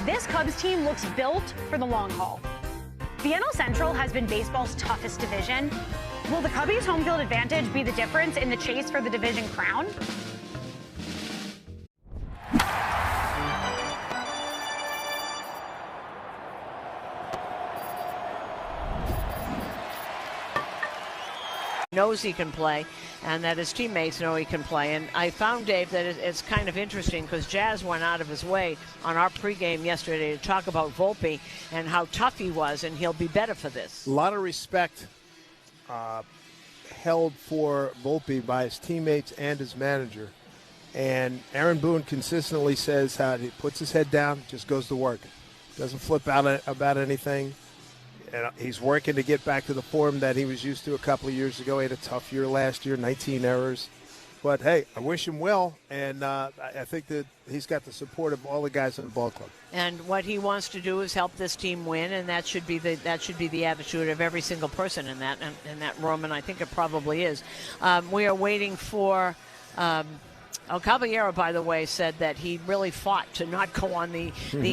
this Cubs team looks built for the long haul. The NL Central has been baseball's toughest division. Will the Cubbies' home field advantage be the difference in the chase for the division crown? Knows he can play and that his teammates know he can play. And I found, Dave, that it's kind of interesting because Jazz went out of his way on our pregame yesterday to talk about Volpe and how tough he was, and he'll be better for this. A lot of respect held for Volpe by his teammates and his manager. And Aaron Boone consistently says how he puts his head down, just goes to work. Doesn't flip out about anything. And he's working to get back to the form that he was used to a couple of years ago. He had a tough year last year, 19 errors. But, hey, I wish him well, and I think that he's got the support of all the guys in the ball club. And what he wants to do is help this team win, and that should be the attitude of every single person in that room, and I think it probably is. We are waiting for Caballero, by the way, said that he really fought to not go on the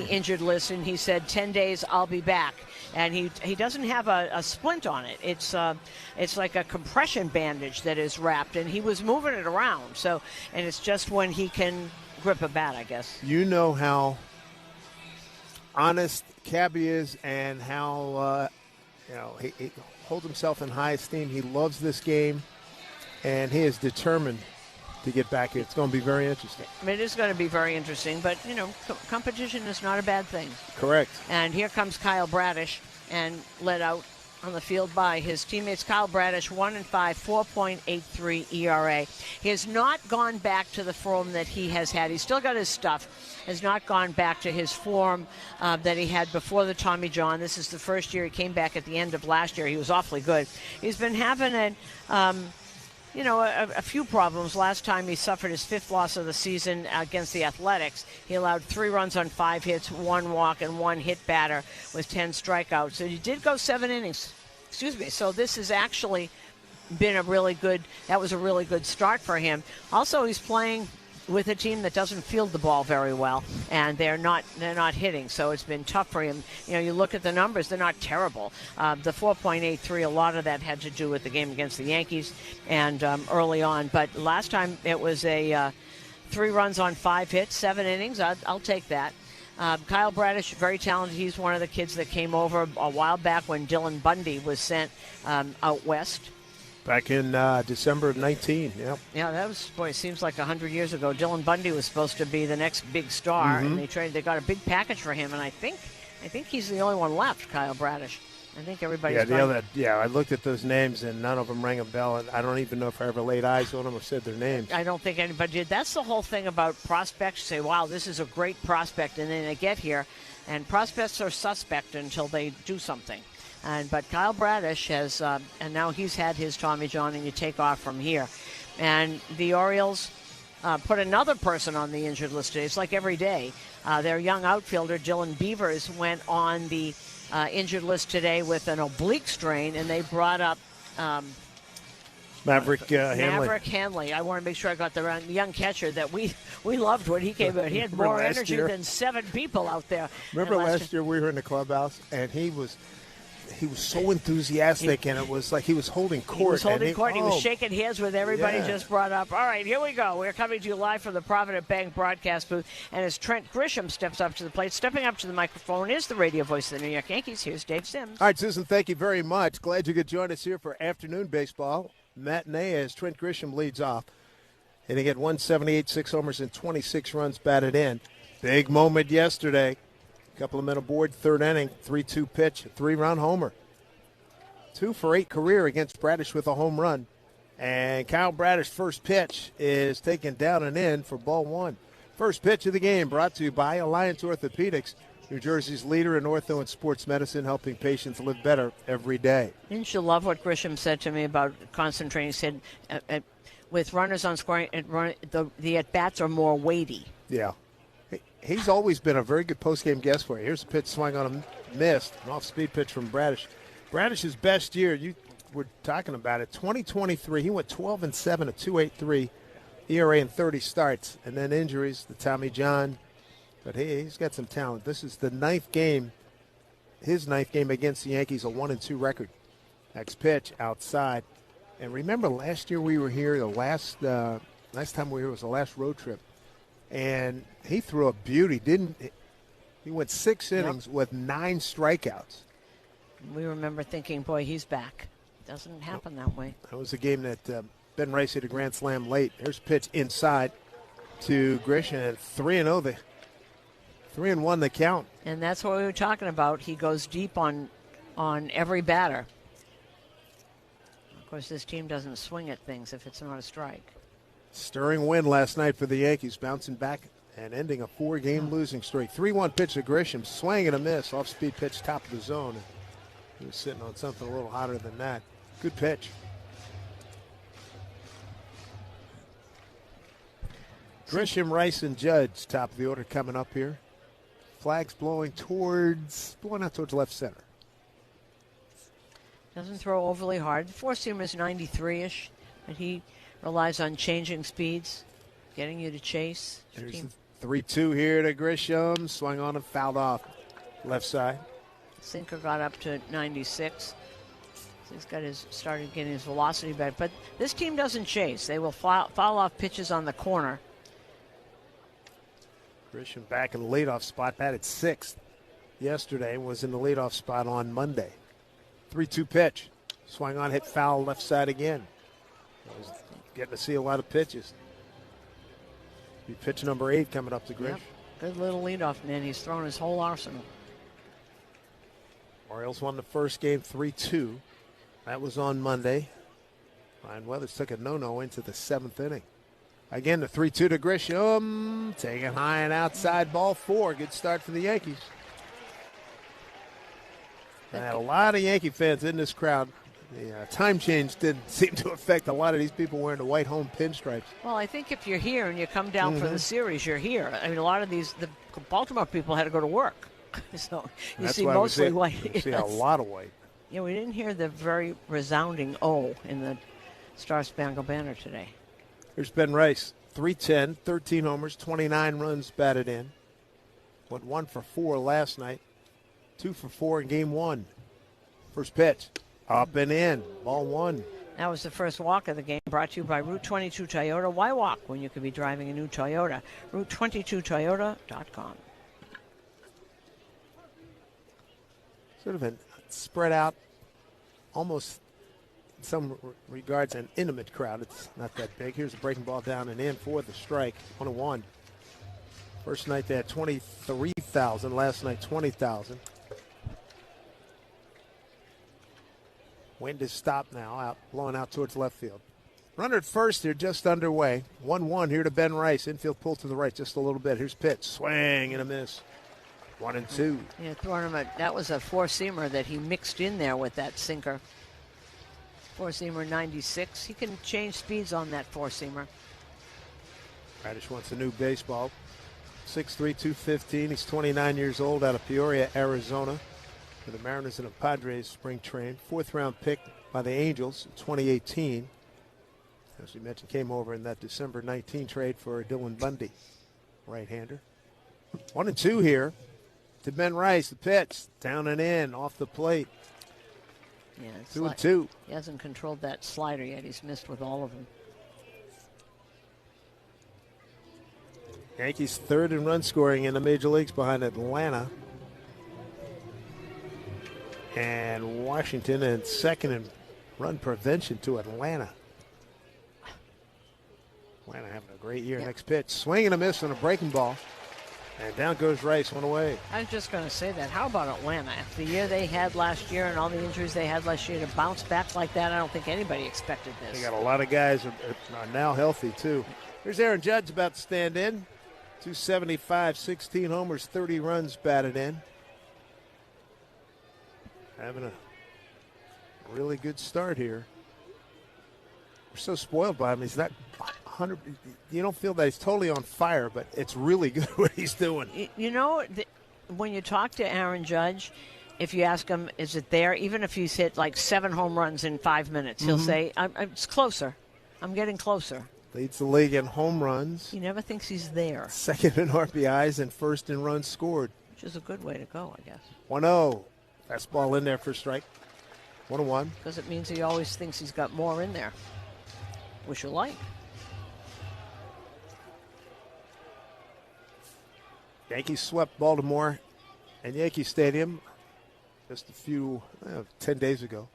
injured list, and he said 10 days I'll be back. And he doesn't have a splint on it. It's like a compression bandage that is wrapped, and he was moving it around. So, and it's just when he can grip a bat, I guess. You know how honest Cabby is, and how he holds himself in high esteem. He loves this game, and he is determined to get back here. It's going to be very interesting. I mean, it is going to be very interesting, but, competition is not a bad thing. Correct. And here comes Kyle Bradish, and led out on the field by his teammates. Kyle Bradish, 1-5, 4.83 ERA. He has not gone back to the form that he has had. He's still got his stuff. Has not gone back to his form that he had before the Tommy John. This is the first year he came back at the end of last year. He was awfully good. He's been having a few problems. Last time he suffered his 5th loss of the season against the Athletics. He allowed 3 runs on 5 hits, 1 walk, and 1 hit batter with 10 strikeouts. So he did go 7 innings. So this has actually been a really good start for him. Also, he's playing with a team that doesn't field the ball very well, and they're not hitting, so it's been tough for him. You look at the numbers, they're not terrible. The 4.83, a lot of that had to do with the game against the Yankees and early on, but last time it was a 3 runs on 5 hits, 7 innings. I'll take that. Kyle Bradish, very talented. He's one of the kids that came over a while back when Dylan Bundy was sent out west. Back in December of 19, yeah. Yeah, that was, it seems like 100 years ago. Dylan Bundy was supposed to be the next big star, and they got a big package for him, and I think he's the only one left, Kyle Bradish. I think everybody's I looked at those names, and none of them rang a bell, and I don't even know if I ever laid eyes on them or said their names. I don't think anybody did. That's the whole thing about prospects. You say, wow, this is a great prospect, and then they get here, and prospects are suspect until they do something. But Kyle Bradish has, and now he's had his Tommy John, and you take off from here. And the Orioles put another person on the injured list today. It's like every day. Their young outfielder, Dylan Beavers, went on the injured list today with an oblique strain, and they brought up Maverick Hanley. Maverick Hanley. I want to make sure I got the young catcher that we loved when he came out. He had more energy than 7 people out there. Remember last year we were in the clubhouse, and he was so enthusiastic, and it was like he was holding court. He was holding court. He was shaking hands with everybody just brought up. All right, here we go. We're coming to you live from the Provident Bank broadcast booth. And as Trent Grisham steps up to the plate, stepping up to the microphone is the radio voice of the New York Yankees. Here's Dave Sims. All right, Susan, thank you very much. Glad you could join us here for afternoon baseball matinee as Trent Grisham leads off. Hitting at 178, 6 homers, and 26 runs batted in. Big moment yesterday. Couple of men aboard, 3rd inning, 3-2 pitch, 3-run homer. 2 for 8 career against Bradish with a home run. And Kyle Bradish's first pitch is taken down and in for ball 1. First pitch of the game brought to you by Alliance Orthopedics, New Jersey's leader in ortho and sports medicine, helping patients live better every day. Didn't you love what Grisham said to me about concentrating? He said, with runners on scoring, the at-bats are more weighty. Yeah. He's always been a very good post-game guest for you. Here's a pitch swung on a missed, an off-speed pitch from Bradish. Bradish's best year, you were talking about it, 2023. He went 12-7, a 2.83 ERA in 30 starts. And then injuries, the Tommy John, But he's got some talent. This is the ninth game, his ninth game against the Yankees, a 1-2 record. Next pitch, outside. And remember last year we were here, the last time we were here was the last road trip. And he threw a beauty, didn't he? He went 6 innings with 9 strikeouts. We remember thinking, boy, he's back. Doesn't happen that way. That was a game that Ben Rice hit a grand slam late. Here's a pitch inside to Grisham, and 3-0 3-1 the count. And that's what we were talking about. He goes deep on every batter. Of course, this team doesn't swing at things if it's not a strike. Stirring win last night for the Yankees, bouncing back and ending a 4-game losing streak. 3-1 pitch to Grisham, swing and a miss, off-speed pitch, top of the zone. He was sitting on something a little hotter than that. Good pitch. Grisham, Rice, and Judge, top of the order coming up here. Flags blowing out towards left center. Doesn't throw overly hard. The four-seamer is 93-ish, but he relies on changing speeds, getting you to chase. There's the 3-2 here to Grisham. Swung on and fouled off. Left side. Sinker got up to 96. So he's started getting his velocity back. But this team doesn't chase. They will foul off pitches on the corner. Grisham back in the leadoff spot. Batted 6th yesterday. Was in the leadoff spot on Monday. 3-2 pitch. Swung on, hit foul left side again. Was getting to see a lot of pitches. Be pitch number 8 coming up to Grisham. Yep. Good little leadoff man. He's thrown his whole arsenal. Orioles won the first game 3-2. That was on Monday. Ryan Weathers took a no-no into the 7th inning. Again, the 3-2 to Grisham. Taking high and outside, ball 4. Good start for the Yankees. And a lot of Yankee fans in this crowd. The time change didn't seem to affect a lot of these people wearing the white home pinstripes. Well, I think if you're here and you come down for the series, you're here. I mean, a lot of the Baltimore people had to go to work. So you see mostly white. You see a lot of white. Yeah, we didn't hear the very resounding O in the Star Spangled Banner today. Here's Ben Rice, 310, 13 homers, 29 runs batted in. Went 1 for 4 last night, 2 for 4 in game 1. First pitch, up and in, ball 1. That was the first walk of the game, brought to you by Route 22 Toyota. Why walk when you could be driving a new Toyota? Route22Toyota.com. Sort of a spread out, almost in some regards an intimate crowd. It's not that big. Here's a breaking ball down and in for the strike, 1-1. First night they had 23,000. Last night 20,000. Wind is stopped now, blowing out towards left field. Runner at first here, just underway. 1-1 here to Ben Rice. Infield pull to the right just a little bit. Here's pitch, swing and a miss. 1-2. Yeah, throwing him that was a four-seamer that he mixed in there with that sinker. Four-seamer 96. He can change speeds on that four-seamer. Radish wants a new baseball. 6'3", 215. He's 29 years old, out of Peoria, Arizona. For the Mariners and the Padres spring train. 4th-round pick by the Angels in 2018. As we mentioned, came over in that December 19 trade for Dylan Bundy, right-hander. 1-2 here to Ben Rice. The pitch, down and in, off the plate. Yeah, 2-2. He hasn't controlled that slider yet. He's missed with all of them. Yankees 3rd in run scoring in the major leagues behind Atlanta. And Washington, and 2nd in run prevention to Atlanta. Atlanta having a great year. Yep. Next pitch, swing and a miss on a breaking ball. And down goes Rice, 1 away. I was just going to say that. How about Atlanta? After the year they had last year and all the injuries they had last year, to bounce back like that, I don't think anybody expected this. They got a lot of guys are now healthy, too. Here's Aaron Judge about to stand in. 275, 16 homers, 30 runs batted in. Having a really good start here. We're so spoiled by him. He's not 100. You don't feel that he's totally on fire, but it's really good what he's doing. You know, when you talk to Aaron Judge, if you ask him, is it there? Even if he's hit like 7 home runs in 5 minutes, he'll say, it's closer. I'm getting closer. Leads the league in home runs. He never thinks he's there. Second in RBIs and first in runs scored. Which is a good way to go, I guess. 1-0. Fastball in there for a strike. 1-1. Because it means he always thinks he's got more in there. Which you like. Yankees swept Baltimore and Yankee Stadium just 10 days ago.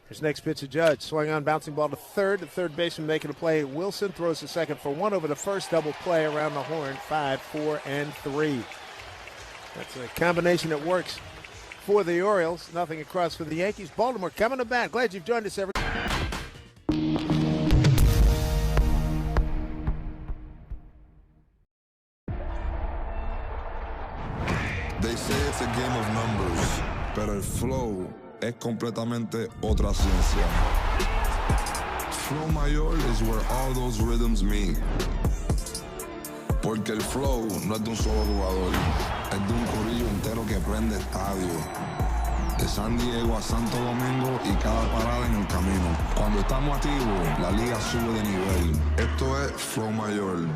His next pitch to Judge. Swung on, bouncing ball to third. The third baseman making a play. Wilson throws the second for one over the first. Double play around the horn. 5, 4, and 3. That's a combination that works for the Orioles. Nothing across for the Yankees. Baltimore coming to bat. Glad you've joined us, everyone. They say it's a game of numbers, pero el flow es completamente otra ciencia. Flow mayor is where all those rhythms meet. Porque el flow no es de un solo jugador, es de un corillo entero que prende estadio. De San Diego a Santo Domingo y cada parada en el camino. Cuando estamos activos, la liga sube de nivel. Esto es Flow Mayor.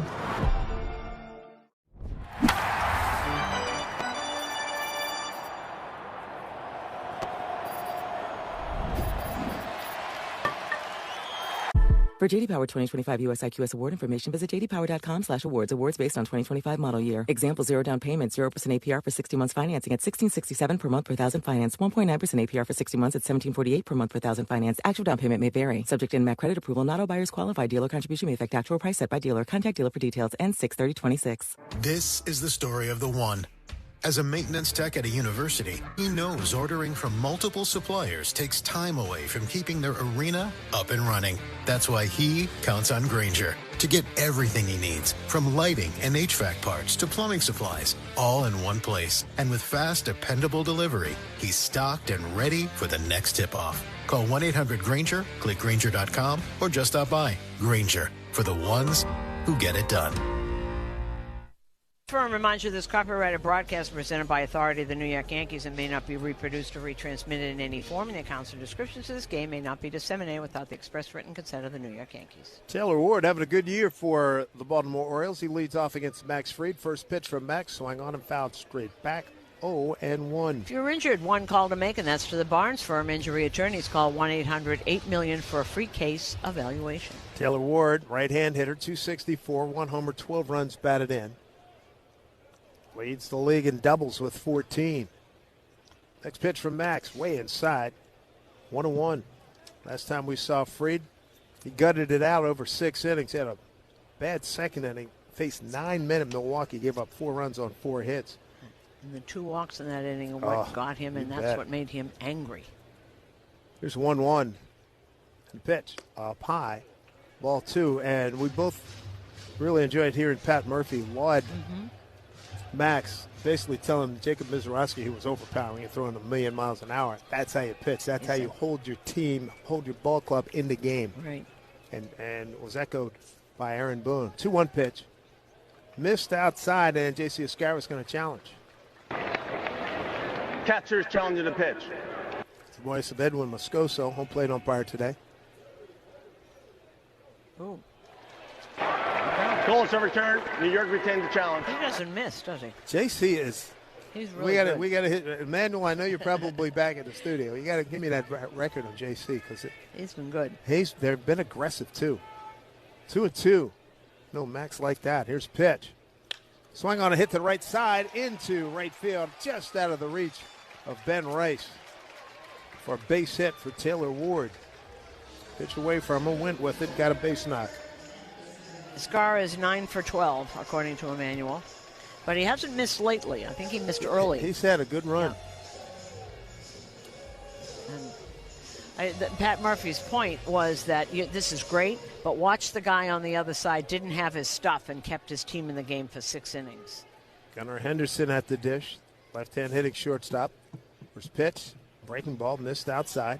For JD Power 2025 US IQS award information, visit jdpower.com/awards. Awards based on 2025 model year. Example: 0 down payment, 0% APR for 60 months financing at $1,667 per month per thousand finance. 1.9% APR for 60 months at $1,748 per month per thousand finance. Actual down payment may vary. Subject to NMAC credit approval. Not all buyers qualify. Dealer contribution may affect actual price set by dealer. Contact dealer for details. Ends 6/30/26. This is the story of the one. As a maintenance tech at a university, he knows ordering from multiple suppliers takes time away from keeping their arena up and running. That's why he counts on Grainger to get everything he needs, from lighting and HVAC parts to plumbing supplies, all in one place. And with fast, dependable delivery, he's stocked and ready for the next tip-off. Call 1-800-GRAINGER, click Grainger.com, or just stop by. Grainger, for the ones who get it done. Firm reminds you this copyrighted broadcast presented by authority of the New York Yankees and may not be reproduced or retransmitted in any form. And the accounts or descriptions of this game may not be disseminated without the express written consent of the New York Yankees. Taylor Ward having a good year for the Baltimore Orioles. He leads off against Max Fried. First pitch from Max, swung on and fouled straight back. 0-1. If you're injured, one call to make, and that's to the Barnes Firm Injury Attorneys. Call 1-800-8-MILLION for a free case evaluation. Taylor Ward, right-hand hitter, 264, 1 homer, 12 runs batted in. Leads the league in doubles with 14. Next pitch from Max, way inside. 1-1. Last time we saw Fried, he gutted it out over 6 innings. He had a bad second inning. Faced 9 men in Milwaukee. Gave up 4 runs on 4 hits. And the 2 walks in that inning are what got him, and that's what made him angry. Here's 1-1. And pitch up high. Ball 2. And we both really enjoyed hearing Pat Murphy laud Max, basically telling Jacob Mizorowski he was overpowering and throwing 1,000,000 miles an hour. That's how you pitch. That's how you hold your team, hold your ball club in the game. Right. And was echoed by Aaron Boone. 2-1 pitch. Missed outside, and J.C. Oscara's going to challenge. Catcher's challenging the pitch. It's the voice of Edwin Moscoso, home plate umpire today. Ooh. Goal is return. New York retains the challenge. He doesn't miss, does he? JC is. He's really good. We got to hit Emmanuel. I know you're probably back at the studio. You got to give me that record of JC because he's been good. They've been aggressive too. 2-2. No Max like that. Here's pitch. Swung on a hit to the right side into right field, just out of the reach of Ben Rice for a base hit for Taylor Ward. Pitch away from him, went with it, got a base knock. Scar is 9 for 12, according to Emmanuel. But he hasn't missed lately. I think he missed early. He's had a good run. Yeah. And Pat Murphy's point was that this is great, but watch the guy on the other side didn't have his stuff and kept his team in the game for 6 innings. Gunnar Henderson at the dish. Left-hand hitting shortstop. First pitch, breaking ball, missed outside.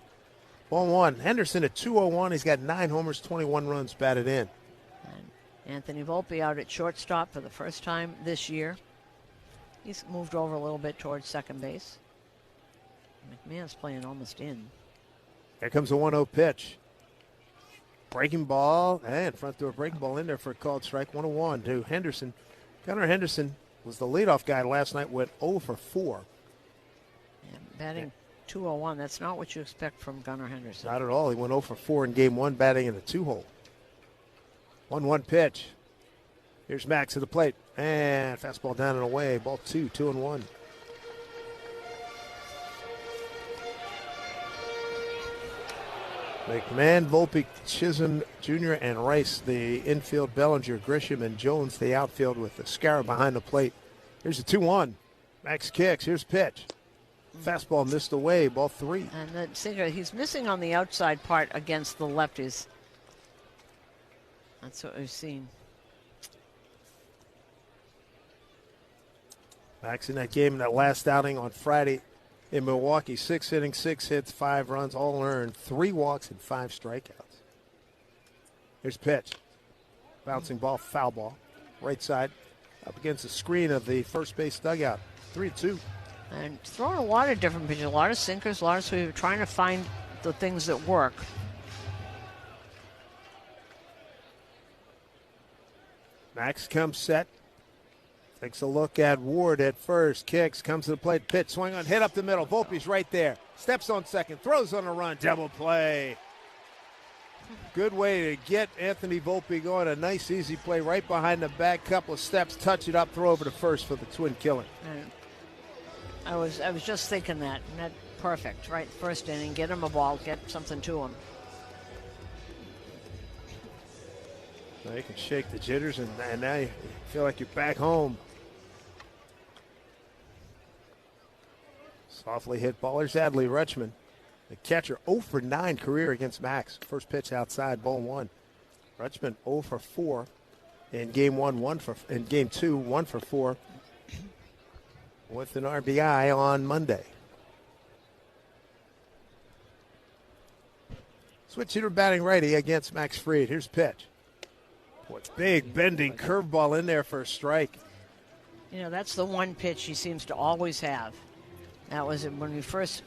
1-1. Henderson at 201. He's got 9 homers, 21 runs batted in. Anthony Volpe out at shortstop for the first time this year. He's moved over a little bit towards second base. McMahon's playing almost in. Here comes a 1-0 pitch. Breaking ball, and front throw breaking ball in there for a called strike. 1-1 to Henderson. Gunnar Henderson was the leadoff guy last night, went 0 for 4. Yeah, batting 201, that's not what you expect from Gunnar Henderson. Not at all. He went 0 for 4 in game 1, batting in a 2-hole. 1-1 pitch. Here's Max at the plate. And fastball down and away. Ball 2, 2-1. McMahon, Volpe, Chisholm Jr., and Rice, the infield. Bellinger, Grisham, and Jones, the outfield, with the Scarra behind the plate. Here's a 2-1. Max kicks. Here's pitch. Fastball missed away. Ball 3. And then Singer, he's missing on the outside part against the lefties. That's what we've seen. Max in that game in that last outing on Friday in Milwaukee. 6 innings, 6 hits, 5 runs, all earned, 3 walks and 5 strikeouts. Here's pitch. Bouncing ball, foul ball. Right side up against the screen of the first base dugout. 3-2. And throwing a lot of different pitches, a lot of sinkers, a lot of sweepers, trying to find the things that work. Max comes set. Takes a look at Ward at first. Kicks, comes to the plate. Pitch, swing on, hit up the middle. Volpe's right there. Steps on second, throws on a run. Double play. Good way to get Anthony Volpe going. A nice, easy play right behind the back. Couple of steps, touch it up, throw over to first for the twin killing. And I was just thinking that. And that perfect, right? First inning, get him a ball, get something to him. Now you can shake the jitters, and now you feel like you're back home. Softly hit ball. There's Adley Rutschman, the catcher, 0 for 9 career against Max. First pitch outside, ball 1. Rutschman 0 for 4 in game 1, in game 2, 1 for 4 with an RBI on Monday. Switch hitter batting righty against Max Fried. Here's pitch. Boy, big bending curveball in there for a strike. You know, that's the one pitch he seems to always have. That was when he first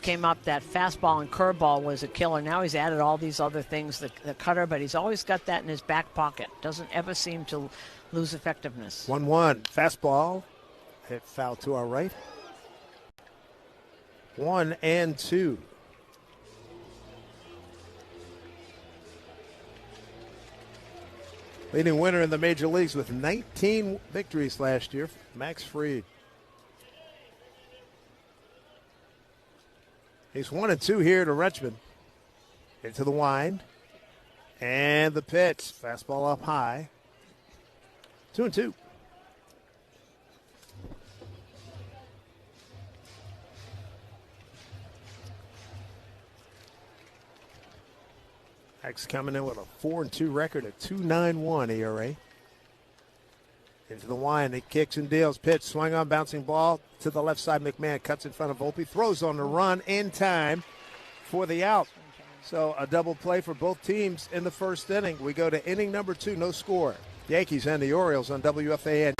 came up. That fastball and curveball was a killer. Now he's added all these other things, the cutter, but he's always got that in his back pocket. Doesn't ever seem to lose effectiveness. 1-1 fastball hit foul to our right. 1-2. Leading winner in the major leagues with 19 victories last year, Max Fried. He's 1-2 here to Rutschman. Into the wind. And the pitch. Fastball up high. 2-2. Max coming in with a 4-2 record, a 2.91 ERA. Into the wind, he kicks and deals. Pitch, swing on, bouncing ball to the left side. McMahon cuts in front of Volpe, throws on the run in time for the out. So a double play for both teams in the first inning. We go to inning number 2, no score. Yankees and the Orioles on WFAN.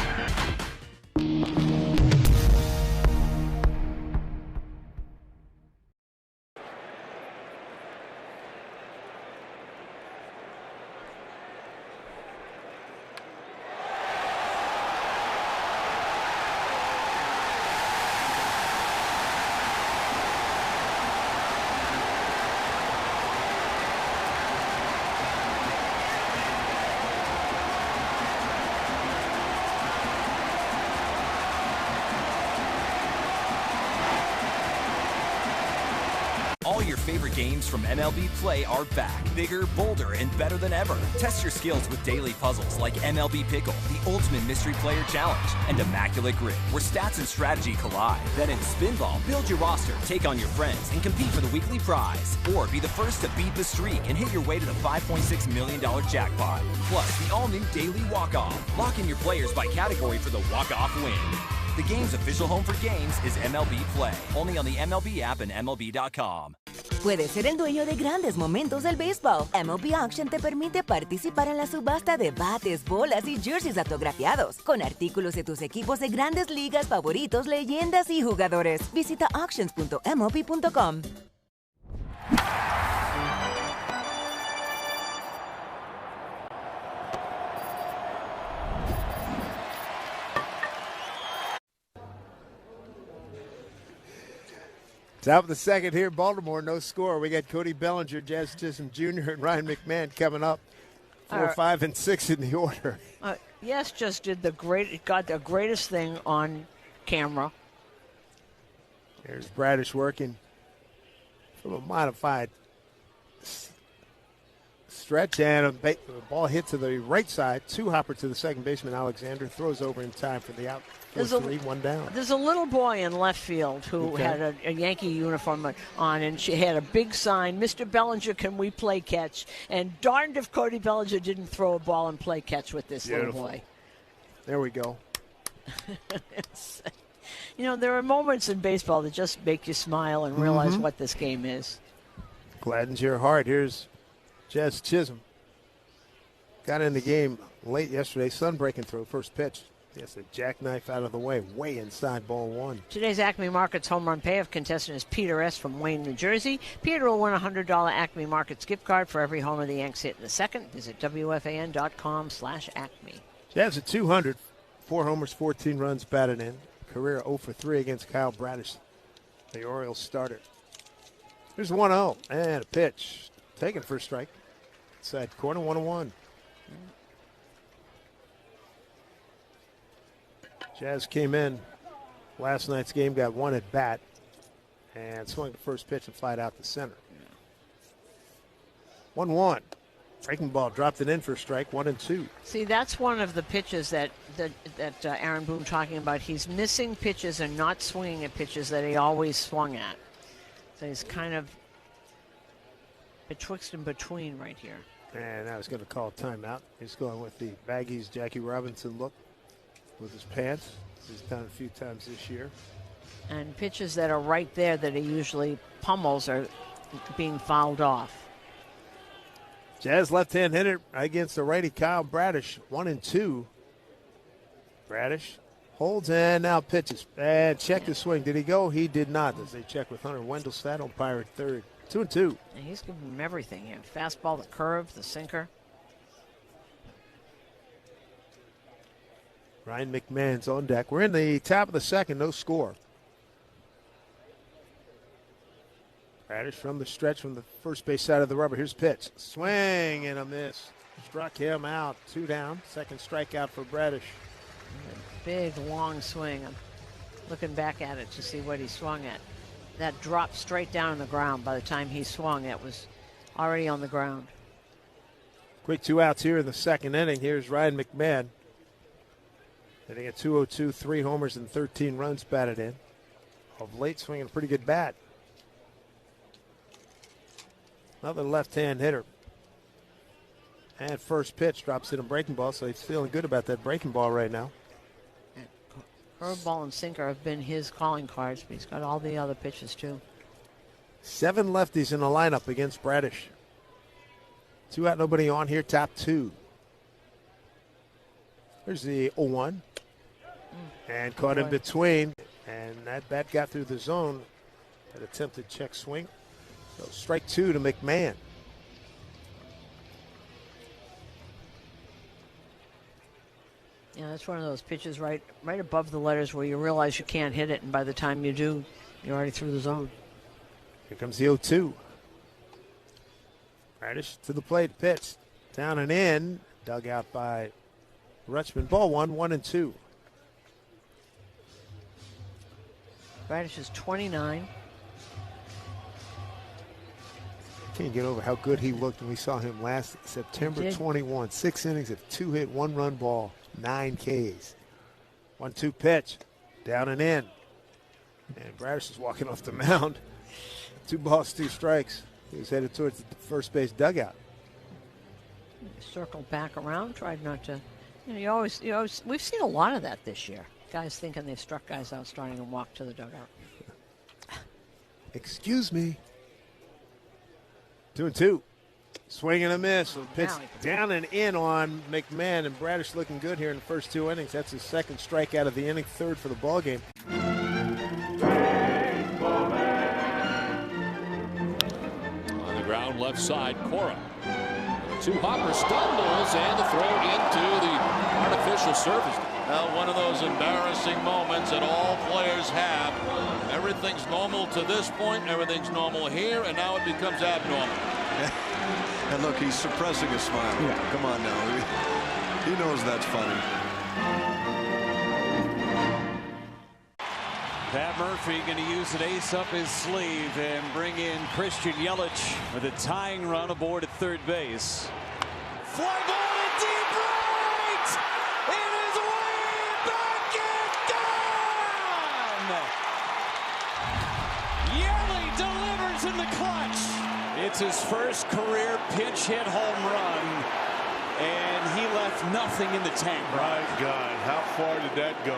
All your favorite games from MLB Play are back, bigger, bolder, and better than ever. Test your skills with daily puzzles like MLB Pickle, the Ultimate Mystery Player Challenge, and Immaculate Grid, where stats and strategy collide. Then in Spinball, build your roster, take on your friends, and compete for the weekly prize. Or be the first to beat the streak and hit your way to the $5.6 million jackpot. Plus, the all-new Daily Walk-Off. Lock in your players by category for the walk-off win. The game's official home for games is MLB Play, only on the MLB app and MLB.com. Puedes ser el dueño de grandes momentos del béisbol. MLB Auction te permite participar en la subasta de bates, bolas y jerseys autografiados, con artículos de tus equipos de grandes ligas favoritos, leyendas y jugadores. Visita auctions.mlb.com. Top of the second here, Baltimore, no score. We got Cody Bellinger, Jazz Chisholm Jr., and Ryan McMahon coming up. 4, 5, and 6 in the order. Yes, just got the greatest thing on camera. There's Bradish working from a modified stretch, and a ball hit to the right side. Two-hopper to the second baseman, Alexander. Throws over in time for the out. 4-3, one down. There's a little boy in left field who had a Yankee uniform on, and she had a big sign, Mr. Bellinger, can we play catch? And darned if Cody Bellinger didn't throw a ball and play catch with this little boy. There we go. There are moments in baseball that just make you smile and realize what this game is. Gladdens your heart. Here's Jazz Chisholm. Got in the game late yesterday. Sun breaking through. First pitch. Yes, a jackknife out of the way. Way inside, ball one. Today's Acme Markets home run payoff contestant is Peter S. from Wayne, New Jersey. Peter will win a $100 Acme Markets gift card for every home of the Yanks hit in the second. Visit WFAN.com/Acme. Jazz at 200. 4 homers, 14 runs batted in. Career 0 for 3 against Kyle Bradish, the Orioles starter. Here's 1-0 and a pitch. Taken for a strike. Inside corner, 1-1. Jazz came in last night's game, got one at bat, and swung the first pitch and flied out to center. 1-1. Breaking ball, dropped it in for a strike, 1-2. See, that's one of the pitches that Aaron Boone talking about. He's missing pitches and not swinging at pitches that he always swung at. So he's kind of betwixt and between right here. And I was going to call timeout. He's going with the baggies Jackie Robinson look with his pants. He's done it a few times this year. And pitches that are right there that he usually pummels are being fouled off. Jazz left-hand hitter against the righty Kyle Bradish, 1-2. Bradish holds and now pitches. And check the swing. Did he go? He did not. As they check with Hunter Wendelstedt, umpire at third. 2-2. And he's giving him everything here. Fastball, the curve, the sinker. Ryan McMahon's on deck. We're in the top of the second, no score. Bradish from the stretch from the first base side of the rubber. Here's pitch. Swing and a miss. Struck him out. 2 down. Second strikeout for Bradish. Big, long swing. I'm looking back at it to see what he swung at. That dropped straight down on the ground. By the time he swung, it was already on the ground. Quick 2 outs here in the second inning. Here's Ryan McMahon. Hitting at 202, 3 homers and 13 runs batted in. Of late, swinging a pretty good bat. Another left-hand hitter. And first pitch drops in a breaking ball, so he's feeling good about that breaking ball right now. Curveball and sinker have been his calling cards, but he's got all the other pitches too. 7 lefties in the lineup against Bradish. 2 out, nobody on here, top 2. There's the 0-1. And caught in between, and that bat got through the zone. An attempted check swing. So strike 2 to McMahon. Yeah, that's one of those pitches right above the letters where you realize you can't hit it, and by the time you do, you're already through the zone. Here comes the 0-2. Bradish to the plate, pitch. Down and in. Dug out by Rutschman. Ball 1-2. Bradish is 29. Can't get over how good he looked when we saw him last September 21. 6 innings of 2-hit, 1-run ball, 9 Ks. 1-2 pitch, down and in. And Bradish is walking off the mound. 2 balls, 2 strikes. He was headed towards the first base dugout. Circled back around, tried not to. You always, we've seen a lot of that this year. Guys thinking they've struck guys out, starting to walk to the dugout. Excuse me. 2-2. Swing and a miss. So pitch down and in on McMahon, and Bradish looking good here in the first 2 innings. That's his second strikeout of the inning, 3rd for the ball game. On the ground, left side, Cora. 2 hopper stumbles and the throw into the artificial surface. One of those embarrassing moments that all players have Everything's normal to this point. Everything's normal here, and now it becomes abnormal. And look, he's suppressing a smile. Yeah. Come on now. He knows that's funny. Pat Murphy going to use an ace up his sleeve and bring in Christian Yelich with a tying run aboard at third base. Fly ball to deep right! It is way back and gone! Yelich delivers in the clutch. It's his first career pinch hit home run, and he left nothing in the tank. My God, how far did that go?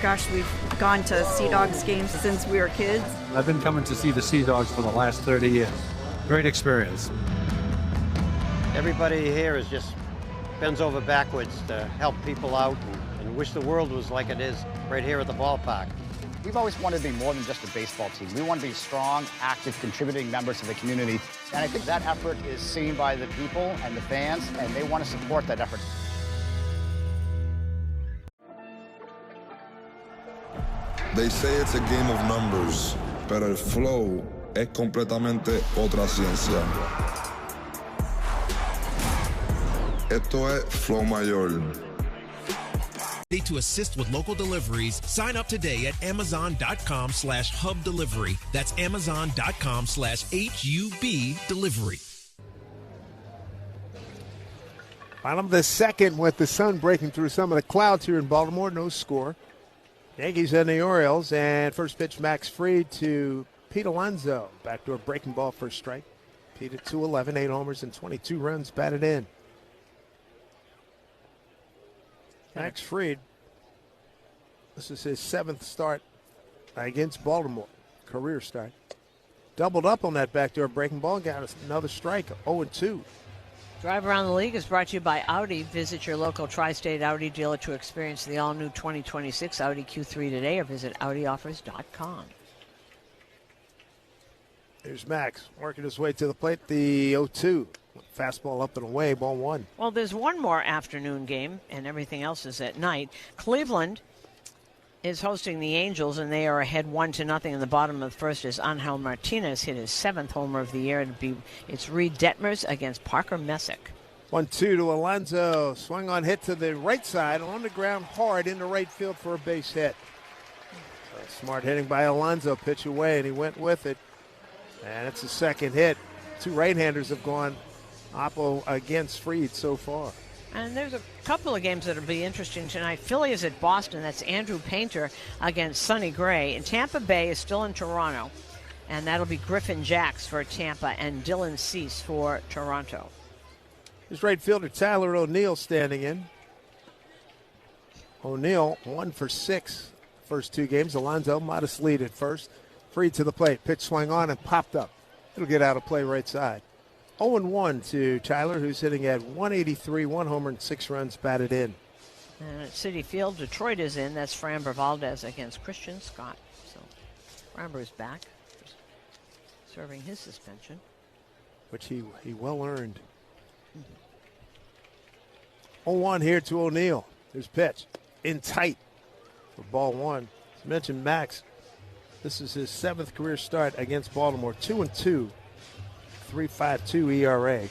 Gosh, we've gone to Sea Dogs games since we were kids. I've been coming to see the Sea Dogs for the last 30 years. Great experience. Everybody here is just bends over backwards to help people out and wish the world was like it is right here at the ballpark. We've always wanted to be more than just a baseball team. We want to be strong, active, contributing members of the community. And I think that effort is seen by the people and the fans, and they want to support that effort. They say it's a game of numbers, pero el flow es completamente otra ciencia. Esto es Flow Mayor. To assist with local deliveries, sign up today at Amazon.com/hub delivery. That's Amazon.com/HUB delivery. Bottom of the second with the sun breaking through some of the clouds here in Baltimore. No score. Yankees and the Orioles, and first pitch Max Fried to Pete Alonso. Backdoor breaking ball for a strike. Pete at 211, 8 homers and 22 runs batted in. Max Fried, this is his 7th start against Baltimore, career start. Doubled up on that backdoor breaking ball, got another strike, 0-2. Drive Around the League is brought to you by Audi. Visit your local tri-state Audi dealer to experience the all-new 2026 Audi Q3 today, or visit AudiOffers.com. There's Max working his way to the plate, the 0-2. Fastball up and away, ball 1. Well, there's one more afternoon game, and everything else is at night. Cleveland is hosting the Angels, and they are ahead 1-0 in the bottom of the first as Angel Martinez hit his 7th homer of the year. It's Reed Detmers against Parker Messick. 1-2 to Alonso. Swung on hit to the right side, on the ground hard into right field for a base hit. So smart hitting by Alonso, pitch away, and he went with it. And it's a second hit. Two right-handers have gone oppo against Fried so far. And there's a couple of games that will be interesting tonight. Philly is at Boston. That's Andrew Painter against Sonny Gray. And Tampa Bay is still in Toronto. And that'll be Griffin Jacks for Tampa and Dylan Cease for Toronto. Here's right fielder Tyler O'Neill standing in. O'Neill 1 for 6 first 2 games. Alonso modest lead at first. Fried to the plate. Pitch swung on and popped up. It'll get out of play right side. 0-1 to Tyler, who's hitting at 183, 1 homer and 6 runs batted in. And at Citi Field, Detroit is in. That's Framber Valdez against Christian Scott. So Framber is back, serving his suspension, which he well earned. 0-1 here to O'Neill. There's pitch in tight for ball 1. As mentioned, Max. This is his 7th career start against Baltimore. 2-2. 3.52 ERA.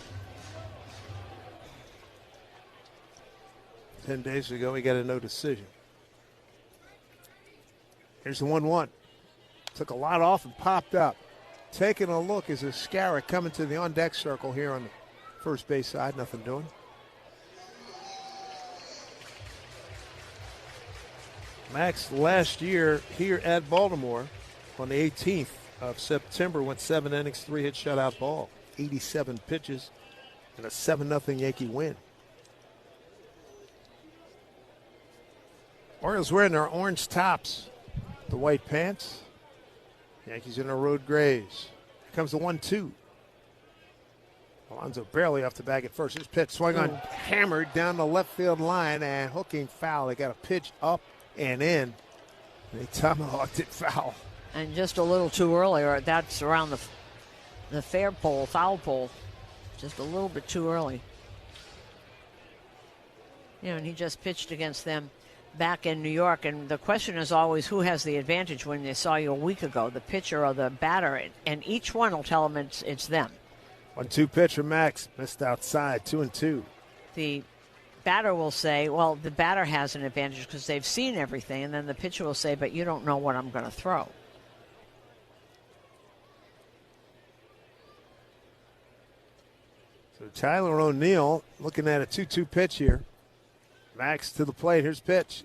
10 days ago, he got a no decision. Here's the 1-1. Took a lot off and popped up. Taking a look is Escara coming to the on-deck circle here on the first base side. Nothing doing. Max last year here at Baltimore on the 18th of September went 7 innings, 3-hit shutout ball, 87 pitches, and a 7-0 Yankee win. Orioles wearing their orange tops, the white pants. Yankees in their road grays. Here comes the 1-2. Alonso barely off the bag at first. His pitch swung on, hammered down the left field line and hooking foul. They got a pitch up and in. They tomahawked it foul. And just a little too early, or that's around the fair pole, foul pole. Just a little bit too early. You know, and he just pitched against them back in New York, and the question is always who has the advantage when they saw you a week ago, the pitcher or the batter, and each one will tell them it's them. 1-2 pitch from Max, missed outside, 2-2. The batter will say, well, the batter has an advantage because they've seen everything, and then the pitcher will say, but you don't know what I'm going to throw. So Tyler O'Neill looking at a 2-2 pitch here. Max to the plate. Here's pitch.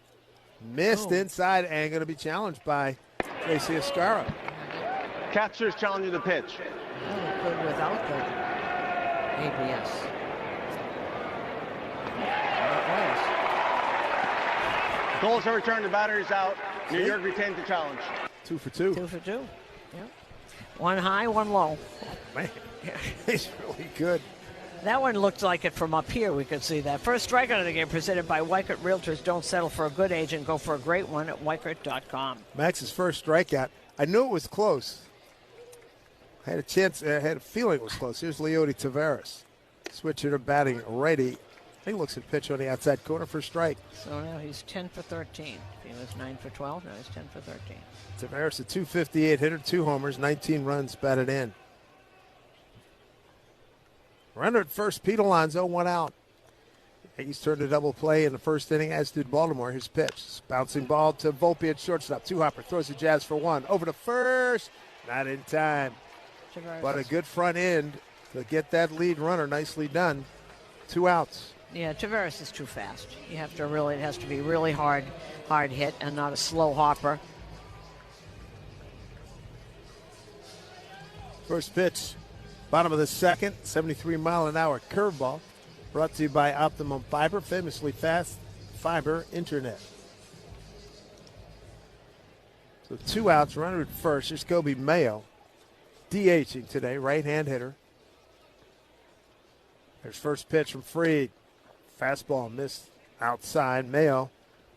Missed inside and going to be challenged by Tracy Escara. Catcher's challenging the pitch. Oh, good without the ABS. Goals are returned. The batter is out. New York retains the challenge. 2 for 2. 2 for 2. Yeah. One high, one low. Man, he's really good. That one looked like it from up here. We could see that. First strikeout of the game presented by Weichert Realtors. Don't settle for a good agent. Go for a great one at Weichert.com. Max's first strikeout. I knew it was close. I had a chance. I had a feeling it was close. Here's Leody Taveras. Switcher to batting righty. He looks at pitch on the outside corner for strike. So now he's 10 for 13. He was 9 for 12. Now he's 10 for 13. Taveras, a 258 hitter, 2 homers, 19 runs batted in. Runner at first, Pete Alonso, 1 out. Yankees turned a double play in the first inning, as did Baltimore. His pitch. Bouncing ball to Volpe at shortstop. 2-hopper, throws the Jazz for 1. Over to first. Not in time. But a good front end to get that lead runner. Nicely done. 2 outs. Yeah, Taveras is too fast. You have to really, it has to be really hard hit and not a slow hopper. First pitch. Bottom of the second, 73-mile-an-hour curveball, brought to you by Optimum Fiber, famously fast fiber internet. So 2 outs, runner at first. Here's Kobe Mayo, DHing today, right-hand hitter. There's first pitch from Fried. Fastball missed outside. Mayo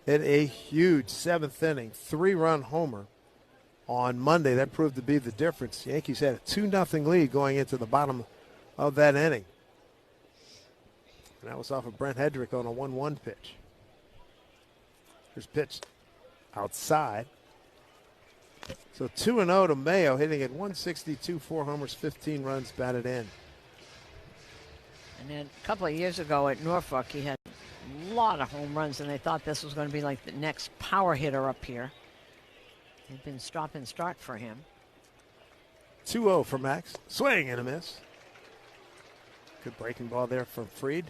hit a huge 7th inning, 3-run homer. On Monday, that proved to be the difference. The Yankees had a 2-0 lead going into the bottom of that inning. And that was off of Brent Hedrick on a 1-1 pitch. Here's pitch outside. So 2-0 to Mayo, hitting at 162, 4 homers, 15 runs batted in. And then a couple of years ago at Norfolk, he had a lot of home runs, and they thought this was going to be like the next power hitter up here. It's been stop and start for him. 2-0 for Max. Swing and a miss. Good breaking ball there from Fried.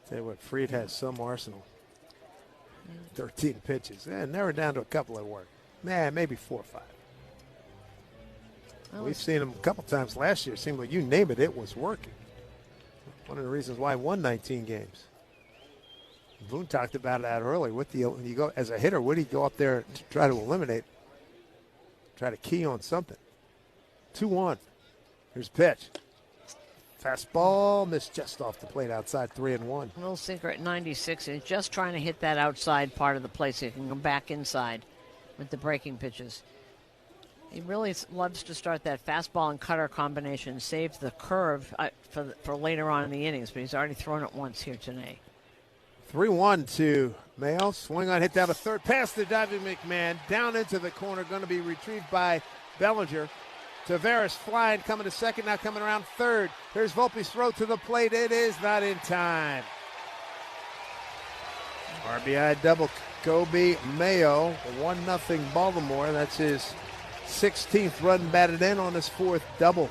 Tell you what, Fried has some arsenal. 13 pitches. Never down to a couple at work. Maybe 4 or 5. Well, we've seen him a couple times last year. It seemed like you name it, it was working. One of the reasons why I won 19 games. Boone talked about that earlier. When you go as a hitter, would he go up there to try to eliminate, try to key on something? 2-1. Here's pitch. Fastball missed just off the plate outside, 3-1. Little sinker at 96, and just trying to hit that outside part of the plate so he can come back inside with the breaking pitches. He really loves to start that fastball and cutter combination, save the curve for later on in the innings, but he's already thrown it once here today. 3-1 to Mayo. Swing on, hit down to third, past the diving McMahon, down into the corner, going to be retrieved by Bellinger. Taveras flying, coming to second, now coming around third. Here's Volpe's throw to the plate. It is not in time. RBI double, Kobe Mayo, 1-0 Baltimore. That's his 16th run batted in on his 4th double.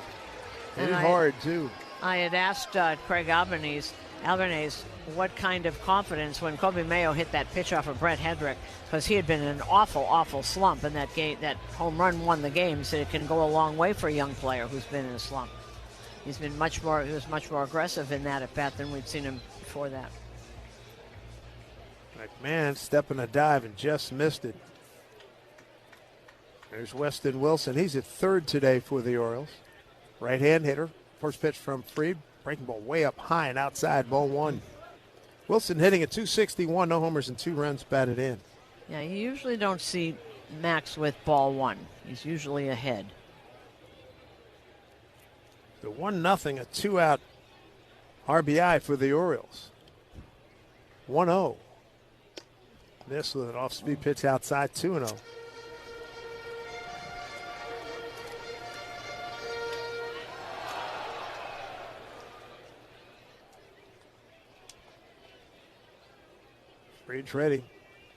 Hit hard, too. I had asked Craig Albanese what kind of confidence when Kobe Mayo hit that pitch off of Brent Hedrick, because he had been in an awful slump in that game. That home run won the game, so it can go a long way for a young player who's been in a slump. He was much more aggressive in that at bat than we'd seen him before that. McMahon stepping a dive and just missed it. There's Weston Wilson. He's at third today for the Orioles. Right-hand hitter. First pitch from Fried. Breaking ball way up high and outside, ball 1. Wilson hitting at 261, no homers and 2 runs batted in. Yeah, you usually don't see Max with ball 1. He's usually ahead. The 1-0, a 2-out RBI for the Orioles. 1-0. This with an off-speed pitch outside, 2-0. Reed's ready.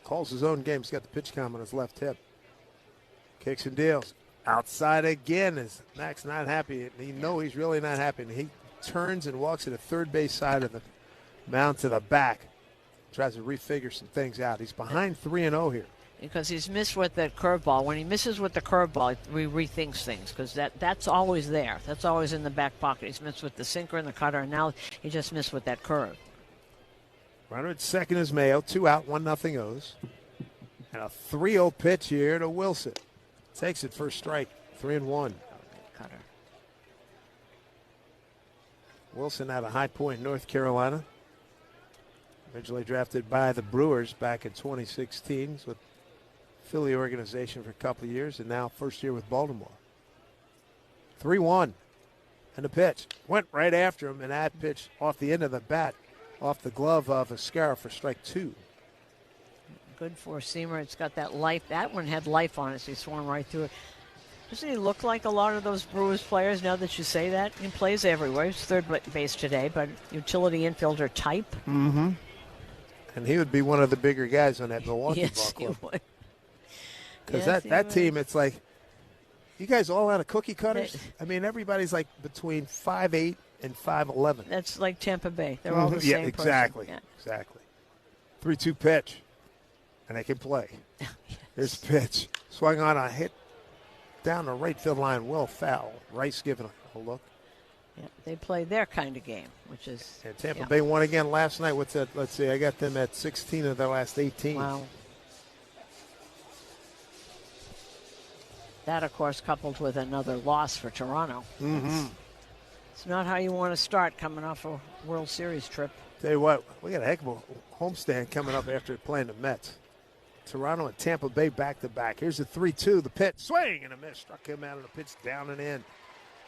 Calls his own game. He's got the pitch count on his left hip. Kicks and deals. Outside again is Max not happy. You know he's really not happy. And he turns and walks to the third base side of the mound to the back. Tries to refigure some things out. He's behind 3-0 here. Because he's missed with that curveball. When he misses with the curveball, he rethinks things because that's always there. That's always in the back pocket. He's missed with the sinker and the cutter, and now he just missed with that curve. Runner at second is Mayo. 2 out, 1-0 O's. And a 3-0 pitch here to Wilson. Takes it for a strike. 3-1. Cutter. Wilson out of High Point, North Carolina. Originally drafted by the Brewers back in 2016. He's with Philly organization for a couple of years, and now first year with Baltimore. 3-1. And the pitch. Went right after him, and that pitch off the end of the bat, off the glove of Ascara for strike 2. Good four-seamer. It's got that life. That one had life on it, so he swung right through it. Doesn't he look like a lot of those Brewers players now that you say that? He plays everywhere. He's third base today, but utility infielder type. Mm-hmm. And he would be one of the bigger guys on that Milwaukee ball club. Yes, he would. Because that team, it's like, you guys all out of cookie cutters? I mean, everybody's like between 5'8" and 5'11". That's like Tampa Bay. They're all the same person. Exactly. Yeah. Exactly. 3-2 pitch. And they can play. Yes. Here's the pitch. Swung on a hit down the right field line. Well foul. Rice giving a look. Yeah, they play their kind of game, which is. And Tampa Bay won again last night. What's that? Let's see. I got them at 16 of their last 18. Wow. That, of course, coupled with another loss for Toronto. Mm-hmm. It's not how you want to start coming off a World Series trip. Tell you what, we got a heck of a homestand coming up after playing the Mets. Toronto and Tampa Bay back-to-back. Here's the 3-2. The pitch. Swing and a miss. Struck him out of the pitch down and in.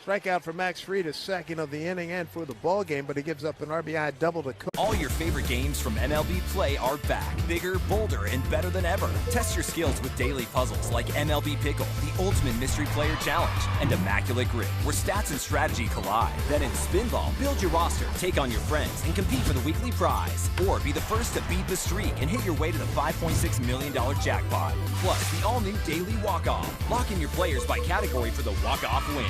Strikeout for Max Fried, his second of the inning and for the ball game, but he gives up an RBI double to Cook. All your favorite games from MLB Play are back. Bigger, bolder, and better than ever. Test your skills with daily puzzles like MLB Pickle, the Ultimate Mystery Player Challenge, and Immaculate Grid, where stats and strategy collide. Then in Spinball, build your roster, take on your friends, and compete for the weekly prize. Or be the first to beat the streak and hit your way to the $5.6 million jackpot. Plus, the all-new Daily Walk-Off. Lock in your players by category for the walk-off win.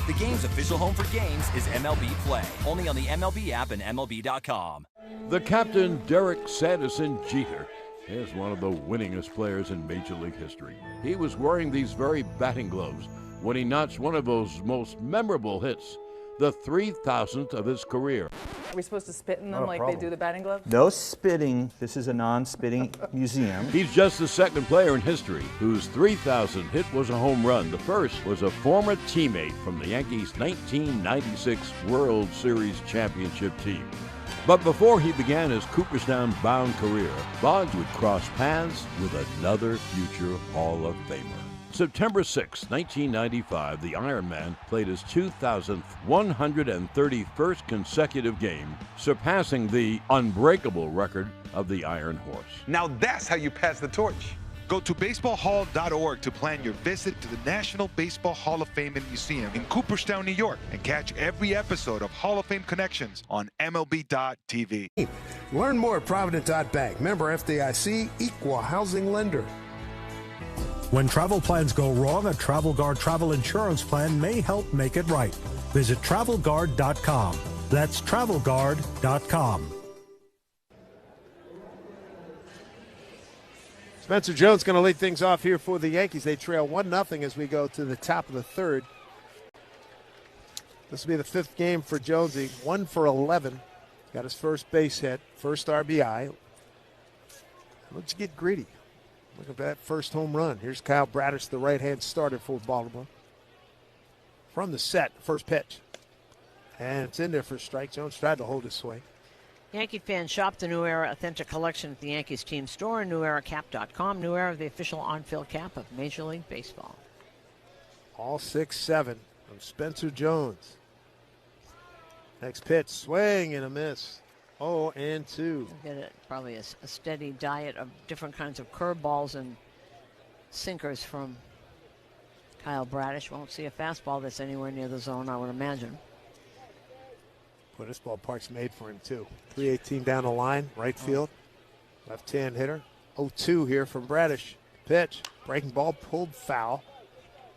The game's official home for games is MLB Play, only on the MLB app and MLB.com. The captain, Derek Sanderson Jeter, is one of the winningest players in Major League history. He was wearing these very batting gloves when he notched one of those most memorable hits, the 3,000th of his career. Are we supposed to spit in them like they do the batting gloves? No spitting. This is a non-spitting museum. He's just the second player in history whose 3,000th hit was a home run. The first was a former teammate from the Yankees' 1996 World Series championship team. But before he began his Cooperstown-bound career, Bonds would cross paths with another future Hall of Famer. September 6, 1995, the Iron Man played his 2,000th 131st consecutive game, surpassing the unbreakable record of the Iron Horse. Now that's how you pass the torch. Go to baseballhall.org to plan your visit to the National Baseball Hall of Fame and Museum in Cooperstown, New York, and catch every episode of Hall of Fame Connections on MLB.tv. Learn more at Provident.bank. Member FDIC, equal housing lender. When travel plans go wrong, a Travel Guard travel insurance plan may help make it right. Visit TravelGuard.com. That's TravelGuard.com. Spencer Jones going to lead things off here for the Yankees. They trail 1-0 as we go to the top of the third. This will be the fifth game for Jonesy. 1 for 11. Got his first base hit, first RBI. Let's get greedy. Looking for that first home run. Here's Kyle Bradish, the right-hand starter for Baltimore. From the set, first pitch. And it's in there for a strike. Jones tried to hold his swing. Yankee fans, shop the New Era Authentic Collection at the Yankees team store and NewEraCap.com. New Era, the official on-field cap of Major League Baseball. All 6-7 from Spencer Jones. Next pitch, swing and a miss. 0-2. Get probably a steady diet of different kinds of curveballs and sinkers from Kyle Bradish. Won't see a fastball that's anywhere near the zone, I would imagine. Well, this ballpark's made for him, too. 318 down the line, right field. Left-hand hitter. 0-2 here from Bradish. Pitch, breaking ball, pulled foul.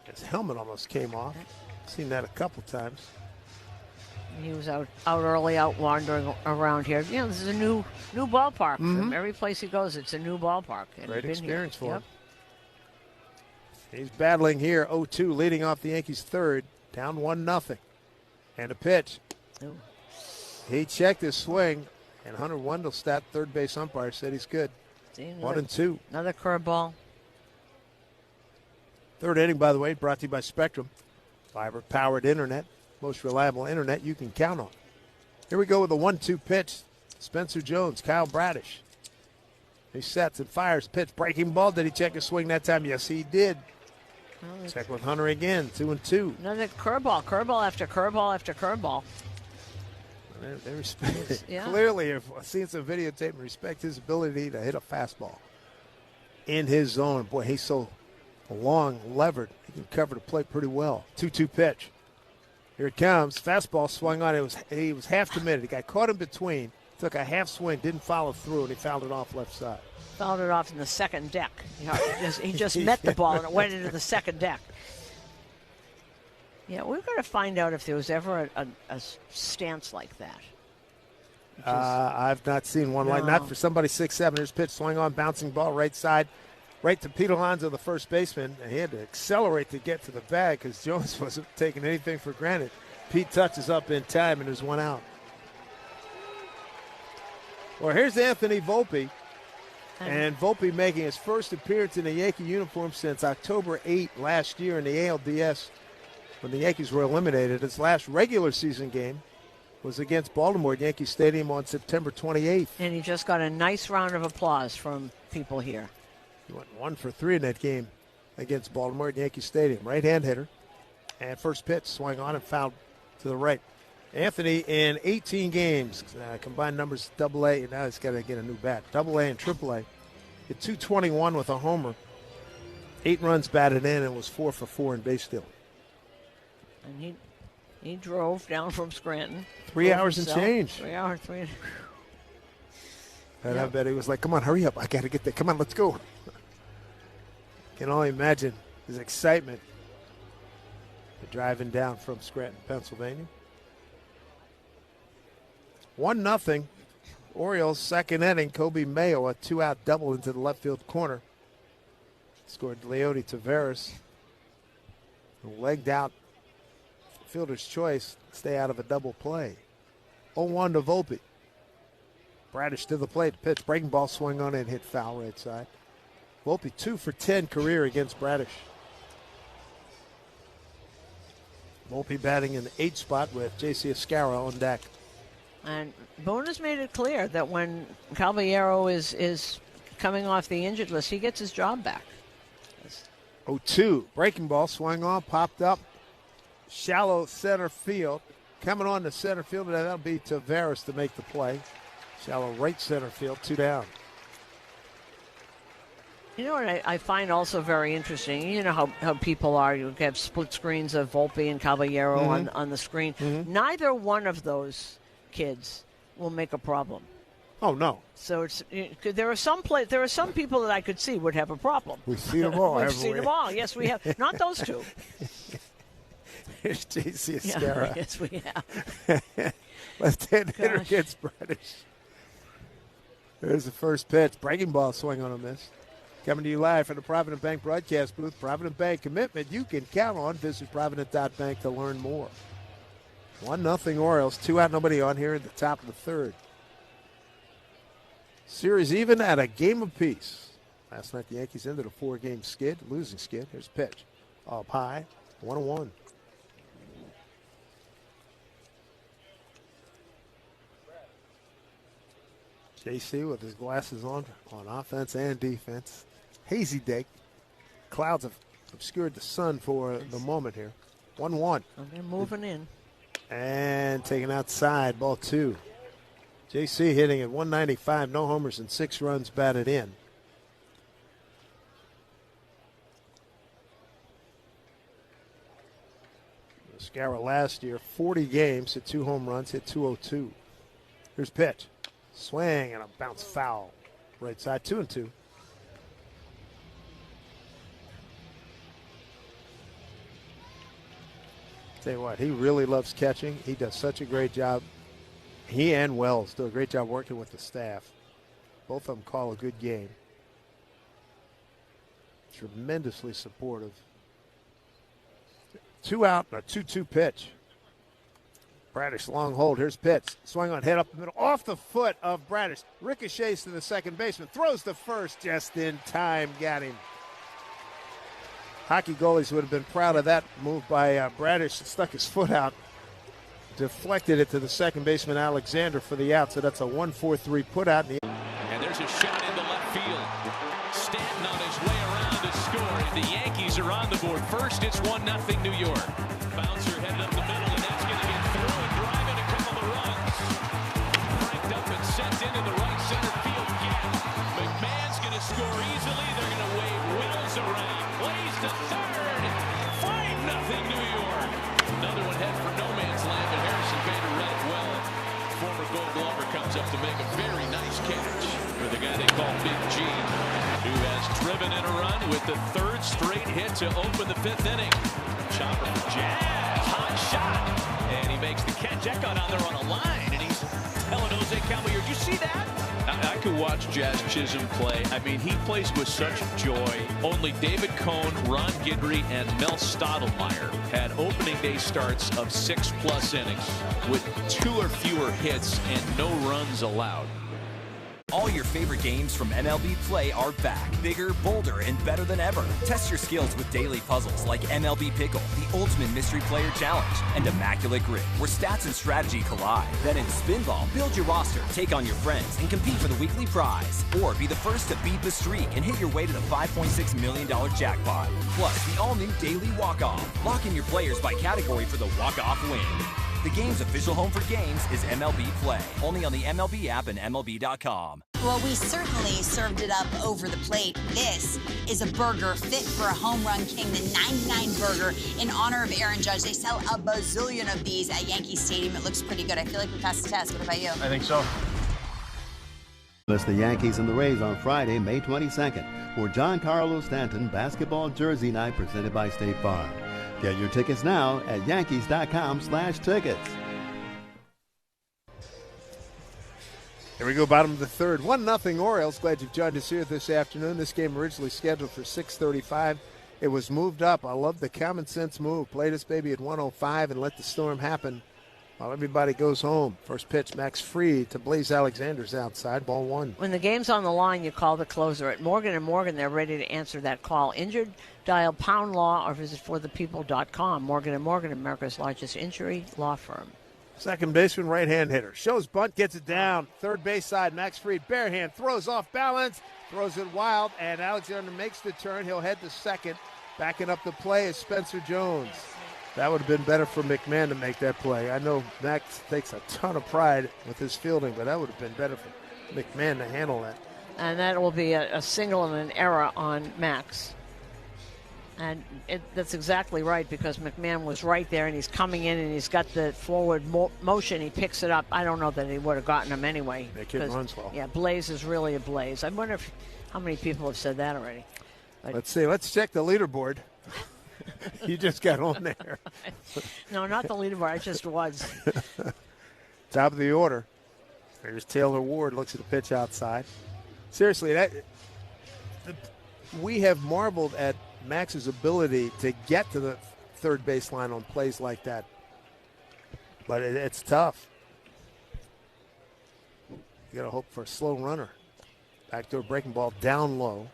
His helmet almost came off. Seen that a couple times. He was out early, out wandering around here. You know, this is a new ballpark. From every place he goes, it's a new ballpark. And Great experience for him. Yep. He's battling here, 0-2, leading off the Yankees third, down 1-0. And a pitch. Ooh. He checked his swing, and Hunter Wendelstadt, third base umpire, said he's good. 1-2. Another curveball. Third inning, by the way, brought to you by Spectrum. Fiber-powered internet. Most reliable internet you can count on. Here we go with a 1-2 pitch. Spencer Jones, Kyle Bradish. He sets and fires. Pitch, breaking ball. Did he check his swing that time? Yes, he did. Well, check with Hunter again, 2-2. Another curveball after curveball after curveball. They respect Clearly, if I've seen some videotape and respect his ability to hit a fastball in his zone. Boy, he's so long, levered. He can cover the plate pretty well. 2-2 pitch. Here it comes. Fastball swung on. He was half committed. He got caught in between. Took a half swing, didn't follow through, and he fouled it off left side. Fouled it off in the second deck. He just met the ball and it went into the second deck. Yeah, we're going to find out if there was ever a stance like that. I've not seen one like that for somebody 6'7". Here's pitch, swing on, bouncing ball right side, right to Pete Alonso, the first baseman. And he had to accelerate to get to the bag because Jones wasn't taking anything for granted. Pete touches up in time, and there's one out. Well, here's Anthony Volpe. And Volpe making his first appearance in a Yankee uniform since October 8 last year in the ALDS when the Yankees were eliminated. His last regular season game was against Baltimore at Yankee Stadium on September 28th. And he just got a nice round of applause from people here. He went 1 for 3 in that game against Baltimore at Yankee Stadium. Right-hand hitter. And first pitch, swung on and fouled to the right. Anthony in 18 games, combined numbers AA, now he's got to get a new bat. AA and AAA. Hit .221 with a homer. 8 runs batted in and was 4 for 4 in base stealing. And he drove down from Scranton. 3 hours and change. 3 hours, 3. And I bet he was like, come on, hurry up. I got to get there. Come on, let's go. Can only imagine his excitement driving down from Scranton, Pennsylvania. 1-0. Orioles second inning. Kobe Mayo, a 2-out double into the left field corner. Scored Leody Taveras. Legged out. Fielder's choice. Stay out of a double play. 0-1 to Volpe. Bradish to the plate. Pitch. Breaking ball swung on and hit foul right side. Volpe 2 for 10 career against Bradish. Volpe batting in the 8th spot with J.C. Escarra on deck. And Boone has made it clear that when Caballero is coming off the injured list, he gets his job back. 0-2. Breaking ball swung on, popped up. Shallow center field. Coming on to center field, and that'll be Taveras to make the play. Shallow right center field, 2 down. You know what I find also very interesting? You know how people are. You have split screens of Volpe and Caballero on the screen. Neither one of those kids will make a problem. Oh, no. So there are some people that I could see would have a problem. We've seen them all, We've seen them all. Yes, we have. Not those two. Here's J.C. Escarra. Yeah, yes, we have. Left-hand hitter gets Bradish. There's the first pitch. Breaking ball swing on a miss. Coming to you live from the Provident Bank broadcast booth. Provident Bank commitment you can count on. Visit Provident.bank to learn more. 1-0 Orioles. 2 out, nobody on here at the top of the third. Series even at a game apiece. Last night the Yankees ended a 4-game skid, losing skid. Here's a pitch. Up high, 1-1. JC with his glasses on offense and defense. Hazy day. Clouds have obscured the sun for the moment here. 1-1. They're moving in. And taken outside, ball 2. JC hitting at 195, no homers and 6 runs batted in. Scarra last year, 40 games, hit 2 home runs, hit 202. Here's pitch. Swing and a bounce foul. Right side, 2-2. Tell you what, he really loves catching. He does such a great job. He and Wells do a great job working with the staff. Both of them call a good game. Tremendously supportive. 2 out and a 2-2 pitch. Bradish long hold. Here's pitch. Swing on, head up the middle. Off the foot of Bradish. Ricochets to the second baseman. Throws to first just in time. Got him. Hockey goalies would have been proud of that move by Bradish. Stuck his foot out. Deflected it to the second baseman, Alexander, for the out. So that's a 1-4-3 put out. And there's a shot into left field. Stanton on his way around to score. And the Yankees are on the board. First, it's 1-0 New York. Bouncer headed up the middle, and that's going to get through and drive in a couple of runs. Cranked up and sent into the right center field gap. McMahon's going to score easily. They're going to wave Wills around. Plays to third. 5-0 New York. Another one head for no man's land, but Harrison Bader read it well. Former Gold Glover comes up to make a very nice catch for the guy they call Big G, who has driven in a run with the 3rd straight hit to open the 5th inning. Chopper for Jazz, hot shot, and he makes the catch. That got on there on a line, and he's telling Jose Caballero, did you see that? I could watch Jazz Chisholm play. I mean, he plays with such joy. Only David Cohn, Ron Guidry, and Mel Stottlemyre had opening day starts of 6+ innings with 2 or fewer hits and no runs allowed. All your favorite games from MLB Play are back, bigger, bolder, and better than ever. Test your skills with daily puzzles like MLB Pickle, the Ultimate Mystery Player Challenge, and Immaculate Grid, where stats and strategy collide. Then in Spinball, build your roster, take on your friends, and compete for the weekly prize. Or be the first to beat the streak and hit your way to the $5.6 million jackpot. Plus, the all-new Daily Walk-Off. Lock in your players by category for the walk-off win. The game's official home for games is MLB Play, only on the MLB app and MLB.com. Well, we certainly served it up over the plate. This is a burger fit for a home run king, the 99 burger in honor of Aaron Judge. They sell a bazillion of these at Yankee Stadium. It looks pretty good. I feel like we passed the test. What about you? I think so. It's the Yankees and the Rays on Friday, May 22nd for John Carlos Stanton Basketball Jersey Night presented by State Farm. Get your tickets now at Yankees.com/tickets. Here we go, bottom of the 3rd. 1-0 Orioles. Glad you've joined us here this afternoon. This game originally scheduled for 6:35. It was moved up. I love the common sense move. Play this baby at 1:05 and let the storm happen while everybody goes home. First pitch, Max Fried to Blaze Alexander's outside, ball 1. When the game's on the line, you call the closer. At Morgan & Morgan, they're ready to answer that call. Injured, dial pound law or visit forthepeople.com. Morgan & Morgan, America's largest injury law firm. Second baseman, right-hand hitter. Shows bunt, gets it down. Third base side, Max Fried, bare hand, throws off balance, throws it wild, and Alexander makes the turn. He'll head to second. Backing up the play is Spencer Jones. That would have been better for McMahon to make that play. I know Max takes a ton of pride with his fielding, but that would have been better for McMahon to handle that. And that will be a single and an error on Max. And that's exactly right, because McMahon was right there, and he's coming in, and he's got the forward motion. He picks it up. I don't know that he would have gotten him anyway. That kid runs well. Yeah, Blaze is really a Blaze. I wonder how many people have said that already. But let's see. Let's check the leaderboard. You just got on there. No, not the leaderboard. I just was. Top of the order. There's Taylor Ward. Looks at the pitch outside. Seriously, we have marveled at Max's ability to get to the third baseline on plays like that. But it's tough. You got to hope for a slow runner. Backdoor breaking ball down low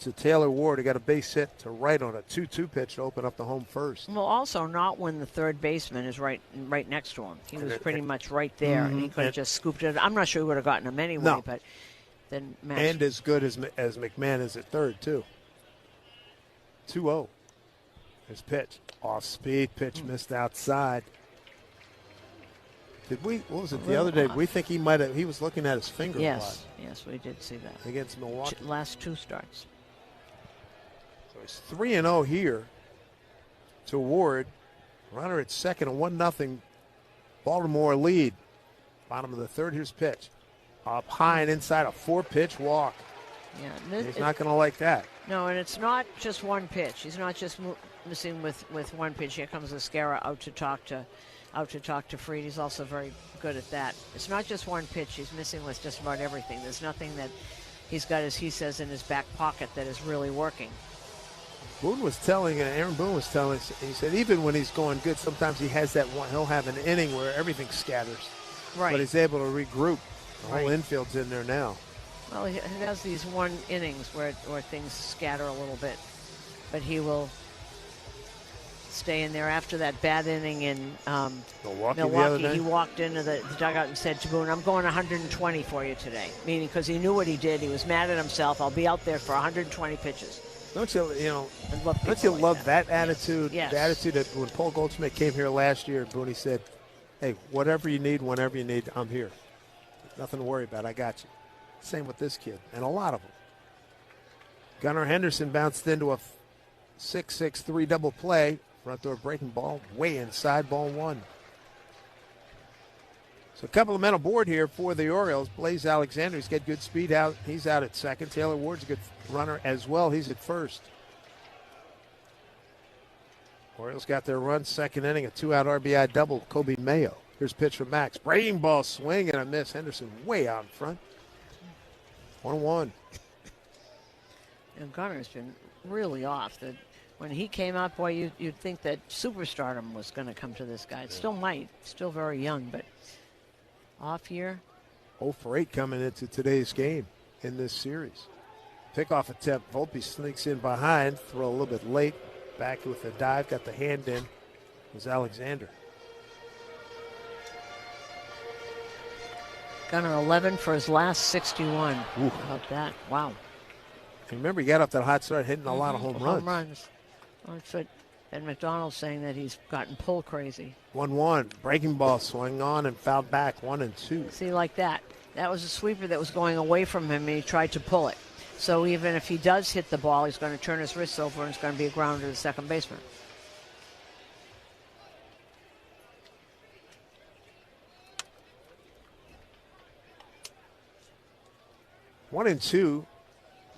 to Taylor Ward. He got a base hit to right on a 2-2 pitch to open up the home first. Well, also not when the third baseman is right next to him. He was pretty much right there, and he could have just scooped it. I'm not sure he would have gotten him anyway, but then Max. And as good as McMahon is at third, too. 2-0. His pitch. Off speed pitch missed outside. Did we? What was it the other day? We think he might have. He was looking at his finger. Yes, yes, we did see that against Milwaukee. Last 2 starts. So he's 3-0 here to Ward. Runner at second, a 1-0 Baltimore lead. Bottom of the third. Here's pitch. Up high and inside, a 4-pitch walk. Yeah, he's not going to like that. No, and it's not just one pitch. He's not just missing with one pitch. Here comes Escara out to talk to Fried. He's also very good at that. It's not just one pitch. He's missing with just about everything. There's nothing that he's got, as he says, in his back pocket that is really working. Aaron Boone was telling us, he said even when he's going good, sometimes he has that one, he'll have an inning where everything scatters. Right. But he's able to regroup. The whole infield's in there now. Well, he has these one innings where things scatter a little bit. But he will stay in there. After that bad inning in Milwaukee, he walked into the dugout and said to Boone, "I'm going 120 for you today." Meaning because he knew what he did. He was mad at himself. I'll be out there for 120 pitches. Don't you love that attitude? Yes. The attitude that when Paul Goldschmidt came here last year, Boone said, "Hey, whatever you need, whenever you need, I'm here. Nothing to worry about. I got you." Same with this kid, and a lot of them. Gunnar Henderson bounced into a 6-6-3 double play. Front door breaking ball way inside, ball 1. So a couple of men aboard here for the Orioles. Blaze Alexander, he's got good speed out. He's out at second. Taylor Ward's a good runner as well. He's at first. Orioles got their run, second inning, a 2-out RBI double, Kobe Mayo. Here's pitch from Max. Breaking ball, swing and a miss. Henderson way out in front. 1-1. And Gunner's been really off. When he came up, boy, you'd think that superstardom was going to come to this guy. It still might. Still very young, but off here. 0 for 8 coming into today's game in this series. Pickoff attempt. Volpe sneaks in behind. Throw a little bit late. Back with a dive. Got the hand in. It was Alexander. Gunner 11 for his last 61. Ooh. How about that? Wow. And remember, he got up that hot start hitting a lot of home runs. Home runs. Well, that's what Ben McDonald's saying, that he's gotten pull crazy. 1-1. Breaking ball swung on and fouled back 1-2. See, like that. That was a sweeper that was going away from him, and he tried to pull it. So even if he does hit the ball, he's going to turn his wrists over, and it's going to be a grounder to the second baseman. One and two.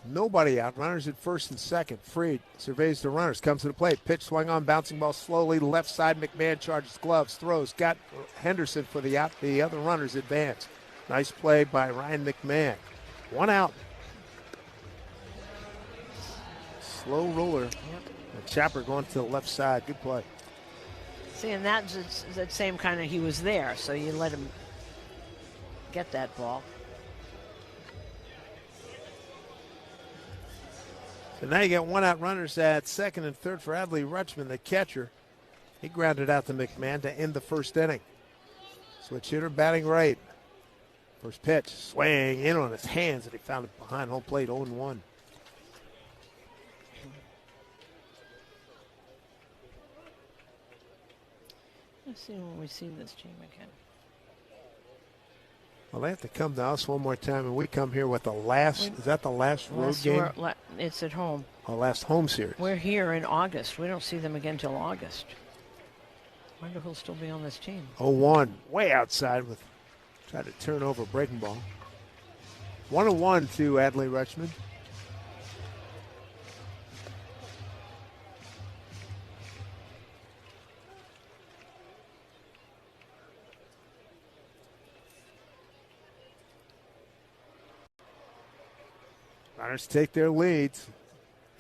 Nobody out. Runners at first and second. Fried surveys the runners. Comes to the plate. Pitch swung on. Bouncing ball slowly. Left side. McMahon charges gloves. Throws. Got Henderson for the out. The other runners advance. Nice play by Ryan McMahon. 1 out. Slow roller. Yep. And Chapper going to the left side. Good play. See, and that's that same kind of, he was there, so you let him get that ball. So now you got 1 out runners at second and third for Adley Rutschman, the catcher. He grounded out to McMahon to end the first inning. Switch hitter batting right. First pitch, swing in on his hands, and he found it behind home plate, 0-1. Let's see when we see this team again. Well, they have to come to us one more time, and we come here with the last, is that the last road game? It's at home. Our last home series. We're here in August. We don't see them again till August. Wonder who'll still be on this team. 0-1, way outside with, tried to turn over breaking ball. 1-1 to Adley Rutschman. Runners take their leads.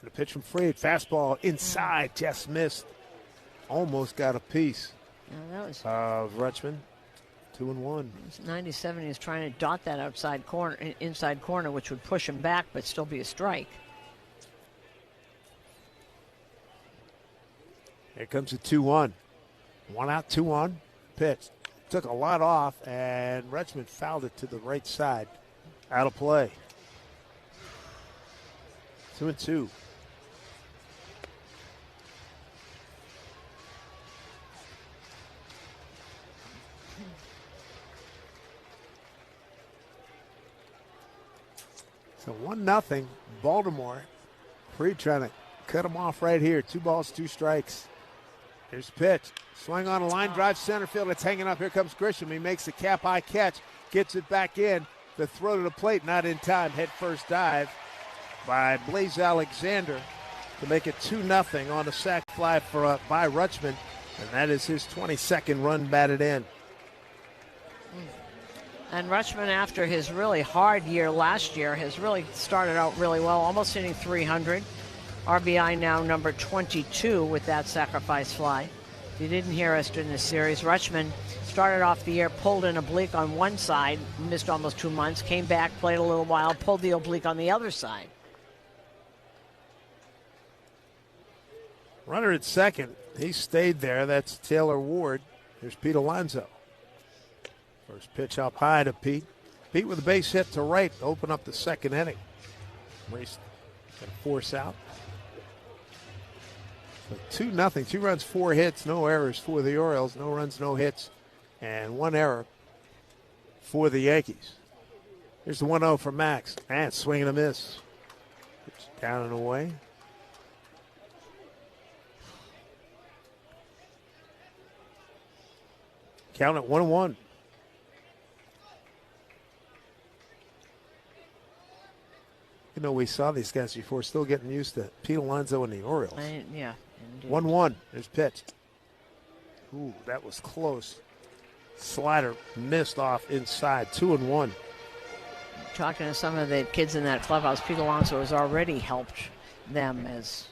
And a pitch from Fried. Fastball inside, just missed. Almost got a piece. Yeah, that was Rutschman. 2-1. 97. He was trying to dot that outside corner, inside corner, which would push him back, but still be a strike. Here comes a 2-1. 1 out, 2-1. Pitch. Took a lot off, and Rutschman fouled it to the right side. Out of play. 2-2. So 1-0 Baltimore. Freed trying to cut him off right here. 2 balls, 2 strikes. Here's the pitch. Swing on a line drive center field. It's hanging up. Here comes Grisham. He makes the cap-high catch. Gets it back in. The throw to the plate not in time. Head first dive by Blaze Alexander to make it 2-0 on a sac fly by Rutschman. And that is his 22nd run batted in. And Rutschman, after his really hard year last year, has really started out really well, almost hitting 300. RBI now number 22 with that sacrifice fly. If you didn't hear us during this series, Rutschman started off the year, pulled an oblique on one side, missed almost 2 months, came back, played a little while, pulled the oblique on the other side. Runner at second. He stayed there. That's Taylor Ward. Here's Pete Alonso. First pitch up high to Pete. Pete with a base hit to right to open up the second inning. Race going to force out. So 2-0. 2 runs, 4 hits, no errors for the Orioles. No runs, no hits, and 1 error for the Yankees. Here's the 1-0 for Max. And swing and a miss. Pitch down and away. Count at 1-1. You know, we saw these guys before, still getting used to Pete Alonso and the Orioles. Yeah. 1-1. There's pitch. Ooh, that was close. Slider missed off inside. 2-1. Talking to some of the kids in that clubhouse, Pete Alonso has already helped them as,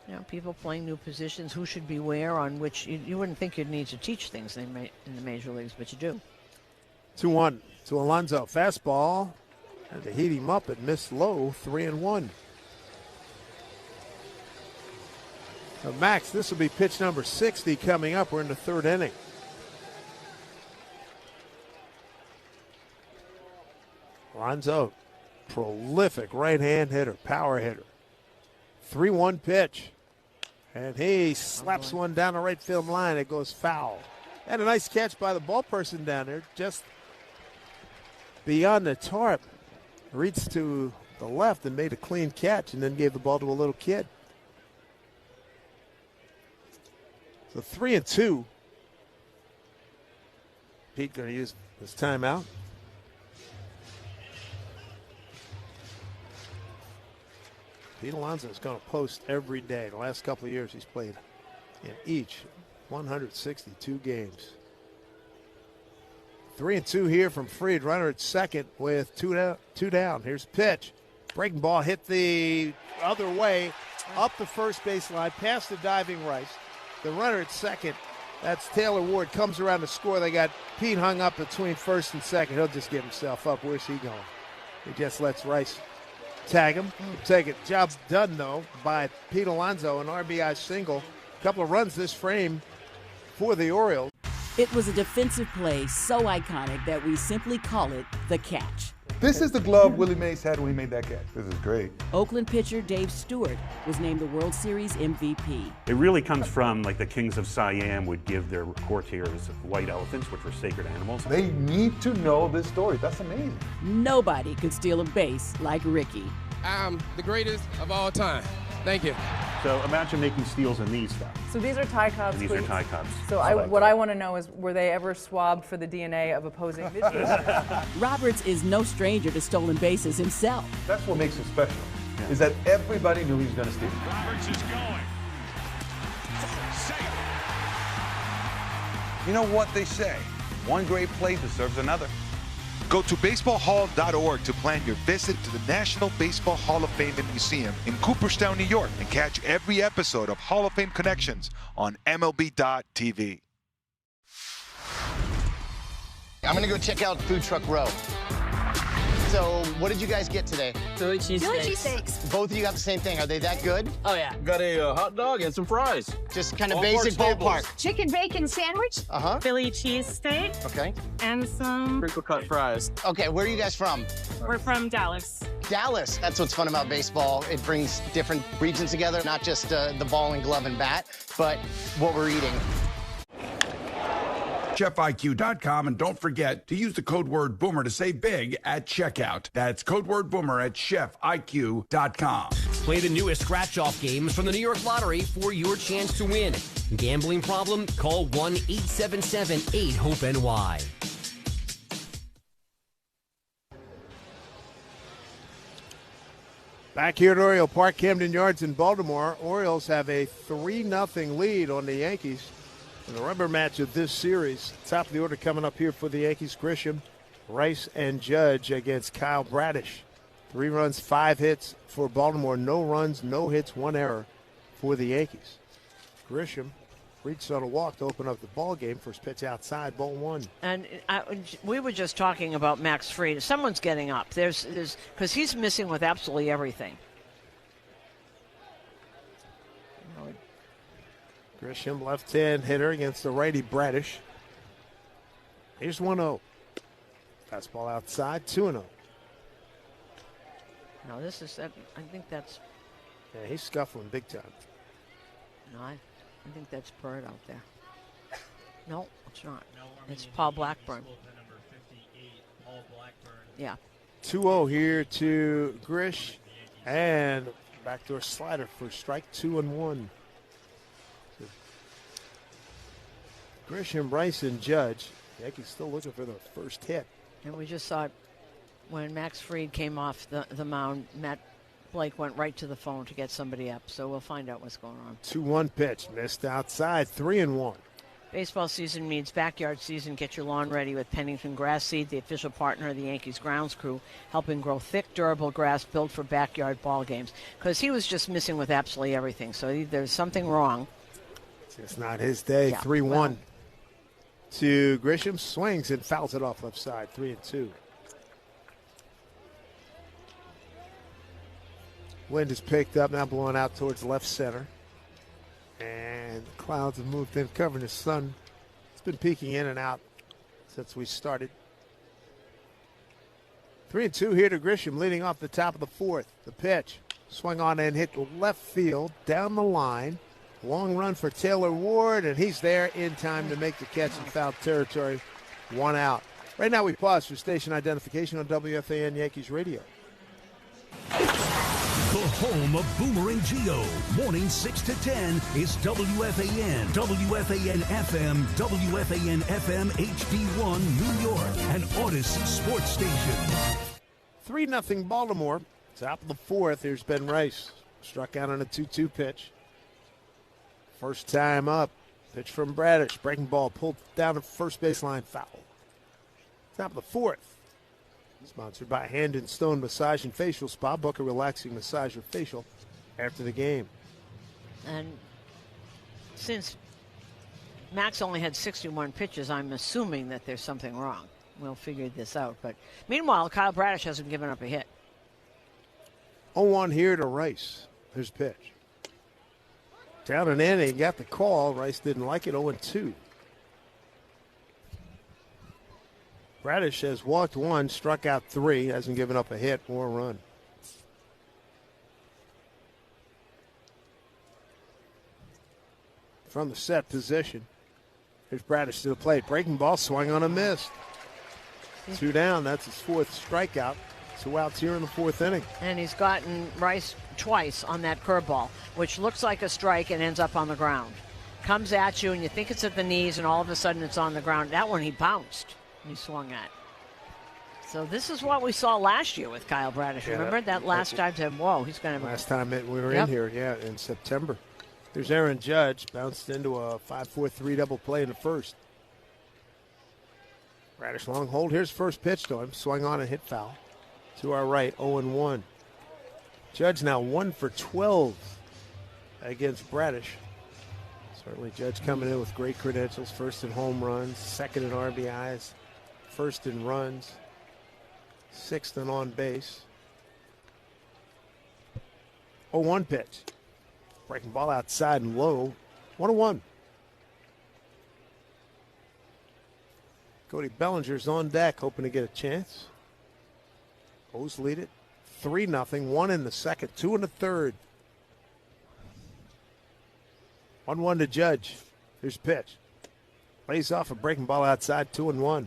you know, people playing new positions, who should be where, on which you wouldn't think you'd need to teach things in the major leagues, but you do. 2-1 to Alonso. Fastball. And to heat him up, it missed low. 3-1. Now Max, this will be pitch number 60 coming up. We're in the 3rd inning. Alonso, prolific right-hand hitter, power hitter. 3-1 pitch. And he slaps one down the right field line. It goes foul. And a nice catch by the ball person down there, just beyond the tarp. Reached to the left and made a clean catch and then gave the ball to a little kid. So 3-2. Pete going to use his timeout. Pete Alonso is going to post every day. The last couple of years he's played in each 162 games. 3-2 here from Freed. Runner at second with two down. Here's pitch. Breaking ball hit the other way, up the first baseline, past the diving Rice. The runner at second, that's Taylor Ward, comes around to score. They got Pete hung up between first and second. He'll just get himself up. Where's he going? He just lets Rice tag him. Take it. Job done, though, by Pete Alonso, an RBI single. A couple of runs this frame for the Orioles. It was a defensive play so iconic that we simply call it the catch. This is the glove Willie Mays had when he made that catch. This is great. Oakland pitcher Dave Stewart was named the World Series MVP. It really comes from like the kings of Siam would give their courtiers white elephants, which were sacred animals. They need to know this story. That's amazing. Nobody could steal a base like Ricky. I'm the greatest of all time. Thank you. So imagine making steals in these stuff. So these are tie cups. And these are tie cups. So what I want to know is, were they ever swabbed for the DNA of opposing pitchers? Roberts is no stranger to stolen bases himself. That's what makes it special, is that everybody knew he was going to steal. Roberts is going. You know what they say? One great play deserves another. Go to baseballhall.org to plan your visit to the National Baseball Hall of Fame and Museum in Cooperstown, New York, and catch every episode of Hall of Fame Connections on MLB.tv. I'm going to go check out Food Truck Row. So, what did you guys get today? Philly cheesesteaks. Both of you got the same thing. Are they that good? Oh, yeah. Got a hot dog and some fries. Just kind of basic ballpark. Chicken bacon sandwich. Uh-huh. Philly cheesesteak. Okay. And some... Crinkle cut fries. Okay, where are you guys from? We're from Dallas. Dallas. That's what's fun about baseball. It brings different regions together, not just the ball and glove and bat, but what we're eating. ChefIQ.com, and don't forget to use the code word Boomer to save big at checkout. That's code word Boomer at ChefIQ.com. Play the newest scratch-off games from the New York Lottery for your chance to win. Gambling problem? Call 1-877-8-HOPE-NY. Back here at Oriole Park, Camden Yards in Baltimore, Orioles have a 3-0 lead on the Yankees in the rubber match of this series. Top of the order coming up here for the Yankees: Grisham, Rice, and Judge against Kyle Bradish. 3 runs, 5 hits for Baltimore. No runs, no hits, 1 error for the Yankees. Grisham reached on a walk to open up the ball game. First pitch outside, ball 1. And we were just talking about Max Fried. Someone's getting up. There's because he's missing with absolutely everything. Grisham, left-hand hitter against the righty Bradish. Here's 1-0. Fastball outside, 2-0. No, this is. I think that's. Yeah, he's scuffling big time. No, I think that's Bird out there. No, it's not. It's Paul Blackburn. Yeah. 2-0 here to Grish. And backdoor slider for strike 2-1. So Grisham, Rice, and Judge. Yankees still looking for the first hit. And we just saw it when Max Fried came off the mound. Matt Blake went right to the phone to get somebody up. So we'll find out what's going on. 2-1 pitch. Missed outside. 3-1. Baseball season means backyard season. Get your lawn ready with Pennington Grass Seed, the official partner of the Yankees grounds crew, helping grow thick, durable grass built for backyard ball games. Because he was just missing with absolutely everything. So there's something wrong. It's not his day. Yeah, 3-1 well. to Grisham. Swings and fouls it off left side. 3-2. Wind is picked up, now blowing out towards left center. And the clouds have moved in, covering the sun. It's been peeking in and out since we started. 3-2 here to Grisham, leading off the top of the 4th. The pitch, swung on and hit left field, down the line. Long run for Taylor Ward, and he's there in time to make the catch in foul territory. 1 out. Right now we pause for station identification on WFAN Yankees Radio. The home of Boomer and Geo. Morning 6 to 10 is WFAN, WFAN FM, WFAN FM HD1 New York, and Odyssey Sports Station. 3-0 Baltimore. Top of the 4th. Here's Ben Rice. Struck out on a 2-2 pitch. First time up. Pitch from Bradish. Breaking ball pulled down the first baseline, foul. Top of the 4th. Sponsored by Hand and Stone Massage and Facial Spa. Book a relaxing massage or facial after the game. And since Max only had 61 pitches, I'm assuming that there's something wrong. We'll figure this out. But meanwhile, Kyle Bradish hasn't given up a hit. 0-1 here to Rice. Here's pitch. Down and in, he got the call. Rice didn't like it. 0-2. Bradish has walked 1, struck out 3, hasn't given up a hit or a run. From the set position, here's Bradish to the plate. Breaking ball, swung on a miss. 2 down, that's his 4th strikeout. 2 outs here in the 4th inning. And he's gotten Rice twice on that curveball, which looks like a strike and ends up on the ground. Comes at you and you think it's at the knees and all of a sudden it's on the ground. That one he bounced. He swung at. So this is what we saw last year with Kyle Bradish. Yeah, remember that last time? Whoa, he's going to. Last time we were in here, yeah, in September. There's Aaron Judge, bounced into a 5-4-3 double play in the first. Bradish long hold. Here's first pitch to him. Swung on and hit foul. To our right, 0-1. Judge now 1 for 12 against Bradish. Certainly Judge coming in with great credentials. First in home runs, second in RBIs, first in runs, 6th in on base. 0-1 pitch. Breaking ball outside and low. 1-1. Cody Bellinger's on deck, hoping to get a chance. O's lead it 3-0. 1 in the second, 2 in the third. 1-1 to Judge. Here's pitch. Lays off a breaking ball outside, 2-1.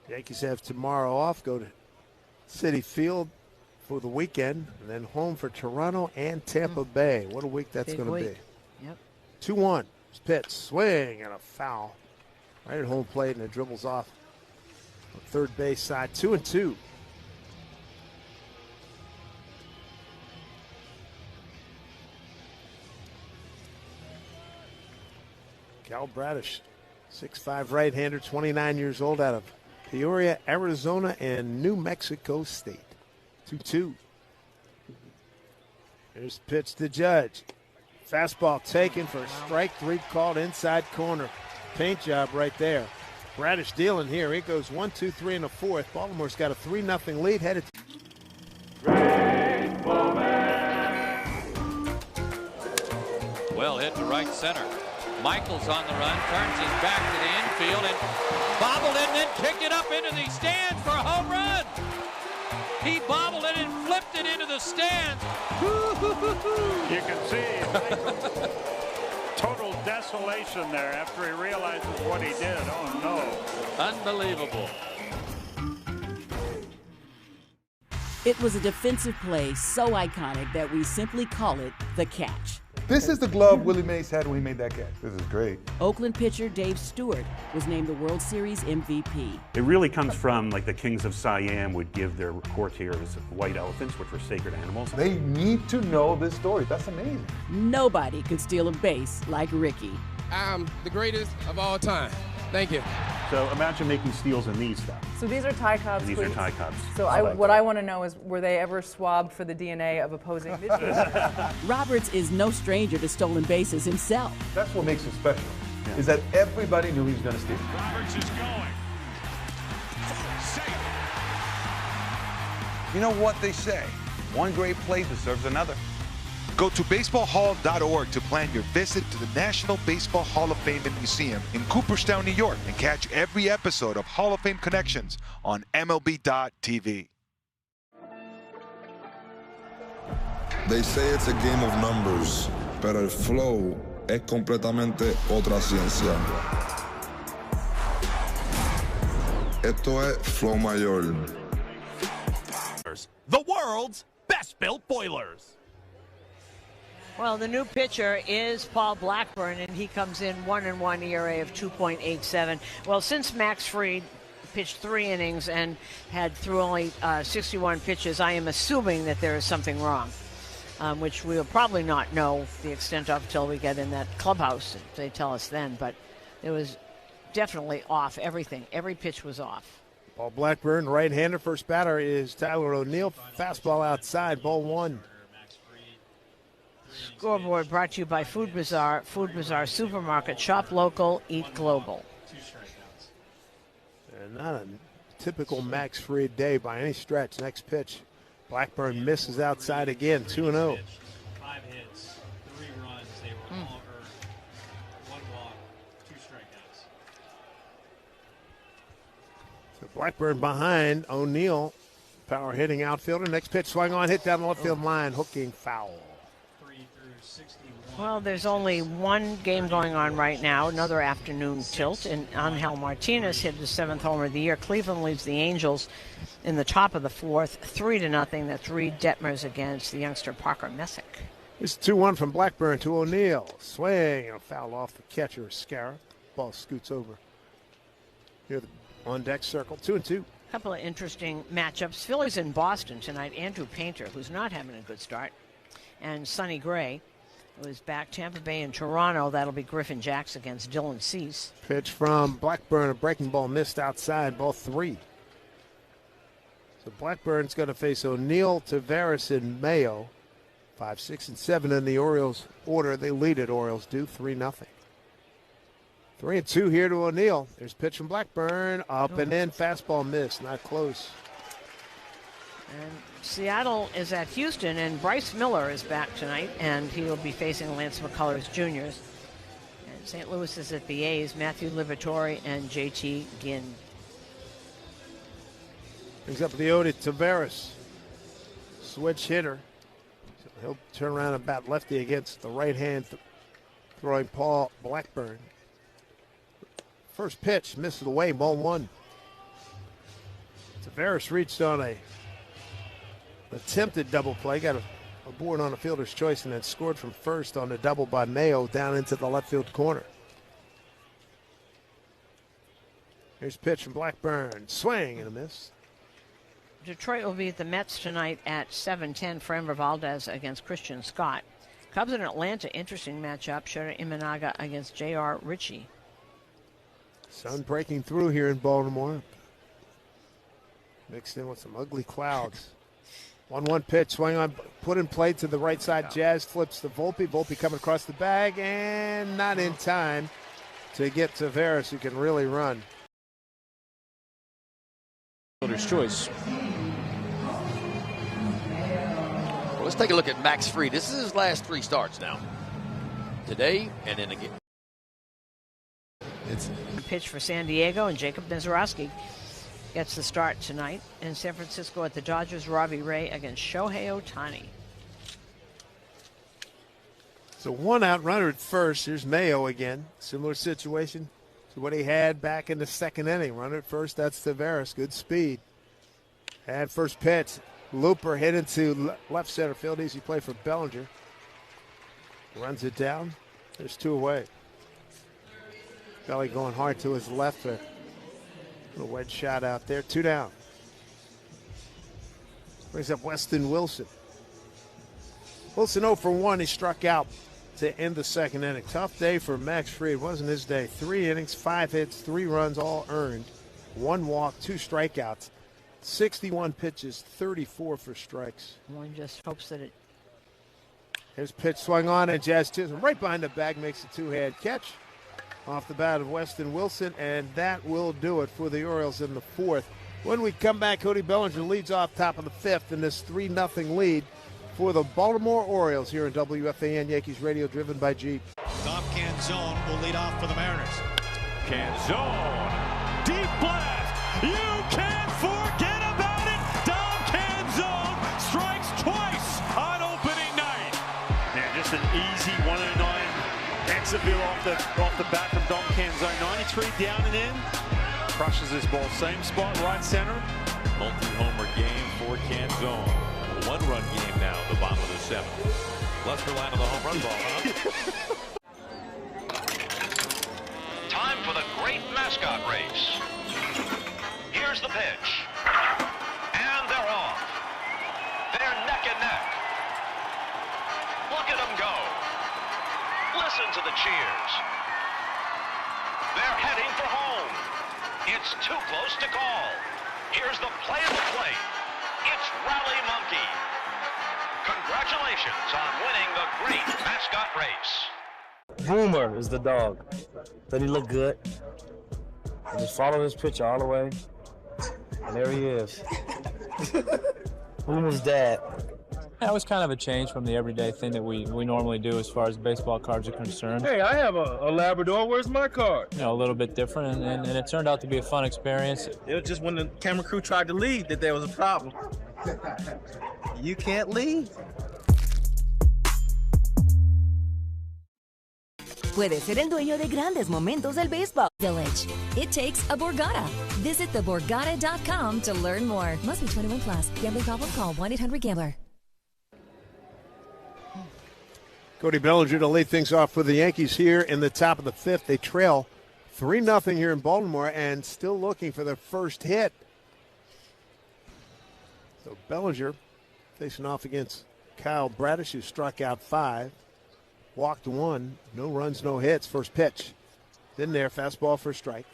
Yankees have tomorrow off, go to Citi Field for the weekend, and then home for Toronto and Tampa Bay. What a week that's going to be. Yep. 2-1. Pitch, swing, and a foul. Right at home plate, and it dribbles off on third base side. 2-2. Cal Bradish, 6'5" right-hander, 29 years old, out of Peoria, Arizona, and New Mexico State. 2-2. Here's the pitch to Judge. Fastball taken for a strike three called inside corner. Paint job right there. Bradish dealing here. It goes 1-2-3 in the fourth. Baltimore's got a 3-0 lead headed to well hit to right center. Michaels on the run, turns his back to the infield and bobbled it and then kicked it up into the stands for a home run. He bobbled it and flipped it into the stands. You can see total desolation there after he realizes what he did. Oh, no. Unbelievable. It was a defensive play so iconic that we simply call it the catch. This is the glove Willie Mays had when he made that catch. This is great. Oakland pitcher Dave Stewart was named the World Series MVP. It really comes from like the kings of Siam would give their courtiers white elephants, which were sacred animals. They need to know this story. That's amazing. Nobody could steal a base like Ricky. I'm the greatest of all time. Thank you. So imagine making steals in these stuff. So these are tie cups. These are tie cups. So what I want to know is, were they ever swabbed for the DNA of opposing pitchers? Roberts is no stranger to stolen bases himself. That's what makes him special, is that everybody knew he was going to steal. Roberts is going. Safe. You know what they say? One great play deserves another. Go to baseballhall.org to plan your visit to the National Baseball Hall of Fame and Museum in Cooperstown, New York, and catch every episode of Hall of Fame Connections on MLB.tv. They say it's a game of numbers, pero el flow es completamente otra ciencia. Esto es Flow Mayor. The world's best-built Boilers. Well, the new pitcher is Paul Blackburn, and he comes in 1-1 ERA of 2.87. Well, since Max Fried pitched 3 innings and had through only 61 pitches, I am assuming that there is something wrong, which we'll probably not know the extent of until we get in that clubhouse. They tell us then, but it was definitely off, everything. Every pitch was off. Paul Blackburn, right-hander. First batter is Tyler O'Neill. Fastball outside, ball 1. Scoreboard brought to you by Food Bazaar. Food Bazaar Supermarket. Shop local, eat global. And not a typical Max Fried day by any stretch. Next pitch. Blackburn misses outside again, 2-0. 5 hits, 3 runs. They were all earned. 1 walk, 2 strikeouts. So Blackburn behind O'Neill. Power hitting outfielder. Next pitch swung on, hit down the left field line, hooking foul. Well, there's only one game going on right now, another afternoon tilt, and Angel Martinez hit his 7th homer of the year. Cleveland leads the Angels in the top of the 4th, 3-0. That's Reed Detmers against the youngster Parker Messick. It's 2-1 from Blackburn to O'Neill. Swing and a foul off the catcher, Scarra. Ball scoots over near the on-deck circle. 2-2. A couple of interesting matchups. Phillies in Boston tonight. Andrew Painter, who's not having a good start, and Sonny Gray, who is back. Tampa Bay and Toronto. That'll be Griffin Jacks against Dylan Cease. Pitch from Blackburn, a breaking ball missed outside, ball 3. So Blackburn's going to face O'Neill, Tavares, and Mayo. 5, 6, and 7 in the Orioles order. They lead it. Orioles do 3-0. 3-2 here to O'Neill. There's pitch from Blackburn. Up and in. Fastball missed. Not close. And Seattle is at Houston, and Bryce Miller is back tonight, and he will be facing Lance McCullers Jr. And St. Louis is at the A's, Matthew Liberatore and JT Ginn. Brings up the 0 to Tavares. Switch hitter. He'll turn around and bat lefty against the right-hand throwing Paul Blackburn. First pitch, misses away, ball 1. Tavares reached on a attempted double play, got a board on a fielder's choice, and then scored from first on a double by Mayo down into the left field corner. Here's a pitch from Blackburn. Swing and a miss. Detroit will be at the Mets tonight at 7:10. Framber Valdez against Christian Scott. Cubs in Atlanta, interesting matchup. Shota Imanaga against J.R. Ritchie. Sun breaking through here in Baltimore. Mixed in with some ugly clouds. 1-1 pitch, swing on, put in play to the right side. Jazz flips to Volpe. Volpe coming across the bag and not in time to get Tavares, who can really run. Fielder's choice. Well, let's take a look at Max Fried. This is his last 3 starts now. Today and then again. It's a pitch for San Diego, and Jacob Mizorowski gets the start tonight. In San Francisco at the Dodgers, Robbie Ray against Shohei Ohtani. So 1 out, runner at first. Here's Mayo again. Similar situation to what he had back in the second inning. Runner at first, that's Tavares. Good speed. And first pitch, looper hit into left center field. Easy play for Bellinger. Runs it down. There's 2 away. Belly going hard to his left. A little wedge shot out there. 2 down. Brings up Weston Wilson. Wilson 0 for 1. He struck out to end the second inning. Tough day for Max Fried. Wasn't his day. 3 innings, 5 hits, 3 runs, all earned. 1 walk, 2 strikeouts. 61 pitches, 34 for strikes. One just hopes that it. Here's pitch swung on, and Jazz Chisholm right behind the bag makes a 2-hand catch off the bat of Weston Wilson, and that will do it for the Orioles in the 4th. When we come back, Cody Bellinger leads off top of the 5th in this 3-0 lead for the Baltimore Orioles here in WFAN Yankees Radio, driven by Jeep. Dom Canzone will lead off for the Mariners. Canzone, deep blast. You can't forget about it. Dom Canzone strikes twice on opening night. Yeah, just an easy 109 exit off the bat from Dom Canzone. 93 down and in. Crushes this ball. Same spot, right center. Multi-homer game for Canzone. A 1-run game now, the bottom of the 7th. Lester line of the home run ball, huh? Time for the great mascot race. Here's the pitch. And they're off. They're neck and neck. Look at them go. Listen to the cheers. They're heading for home. It's too close to call. Here's the play of the plate. It's Rally Monkey. Congratulations on winning the great mascot race. Boomer is the dog. Doesn't he look good? I just follow his picture all the way. And there he is. Boomer's dad. That was kind of a change from the everyday thing that we normally do as far as baseball cards are concerned. Hey, I have a Labrador. Where's my card? You know, a little bit different, and it turned out to be a fun experience. It was just when the camera crew tried to leave that there was a problem. You can't leave. Puedes ser el dueño de grandes momentos del béisbol. Village. It takes a Borgata. Visit theborgata.com to learn more. Must be 21 plus. Gambling problem? Call 1-800-GAMBLER. Cody Bellinger to lead things off for the Yankees here in the top of the 5th. They trail 3-0 here in Baltimore and still looking for their first hit. So Bellinger facing off against Kyle Bradish, who struck out 5, walked 1, no runs, no hits. First pitch. In there, fastball for a strike.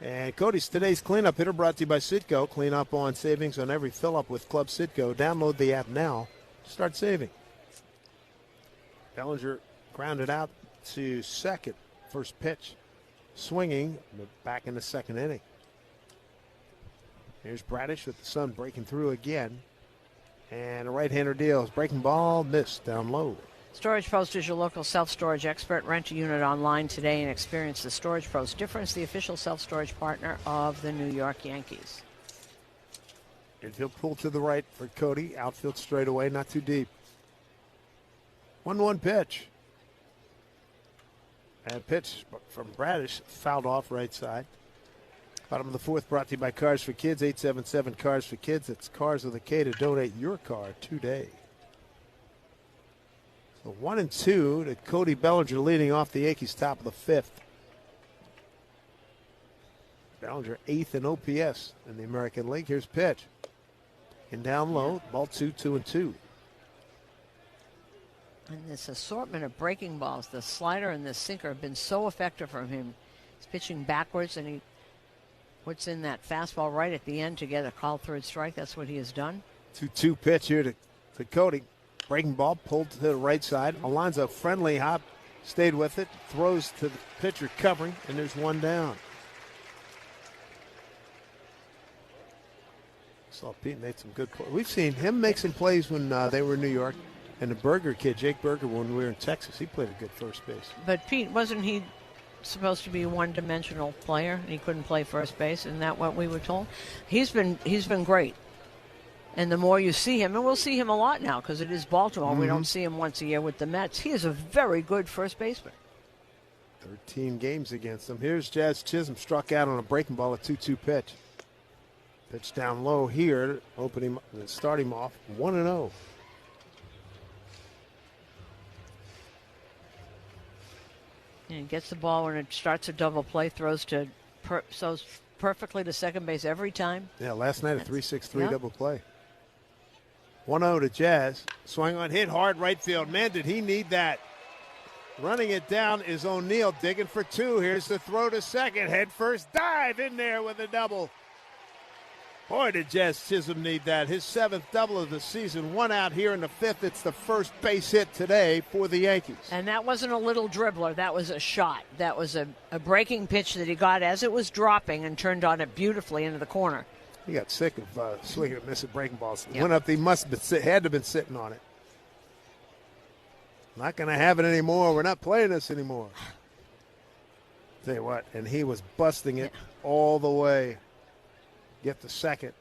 And Cody's today's cleanup hitter brought to you by Citgo. Clean up on savings on every fill-up with Club Citgo. Download the app now to start saving. Bellinger grounded out to second. First pitch, swinging, back in the second inning. Here's Bradish with the sun breaking through again. And a right-hander deals. Breaking ball, missed down low. Storage Post is your local self-storage expert. Rent a unit online today and experience the Storage Post difference, the official self-storage partner of the New York Yankees. Infield pull to the right for Cody. Outfield straight away, not too deep. 1-1 pitch. And pitch from Bradish, fouled off right side. Bottom of the fourth, brought to you by Cars for Kids, 877 Cars for Kids. It's Cars with a K to donate your car today. So 1-2 to Cody Bellinger leading off the Yankees top of the fifth. Bellinger 8th in OPS in the American League. Here's pitch. And down low, ball 2-2-2. And this assortment of breaking balls, the slider and the sinker have been so effective from him. He's pitching backwards, and he puts in that fastball right at the end to get a call third strike. That's what he has done. 2-2 pitch here to Cody. Breaking ball pulled to the right side. Alonso friendly hop, stayed with it, throws to the pitcher covering, and there's one down. Saw Pete made some good plays. We've seen him make some plays when they were in New York. And the Berger kid, Jake Berger, when we were in Texas, he played a good first base. But Pete, wasn't he supposed to be a one-dimensional player, and he couldn't play first base? Isn't that what we were told? He's been great. And the more you see him, and we'll see him a lot now because it is Baltimore. We don't see him once a year with the Mets. He is a very good first baseman. 13 games against him. Here's Jazz Chisholm, struck out on a breaking ball, a 2-2 pitch. Pitch down low here, open him, start him off 1-0. And he gets the ball when it starts a double play, throws perfectly to second base every time. Yeah, last night a 3-6-3 double play. 1-0 to Jazz. Swing on, hit hard right field. Man, did he need that. Running it down is O'Neill, digging for two. Here's the throw to second. Head first, dive in there with a double. Boy, did Jazz Chisholm need that. His 7th double of the season. One out here in the 5th. It's the first base hit today for the Yankees. And that wasn't a little dribbler. That was a shot. That was a breaking pitch that he got as it was dropping and turned on it beautifully into the corner. He got sick of swinging and missing breaking balls. Yep. Went up, he had to have been sitting on it. Not going to have it anymore. We're not playing this anymore. Tell you what, and he was busting it all the way. Get the second.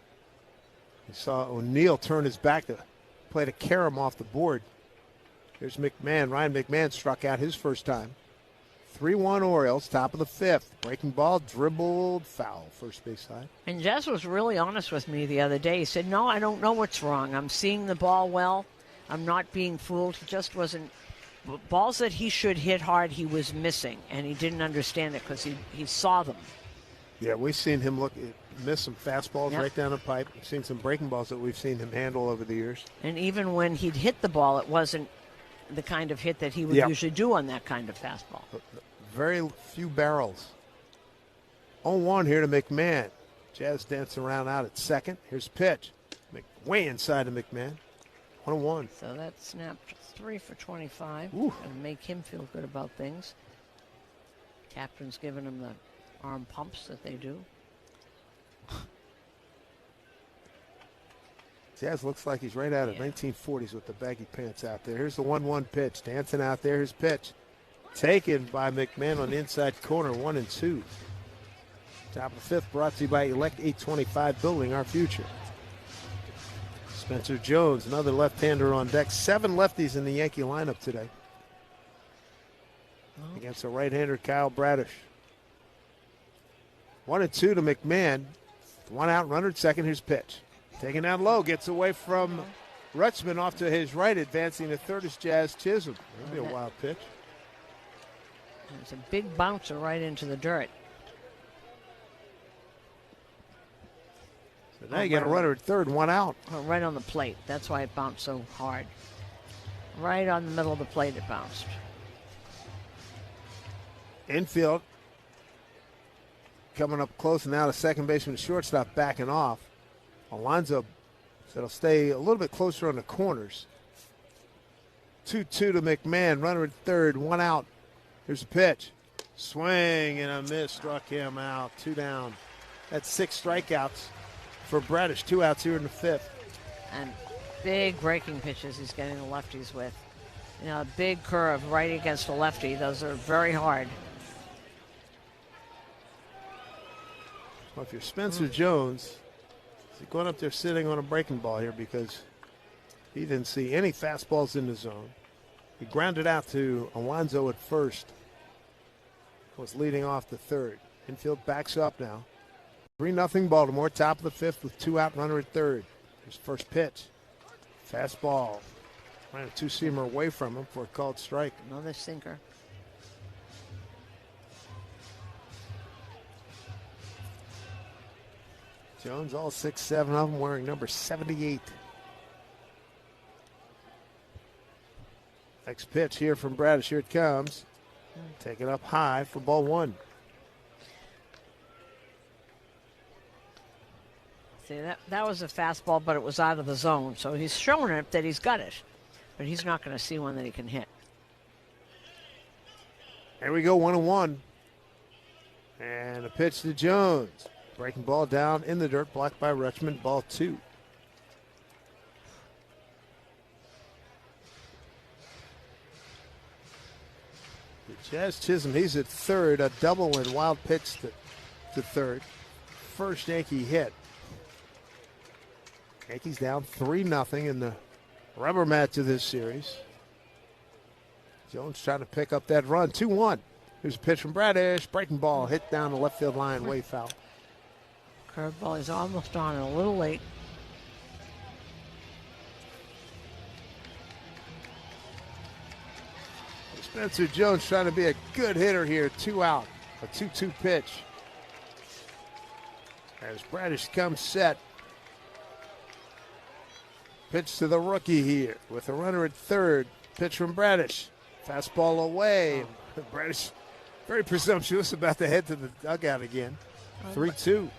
You saw O'Neill turn his back to play to Karam off the board. Here's McMahon. Ryan McMahon struck out his first time. 3-1 Orioles, top of the 5th. Breaking ball, dribbled, foul, first base side. And Jess was really honest with me the other day. He said, no, I don't know what's wrong. I'm seeing the ball well. I'm not being fooled. He just wasn't. Balls that he should hit hard, he was missing, and he didn't understand it because he saw them. Yeah, we've seen him miss some fastballs right down the pipe. We've seen some breaking balls that we've seen him handle over the years. And even when he'd hit the ball, it wasn't the kind of hit that he would usually do on that kind of fastball. Very few barrels. 0-1 here to McMahon. Jazz dancing around out at second. Here's pitch. Way inside of McMahon. 1-1. So that snapped 3 for 25. Ooh. And make him feel good about things. Captain's giving him the arm pumps that they do. Jazz looks like he's right out of 1940s with the baggy pants out there. Here's the 1-1 pitch. Dancing out there. His pitch. Taken by McMahon on the inside corner. 1-2. Top of the 5th brought to you by Elect 825, building our future. Spencer Jones, another left-hander on deck. 7 lefties in the Yankee lineup today. Against a right-hander, Kyle Bradish. 1-2 to McMahon. 1 out, runner at second. Here's pitch. Taken down low, gets away from Rutschman off to his right, advancing to third is Jazz Chisholm. That'll be a wild pitch. It's a big bouncer right into the dirt. So now you got a runner at third, 1 out. Oh, right on the plate. That's why it bounced so hard. Right on the middle of the plate it bounced. Infield coming up close now to second baseman, shortstop backing off. Alonso said he'll stay a little bit closer on the corners. 2-2 to McMahon, runner at third, 1 out. Here's a pitch. Swing and a miss, struck him out. 2 down. That's 6 strikeouts for Bradish. 2 outs here in the 5th. And big breaking pitches he's getting the lefties with. You know, a big curve right against a lefty. Those are very hard. Well, if you're Spencer Jones, is going up there sitting on a breaking ball here because he didn't see any fastballs in the zone. He grounded out to Alonso at first. Was leading off the third. Infield backs up now. 3-0 Baltimore, top of the fifth with 2 out, runner at third. Here's first pitch. Fastball. Ran a two-seamer away from him for a called strike. Another sinker. Jones, all 6-7 of them wearing number 78. Next pitch here from Bradish. Here it comes. Taken up high for ball one. See, that was a fastball, but it was out of the zone. So he's showing it that he's got it, but he's not going to see one that he can hit. Here we go, 1-1. And a pitch to Jones. Breaking ball down in the dirt, blocked by Rutschman, ball two. Jazz Chisholm, he's at third, a double and wild pitch to third. First Yankee hit. Yankees down 3-0 in the rubber match of this series. Jones trying to pick up that run, 2-1. Here's a pitch from Bradish, breaking ball, hit down the left field line, way foul. Curveball is almost on, a little late. Spencer Jones trying to be a good hitter here. 2 out. A 2-2 pitch. As Bradish comes set. Pitch to the rookie here with a runner at third. Pitch from Bradish. Fastball away. Bradish very presumptuous about to head to the dugout again. 3-2.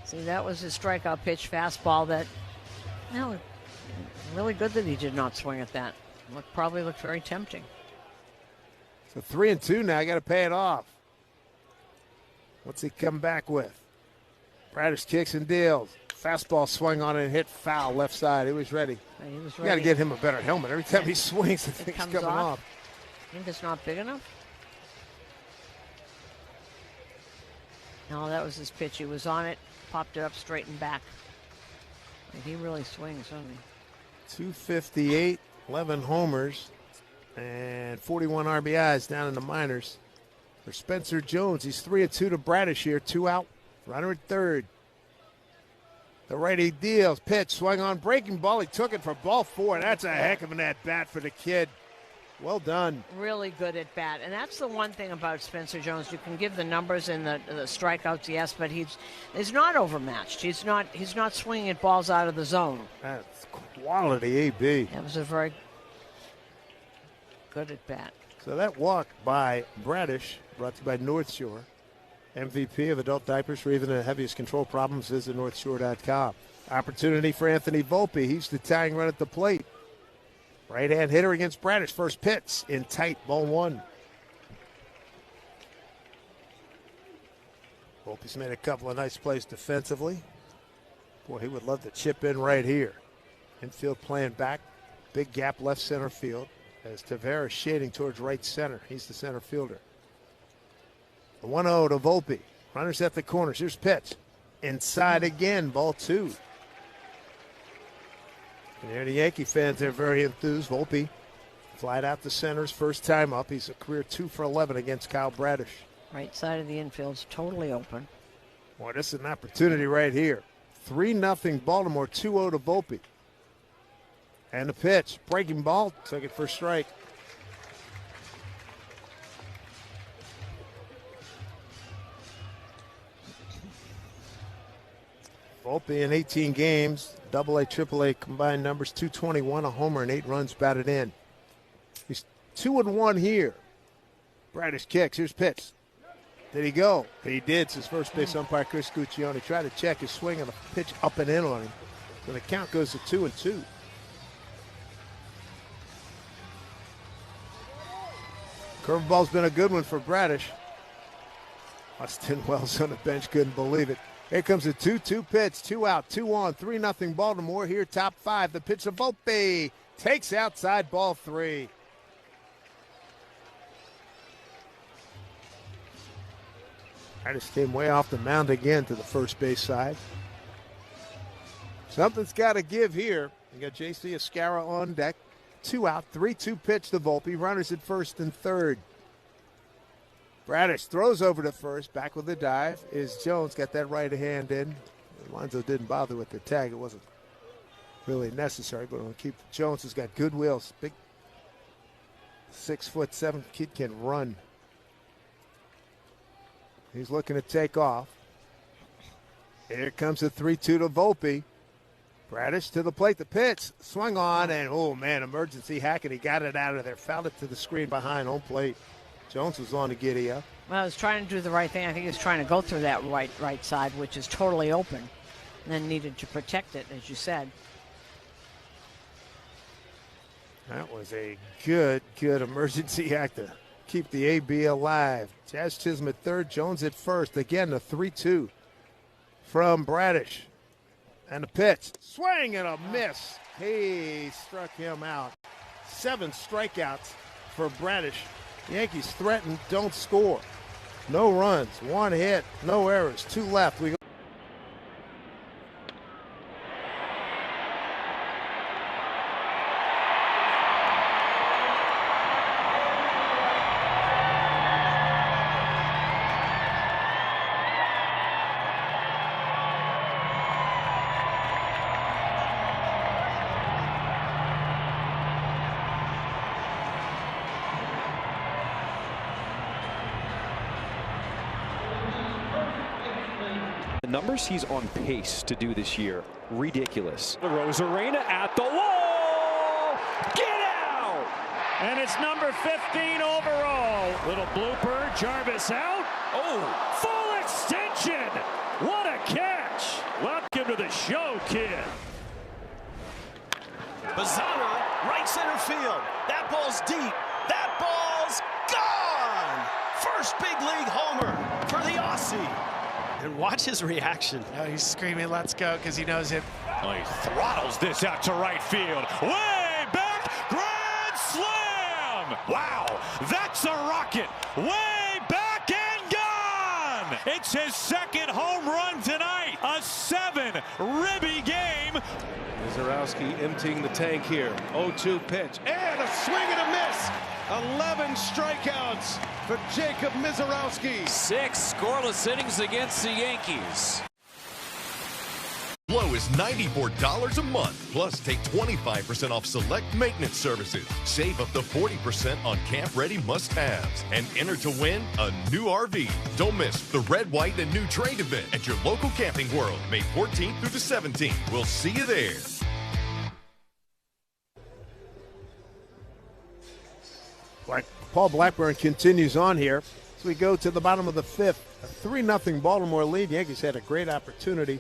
See, that was his strikeout pitch, fastball that, really good that he did not swing at that. Probably looked very tempting. So 3-2 now. Got to pay it off. What's he come back with? Bradish kicks and deals. Fastball swung on it and hit foul left side. He was ready. He was You ready. got to get him a better helmet. Every time he swings, the thing's comes coming off. I think it's not big enough. No, that was his pitch. He was on it, popped it up straight and back. He really swings, doesn't he? 258, 11 homers, and 41 RBIs down in the minors. For Spencer Jones, he's 3-2 to Bradish here. 2 out, runner at third. The righty deals, pitch, swung on, breaking ball. He took it for ball four. That's a heck of an at-bat for the kid. Well done. Really good at bat. And that's the one thing about Spencer Jones. You can give the numbers and the strikeouts, yes, but he's not overmatched. He's not swinging at balls out of the zone. That's quality AB. That was a very good at bat. So that walk by Bradish, brought to you by North Shore. MVP of adult diapers for even the heaviest control problems. Visit NorthShore.com. Opportunity for Anthony Volpe. He's the tying run at the plate. Right-hand hitter against Bradish. First pitch in tight, ball one. Volpe's made a couple of nice plays defensively. Boy, he would love to chip in right here. Infield playing back. Big gap left center field as Tavares shading towards right center. He's the center fielder. 1-0 to Volpe. Runners at the corners. Here's pitch. Inside again, ball two. And here the Yankee fans are very enthused. Volpe flied out to center's first time up. He's a career 2 for 11 against Kyle Bradish. Right side of the infield's totally open. Boy, this is an opportunity right here. 3-0 Baltimore, 2-0 to Volpe. And the pitch. Breaking ball. Took it for strike. Volpe in 18 games, AA, AAA combined numbers, 221, a homer, and 8 runs batted in. He's 2-1 here. Bradish kicks. Here's pitch. Did he go? He did. His first base umpire, Chris Guccione, tried to check his swing and a pitch up and in on him. So the count goes to 2-2. Curveball's been a good one for Bradish. Austin Wells on the bench couldn't believe it. Here comes a 2-2 pitch. 2 out, 2 on, 3-0 Baltimore. Here, top 5. The pitch of Volpe takes outside, ball 3. I just came way off the mound again to the first base side. Something's got to give here. You got J.C. Escarra on deck. 2 out, 3-2 pitch to Volpe. Runners at first and third. Bradish throws over to first. Back with the dive is Jones. Got that right hand in. Alonso didn't bother with the tag. It wasn't really necessary, but we'll keep Jones, who's got good wheels. Big 6'7" kid, can run. He's looking to take off. Here comes the 3-2 to Volpe. Bradish to the plate. The pitch swung on, and oh man, emergency Hackett. He got it out of there. Fouled it to the screen behind home plate. Jones was on to giddy up. Well, he was trying to do the right thing. I think he was trying to go through that right side, which is totally open, and then needed to protect it, as you said. That was a good emergency act to keep the AB alive. Jazz Chisholm at third, Jones at first. Again, the 3-2 from Bradish. And the pitch, swing and a miss. He struck him out. 7 strikeouts for Bradish. Yankees threaten, don't score. No runs, 1 hit, no errors, 2 left. We go. The numbers he's on pace to do this year, ridiculous. The Rosarena at the wall. Get out! And it's number 15 overall. Little blooper, Jarvis out. Oh, full extension. What a catch. Welcome to the show, kid. Bazzano, right center field. That ball's deep. That ball's gone. First big league homer for the Aussie. And watch his reaction. Oh, he's screaming, let's go, because he knows it. Oh, he throttles this out to right field. Way back, grand slam! Wow, that's a rocket. Way back and gone! It's his second home run tonight. A 7-ribby game. Mizorowski emptying the tank here. 0-2 pitch. And a swing and a miss. 11 strikeouts for Jacob Mizorowski. 6 scoreless innings against the Yankees. Low is $94 a month. Plus, take 25% off select maintenance services. Save up to 40% on camp-ready must-haves. And enter to win a new RV. Don't miss the Red, White, and New Trade event at your local Camping World, May 14th through the 17th. We'll see you there. Paul Blackburn continues on here as we go to the bottom of the 5th. A 3-0 Baltimore lead. Yankees had a great opportunity.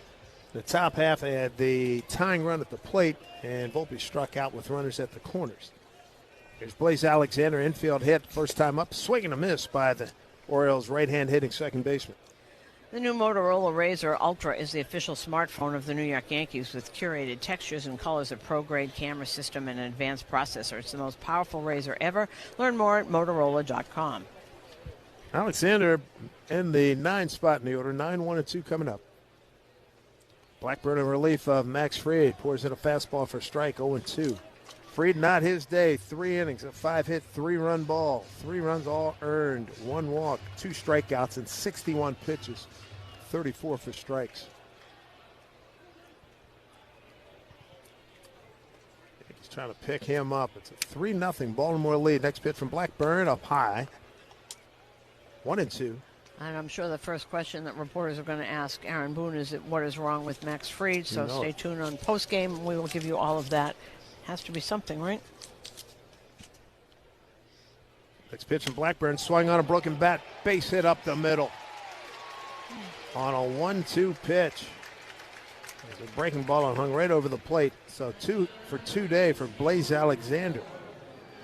The top half had the tying run at the plate, and Volpe struck out with runners at the corners. Here's Blaze Alexander, infield hit, first time up, swing and a miss by the Orioles' right-hand hitting second baseman. The new Motorola Razr Ultra is the official smartphone of the New York Yankees with curated textures and colors, a pro-grade camera system, and an advanced processor. It's the most powerful razor ever. Learn more at Motorola.com. Alexander in the 9 spot in the order, 9, 1, and 2 coming up. Blackburn in relief of Max Fried, pours in a fastball for strike, 0-2. Fried, not his day, 3 innings, a 5-hit, 3-run ball, 3 runs all earned, 1 walk, 2 strikeouts, and 61 pitches, 34 for strikes. He's trying to pick him up. It's a 3-0 Baltimore lead. Next pitch from Blackburn, up high, 1-2. And I'm sure the first question that reporters are going to ask Aaron Boone is what is wrong with Max Fried. So stay tuned on postgame. We will give you all of that. Has to be something, right? Next pitch from Blackburn, swung on a broken bat, base hit up the middle. On a 1-2 pitch. There's a breaking ball and hung right over the plate. So 2 for 2 day for Blaze Alexander.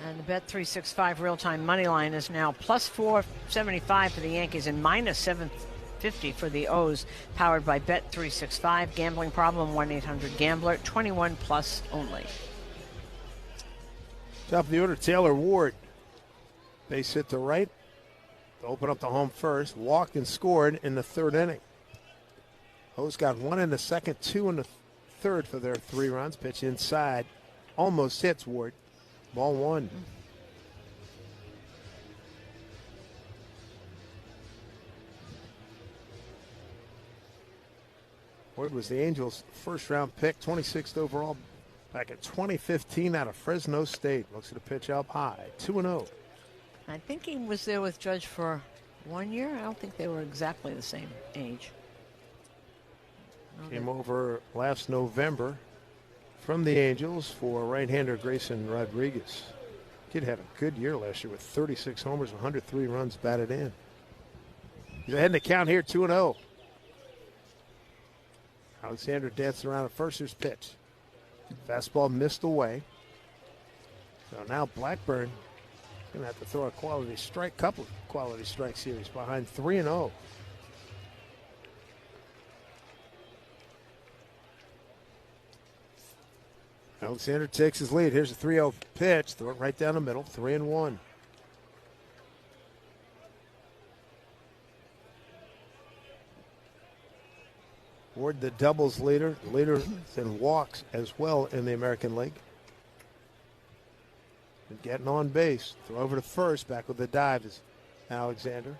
And the Bet365 real-time money line is now plus 475 for the Yankees and minus 750 for the O's, powered by Bet365. Gambling problem, 1-800-GAMBLER, 21 plus only. Top of the order, Taylor Ward. Base hit to right to open up the home first. Walked and scored in the 3rd inning. O's got 1 in the 2nd, 2 in the 3rd for their 3 runs. Pitch inside. Almost hits Ward. Ball one. Ward was the Angels' first-round pick, 26th overall back in 2015 out of Fresno State. Looks at a pitch up high, 2-0. I think he was there with Judge for 1 year. I don't think they were exactly the same age. Came over last November from the Angels for right-hander Grayson Rodriguez. Kid had a good year last year with 36 homers, 103 runs batted in. He's ahead in the count here, 2-0. Alexander dancing around at first. Here's pitch. Fastball missed away. So now Blackburn going to have to throw a quality strike, couple of quality strikes here. He's behind 3-0. Alexander takes his lead. Here's a 3-0 pitch. Throw it right down the middle. 3-1. Ward, the doubles leader in walks as well in the American League. And getting on base. Throw over to first. Back with the dive is Alexander.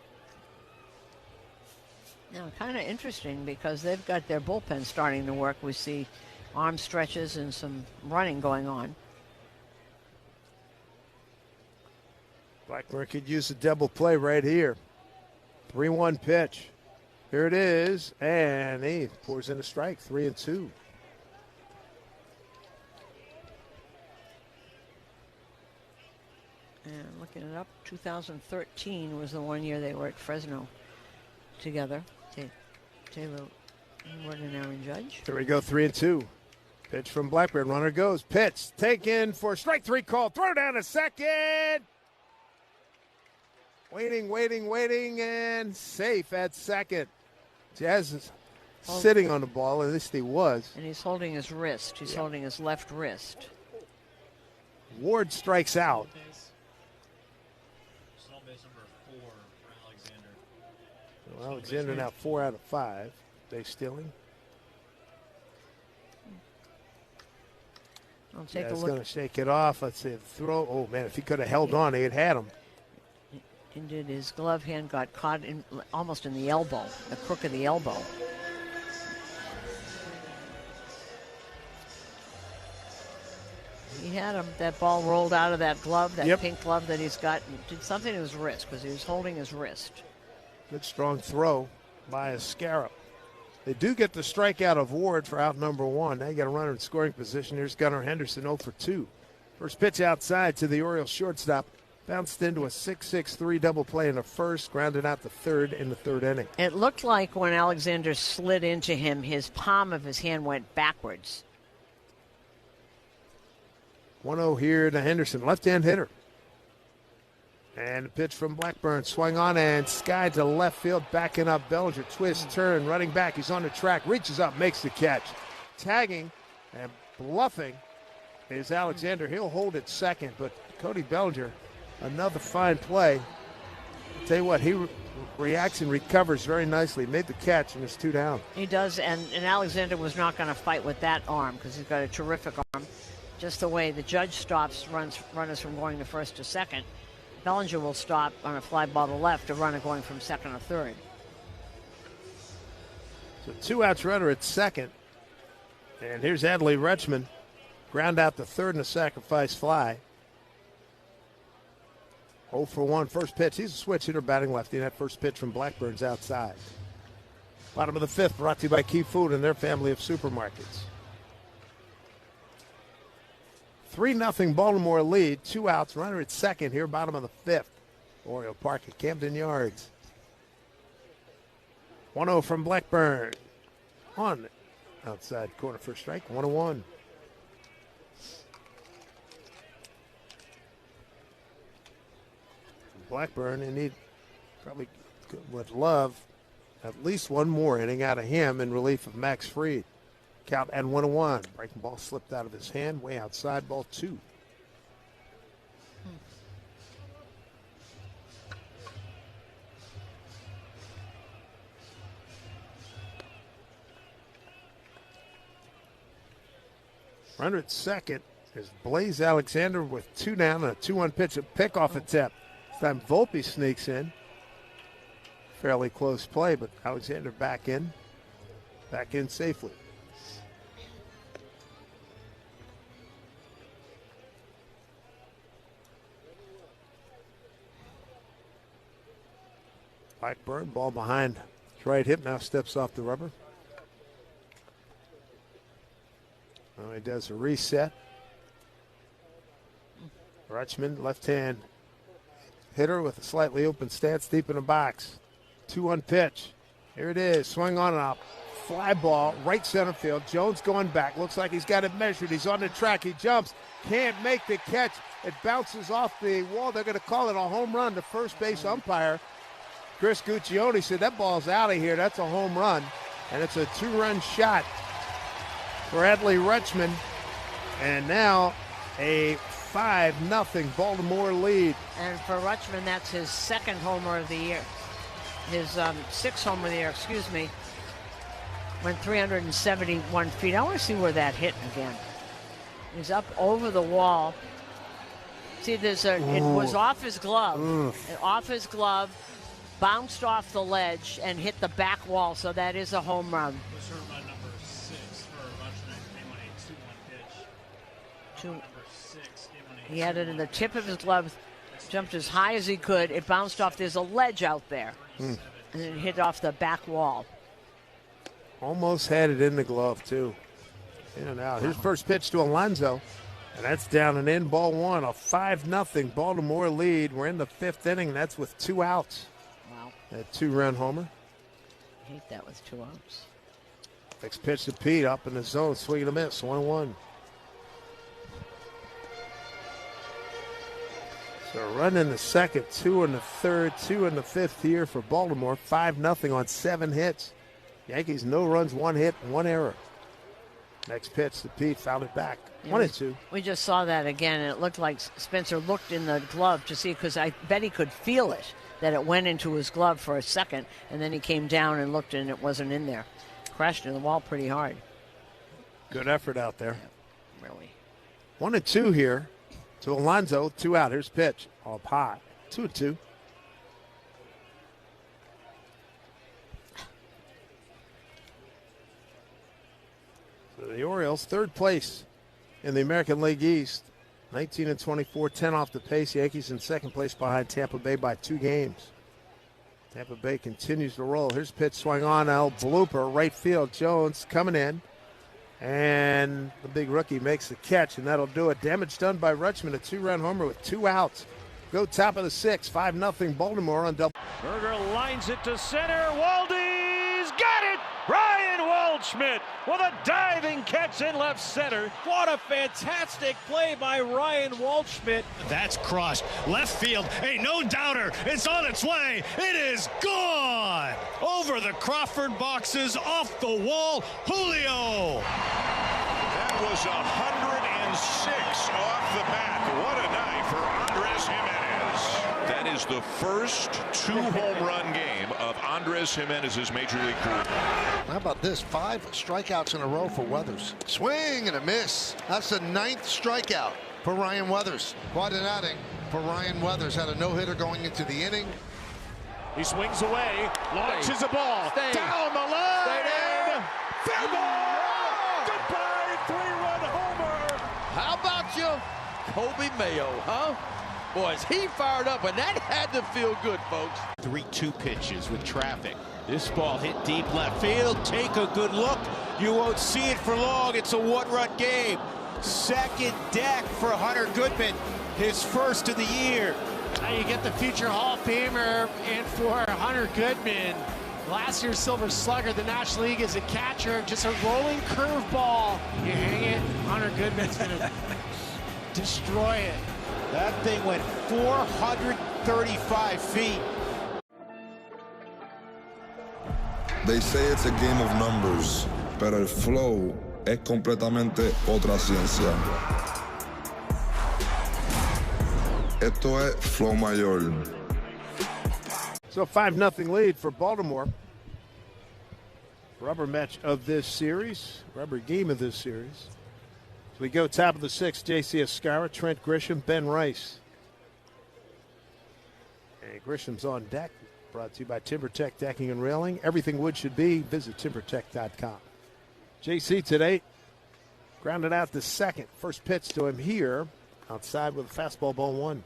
Now, kind of interesting because they've got their bullpen starting to work. We see arm stretches and some running going on. Blackburn could use a double play right here. 3-1 pitch. Here it is, and he pours in a strike, 3-2. And looking it up, 2013 was the 1 year they were at Fresno together. Taylor Ward and Aaron Judge. Here we go, 3-2. Pitch from Blackburn, runner goes. Pitch taken for strike three call. Throw down to second. Waiting, and safe at second. Jazz is sitting on the ball, at least he was. And he's holding his wrist. He's holding his left wrist. Ward strikes out. Stolen base number 4 for Alexander. Well, Alexander now 4 out of 5. Base stealing. I'll take a He's look. going to shake it off. Let's see. Throw. Oh, man, if he could have held on, he'd had him. Indeed, his glove hand got caught almost in the elbow, the crook of the elbow. He had him. That ball rolled out of that glove, that pink glove that he's got, and did something to his wrist because he was holding his wrist. Good strong throw by a Scarab. They do get the strikeout of Ward for out number 1. Now you got a runner in scoring position. Here's Gunnar Henderson 0 for 2. First pitch outside to the Orioles shortstop. Bounced into a 6-6-3 double play in the first, grounded out the third in the third inning. It looked like when Alexander slid into him, his palm of his hand went backwards. 1-0 here to Henderson, left-hand hitter. And a pitch from Blackburn, swung on and skied to left field, backing up Bellinger. Twist, turn, running back. He's on the track, reaches up, makes the catch. Tagging and bluffing is Alexander. He'll hold it second, but Cody Bellinger, another fine play. I'll tell you what, he reacts and recovers very nicely. Made the catch and is 2 down. He does, and Alexander was not going to fight with that arm because he's got a terrific arm. Just the way the Judge stops runners from going to first to second, Bellinger will stop on a fly ball to left, a runner going from second to third. So 2 outs runner at second. And here's Adley Rutschman. Ground out the third and a sacrifice fly. 0 for 1 first pitch. He's a switch hitter batting lefty. That first pitch from Blackburn's outside. Bottom of the 5th, brought to you by Key Food and their family of supermarkets. 3-0 Baltimore lead. 2 outs. Runner at second here, bottom of the 5th. Oriole Park at Camden Yards. 1-0 from Blackburn. On outside corner for strike. 1-1. Blackburn, and he probably would love at least one more inning out of him in relief of Max Fried. Count at 1-1. Breaking ball slipped out of his hand, way outside, ball 2. Runner at second. There's Blaze Alexander with 2 down and a 2-1 pitch, a pickoff attempt. This time Volpe sneaks in. Fairly close play, but Alexander back in safely. Blackburn, ball behind his right hip, now steps off the rubber. Now he does a reset. Rutschman, left-hand hitter with a slightly open stance deep in the box. 2-1 pitch. Here it is. Swing on and a fly ball, right center field. Jones going back. Looks like he's got it measured. He's on the track. He jumps. Can't make the catch. It bounces off the wall. They're going to call it a home run. The first base umpire, Chris Guccione, said that ball's out of here. That's a home run. And it's a 2-run shot for Adley Rutschman. And now a 5-0 Baltimore lead. And for Rutschman, that's his second homer of the year. His sixth homer of the year, excuse me. Went 371 feet. I want to see where that hit again. He's up over the wall. See, it was off his glove. Off his glove, bounced off the ledge, and hit the back wall, so that is a home run. Was home run number 6 for Rutschman. Came on a 2-1 pitch. Number 6 came on a He had it in the tip of his glove, jumped as high as he could. It bounced off. There's a ledge out there. And it hit off the back wall. Almost had it in the glove, too. In and out. Here's first pitch to Alonso. And that's down and in, ball 1. A 5-0 Baltimore lead. We're in the 5th inning. That's with 2 outs. Wow. That 2-run homer. I hate that with 2 outs. Next pitch to Pete, up in the zone, swing and a miss, 1-1. So a run in the second, 2 in the third, 2 in the 5th here for Baltimore. 5-0 on 7 hits. Yankees, no runs, 1 hit, 1 error. Next pitch to Pete, fouled it back. 1-2. We just saw that again, and it looked like Spencer looked in the glove to see, because I bet he could feel it, that it went into his glove for a second, and then he came down and looked, and it wasn't in there. Crashed in the wall pretty hard. Good effort out there. Yeah, really. 1-2 here to Alonso, 2 out. Here's pitch. Up high. 2-2. So the Orioles, 3rd place in the American League East. 19-24, 10 off the pace. Yankees in 2nd place behind Tampa Bay by 2 games. Tampa Bay continues to roll. Here's pitch, swing on, blooper, right field. Jones coming in. And the big rookie makes the catch, and that'll do it. Damage done by Rutschman, a 2-run homer with 2 outs. Go top of the 6th, 5-0 Baltimore on double. Berger lines it to center. Waldy's got it! Ryan Waldschmidt with a diving catch in left center. What a fantastic play by Ryan Waldschmidt. That's crushed. Left field, a no doubter. It's on its way. It is gone. Over the Crawford boxes, off the wall, Julio. That was 106 off the bat. What a night for Andres Jimenez. That is the first 2-home run game of Andres Jimenez's major league career. How about this? 5 strikeouts in a row for Weathers. Swing and a miss. That's the 9th strikeout for Ryan Weathers. Quite an outing for Ryan Weathers. Had a no-hitter going into the inning. He swings away, launches a ball down the line. Fair ball. Goodbye, 3-run homer. How about you, Kobe Mayo, huh? Boys, he fired up, and that had to feel good, folks. 3-2 pitches with traffic. This ball hit deep left field. Take a good look. You won't see it for long. It's a 1-run game. Second deck for Hunter Goodman, his first of the year. Now you get the future Hall of Famer in for Hunter Goodman. Last year's Silver Slugger, the National League as a catcher, just a rolling curveball. You hang it, Hunter Goodman's gonna destroy it. That thing went 435 feet. They say it's a game of numbers, pero el flow es completamente otra ciencia. Esto es flow mayor. So 5-0 lead for Baltimore. Rubber match of this series, rubber game of this series. So we go top of the sixth, J.C. Escara, Trent Grisham, Ben Rice. And Grisham's on deck. Brought to you by TimberTech Decking and Railing. Everything wood should be. Visit TimberTech.com. J.C. today grounded out the second. First pitch to him here. Outside with a fastball, ball one.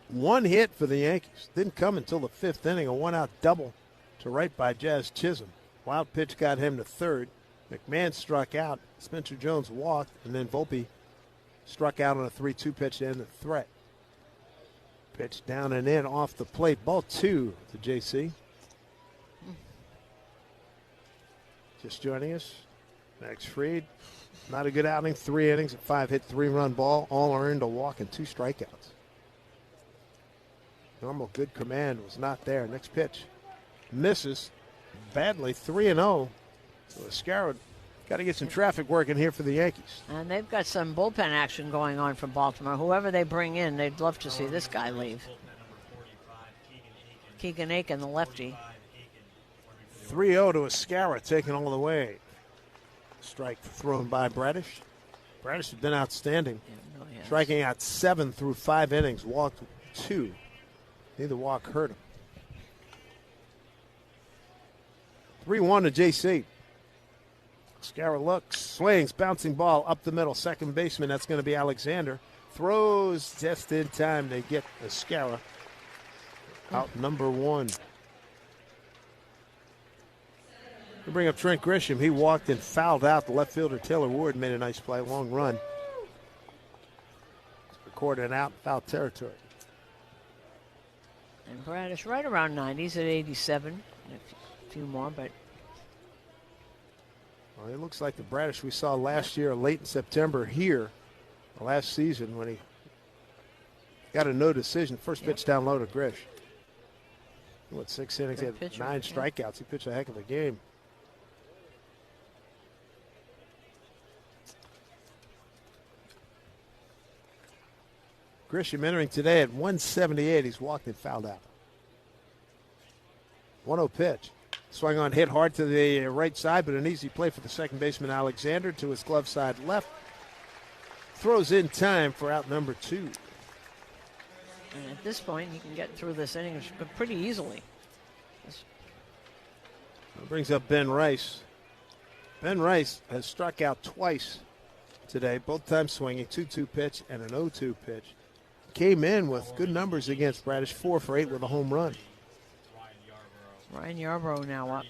One hit for the Yankees. Didn't come until the fifth inning. A one-out double to right by Jazz Chisholm. Wild pitch got him to third. McMahon struck out. Spencer Jones walked. And then Volpe struck out on a 3-2 pitch to end the threat. Pitch down and in off the plate. Ball two to JC. Just joining us, Max Fried. Not a good outing. 3 innings, a 5-hit, 3-run ball. All earned, a walk, and 2 strikeouts. Normal good command was not there. Next pitch. Misses badly, 3-0. So Escara got to get some traffic working here for the Yankees. And they've got some bullpen action going on from Baltimore. Whoever they bring in, they'd love to see this guy leave. Keegan Aiken, the lefty. 3-0 to Escara, taken all the way. Strike thrown by Bradish. Bradish has been outstanding. Striking out 7 through 5 innings, walked 2. Neither walk hurt him. 3-1 to JC. Escara looks, swings, bouncing ball up the middle. Second baseman, that's going to be Alexander. Throws just in time to get Escara out number 1. We bring up Trent Grisham. He walked and fouled out. The left fielder, Taylor Ward, made a nice play. Long run. Recorded out, foul territory. And Bradish right around 90s at 87. A few more, but... Well, it looks like the Bradish we saw last year, late in September here, last season, when he got a no decision. First pitch down low to Grish. 6 innings, he had 9 strikeouts. He pitched a heck of a game. Grisham entering today at 178. He's walked and fouled out. 1-0 pitch. Swung on, hit hard to the right side, but an easy play for the second baseman, Alexander, to his glove side left. Throws in time for out number 2. And at this point, he can get through this inning pretty easily. That brings up Ben Rice. Ben Rice has struck out twice today, both times swinging, 2-2 pitch and an 0-2 pitch. Came in with good numbers against Bradish, 4 for 8 with a home run. Ryan Yarbrough now up.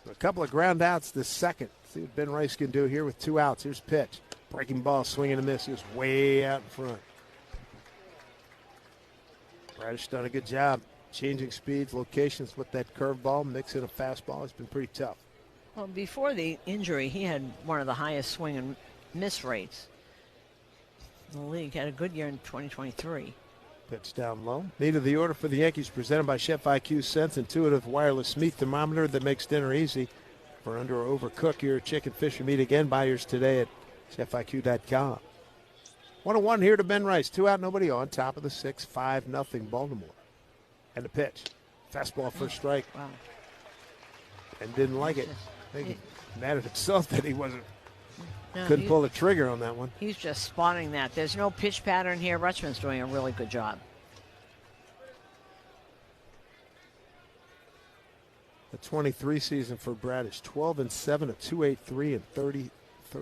A couple of ground outs this second. See what Ben Rice can do here with 2 outs. Here's pitch. Breaking ball, swing and a miss. He was way out in front. Bradish done a good job changing speeds, locations with that curveball, mixing a fastball. It's been pretty tough. Well, before the injury, he had one of the highest swing and miss rates in the league. Had a good year in 2023. Pitch down low. Need of the order for the Yankees, presented by Chef IQ Sense, intuitive wireless meat thermometer that makes dinner easy. For under or overcook your chicken, fish, or meat, again, buy yours today at chefiq.com. 1-1 here to Ben Rice. 2 out, nobody on. Top of the 6th, 5-0 Baltimore. And the pitch. Fastball first strike. Wow. And didn't like it. I think he mad at himself that he couldn't pull the trigger on that one. He's just spotting that. There's no pitch pattern here. Rutschman's doing a really good job. The 23 season for Bradish, 12-7, a 2.83 and 30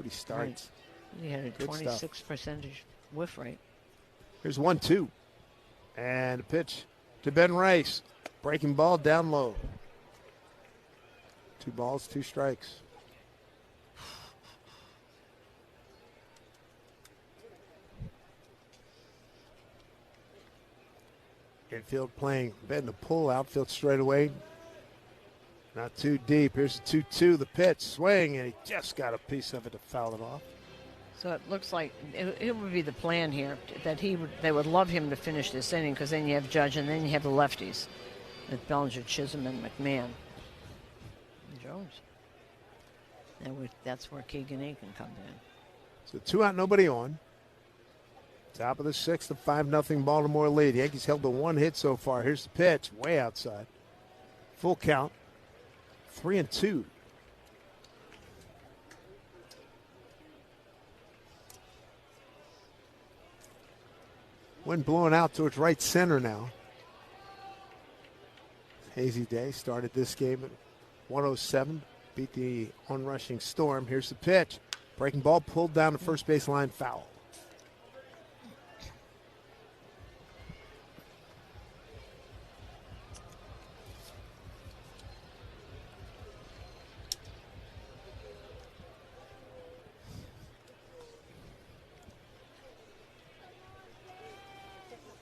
starts. Right. He had a Good 26% whiff rate. Here's 1-2. And a pitch to Ben Rice. Breaking ball down low. 2 balls, 2 strikes. Infield playing, betting to pull, outfield straight away. Not too deep. Here's a 2-2, the pitch, swing, and he just got a piece of it to foul it off. So it looks like it would be the plan here that they would love him to finish this inning, because then you have Judge and then you have the lefties with Bellinger, Chisholm, and McMahon. And Jones. And that's where Keegan Aiken comes in. So 2 out, nobody on. Top of the 6th, a 5-0 Baltimore lead. Yankees held to 1 hit so far. Here's the pitch, way outside. Full count. 3-2. Wind blowing out towards right center now. Hazy day. Started this game at 107. Beat the onrushing Storm. Here's the pitch. Breaking ball pulled down the first base line, foul.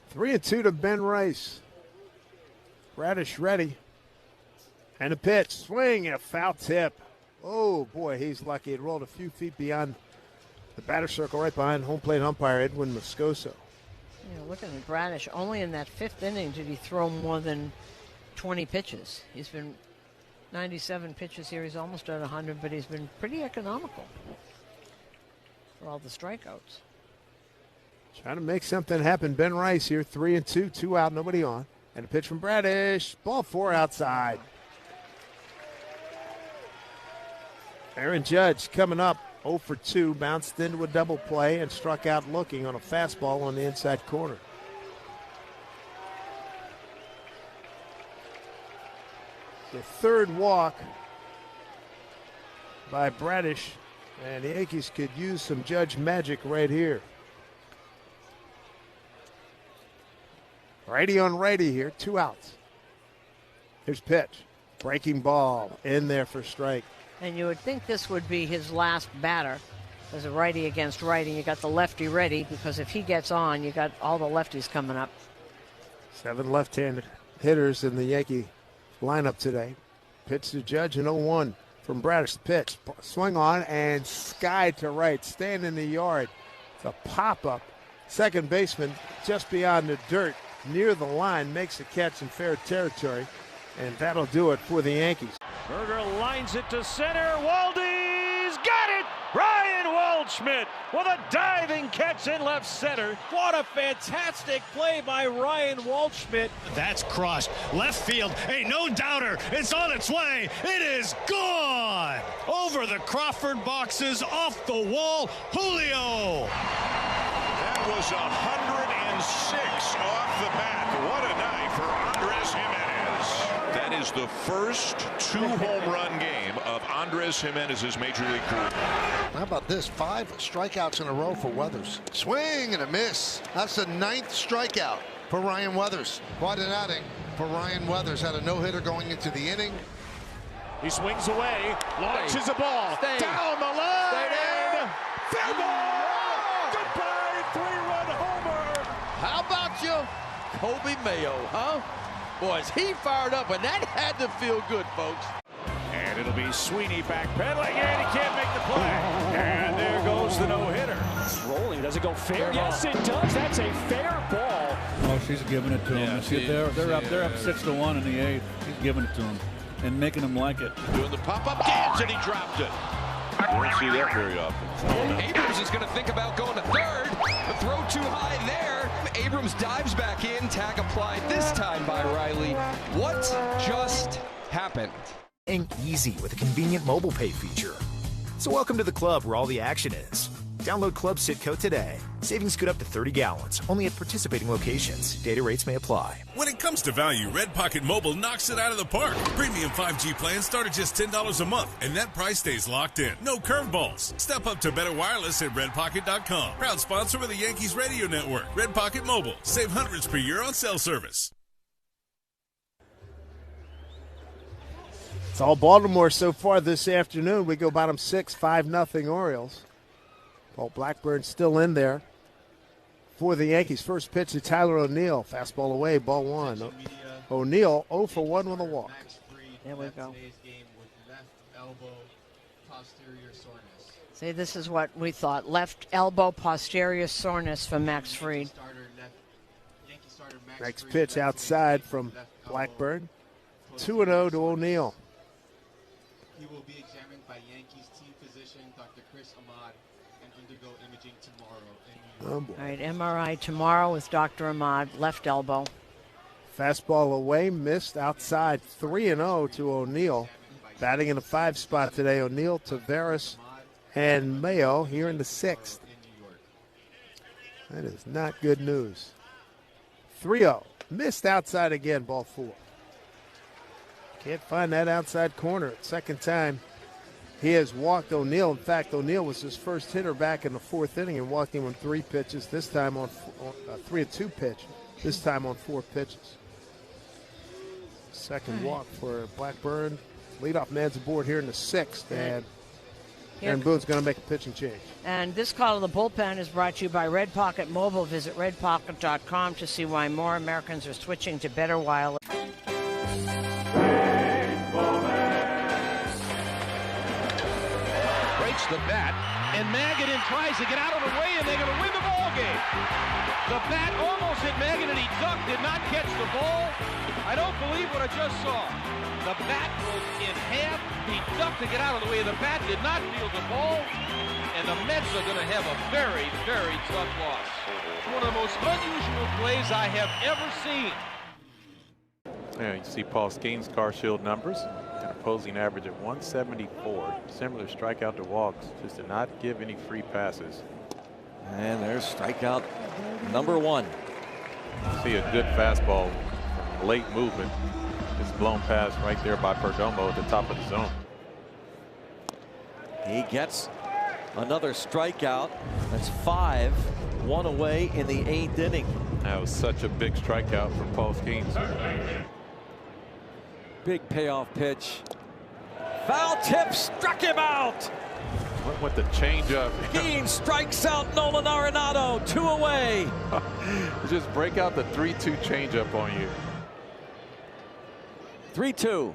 Three and two to Ben Rice. Radish ready. And a pitch. Swing and a foul tip. Oh, boy, he's lucky. It rolled a few feet beyond the batter circle right behind home plate umpire Edwin Moscoso. Yeah, looking at Bradish, only in that fifth inning did he throw more than 20 pitches. He's been 97 pitches here. He's almost at 100, but he's been pretty economical for all the strikeouts. Trying to make something happen. Ben Rice here, 3 and 2, 2 out, nobody on. And a pitch from Bradish. Ball 4 outside. Aaron Judge coming up 0 for 2, bounced into a double play and struck out looking on a fastball on the inside corner. The third walk by Bradish, and the Yankees could use some Judge magic right here. Righty on righty here, 2 outs. Here's pitch. Breaking ball in there for strike. And you would think this would be his last batter as a righty against righty. You got the lefty ready because if he gets on, you got all the lefties coming up. 7 left-handed hitters in the Yankee lineup today. Pitch to Judge in 0-1 from Bradish. Pitch, swing on and sky to right, staying in the yard. It's a pop-up. Second baseman just beyond the dirt, near the line, makes a catch in fair territory, and that'll do it for the Yankees. Berger lines it to center. Waldy's got it! Ryan Waldschmidt with a diving catch in left center. What a fantastic play by Ryan Waldschmidt. That's crossed. Left field. Hey, no doubter. It's on its way. It is gone. Over the Crawford boxes, off the wall. Julio. That was 106 off the bat. What a night for Andres Jimenez. That is the first 2-home run game of Andres Jimenez's Major League career. How about this? 5 strikeouts in a row for Weathers. Swing and a miss. That's the 9th strikeout for Ryan Weathers. Quite an outing for Ryan Weathers. Had a no-hitter going into the inning. He swings away, launches a ball down the line. Fair ball. Goodbye, 3-run homer. How about you, Kobe Mayo, huh? Boy, is he fired up, and that had to feel good, folks. And it'll be Sweeney backpedaling, and he can't make the play. And there goes the no-hitter. It's rolling. Does it go fair? Yes, it does. That's a fair ball. Oh, she's giving it to him. See, they're up 6-1 in the 8th. He's giving it to him and making him like it. Doing the pop-up dance, and he dropped it. You don't see that very often. Abrams is going to think about going to third. The throw too high there. Abrams dives back in. Tag applied this time by Riley. What just happened? Easy with a convenient mobile pay feature. So welcome to the club where all the action is. Download Club Sitco today. Savings good up to 30 gallons, only at participating locations. Data rates may apply. When it comes to value, Red Pocket Mobile knocks it out of the park. Premium 5G plans start at just $10 a month, and that price stays locked in. No curveballs. Step up to better wireless at redpocket.com. Proud sponsor of the Yankees Radio Network. Red Pocket Mobile. Save hundreds per year on cell service. It's all Baltimore so far this afternoon. We go bottom 6, 5-0 Orioles. Paul Blackburn still in there for the Yankees. First pitch to Tyler O'Neill. Fastball away, ball 1. O'Neill 0 for 1 with a walk. There we go. See, this is what we thought. Left elbow posterior soreness for Max Fried. Next pitch outside from Blackburn. 2-0 to O'Neill. He will be examined by Yankees team physician Dr. Chris Ahmad and undergo imaging tomorrow. All right, MRI tomorrow with Dr. Ahmad, left elbow. Fastball away, missed outside. 3-0 to O'Neill. Batting in the 5 spot today, O'Neill, Taveras, and Mayo here in the 6th. That is not good news. 3-0. Missed outside again, ball 4. Can't find that outside corner. Second time he has walked O'Neill. In fact, O'Neill was his first hitter back in the 4th inning and walked him on 3 pitches, this time on 3-2 pitch, this time on 4 pitches. Second walk for Blackburn. Leadoff man's aboard here in the 6th, and Aaron Boone's going to make a pitching change. And this call of the bullpen is brought to you by Red Pocket Mobile. Visit redpocket.com to see why more Americans are switching to better wireless. Breaks the bat, and Magadan tries to get out of the way, and they're going to win the ball game. The bat almost hit Magadan, and he ducked, did not catch the ball. I don't believe what I just saw. The bat was in half. He ducked to get out of the way. The bat did not feel the ball, and the Mets are going to have a very, very tough loss. One of the most unusual plays I have ever seen. Yeah, you see Paul Skeens' car shield numbers. An opposing average of 174. Similar strikeout to walks. Just did not give any free passes. And there's strikeout number 1. See a good fastball from late movement. It's blown past right there by Perdomo at the top of the zone. He gets another strikeout. That's 5, 1 away in the 8th inning. That was such a big strikeout from Paul Skeens. Big payoff pitch. Foul tip, struck him out. Went with the changeup. Skeens strikes out Nolan Arenado. 2 away. Just break out the 3-2 changeup on you. 3-2.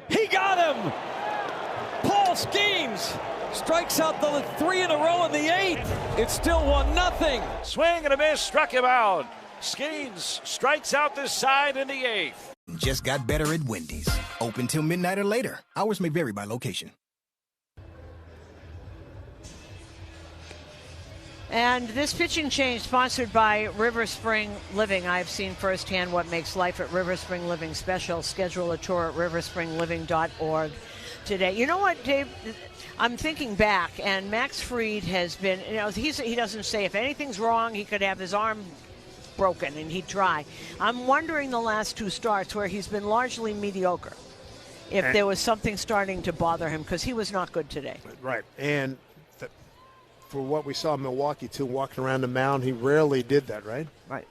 He got him. Paul Skeens strikes out the 3 in a row in the 8th. It's still 1-0. Swing and a miss, struck him out. Skeens strikes out this side in the 8th. Just got better at Wendy's. Open till midnight or later. Hours may vary by location. And this pitching change sponsored by River Spring Living. I've seen firsthand what makes life at River Spring Living special. Schedule a tour at riverspringliving.org today. You know what, Dave? I'm thinking back, and Max Fried has been, he doesn't say if anything's wrong, he could have his arm broken, and he'd try. I'm wondering the last 2 starts where he's been largely mediocre, if there was something starting to bother him, because he was not good today. Right, and for what we saw in Milwaukee, too, walking around the mound, he rarely did that, right? Right.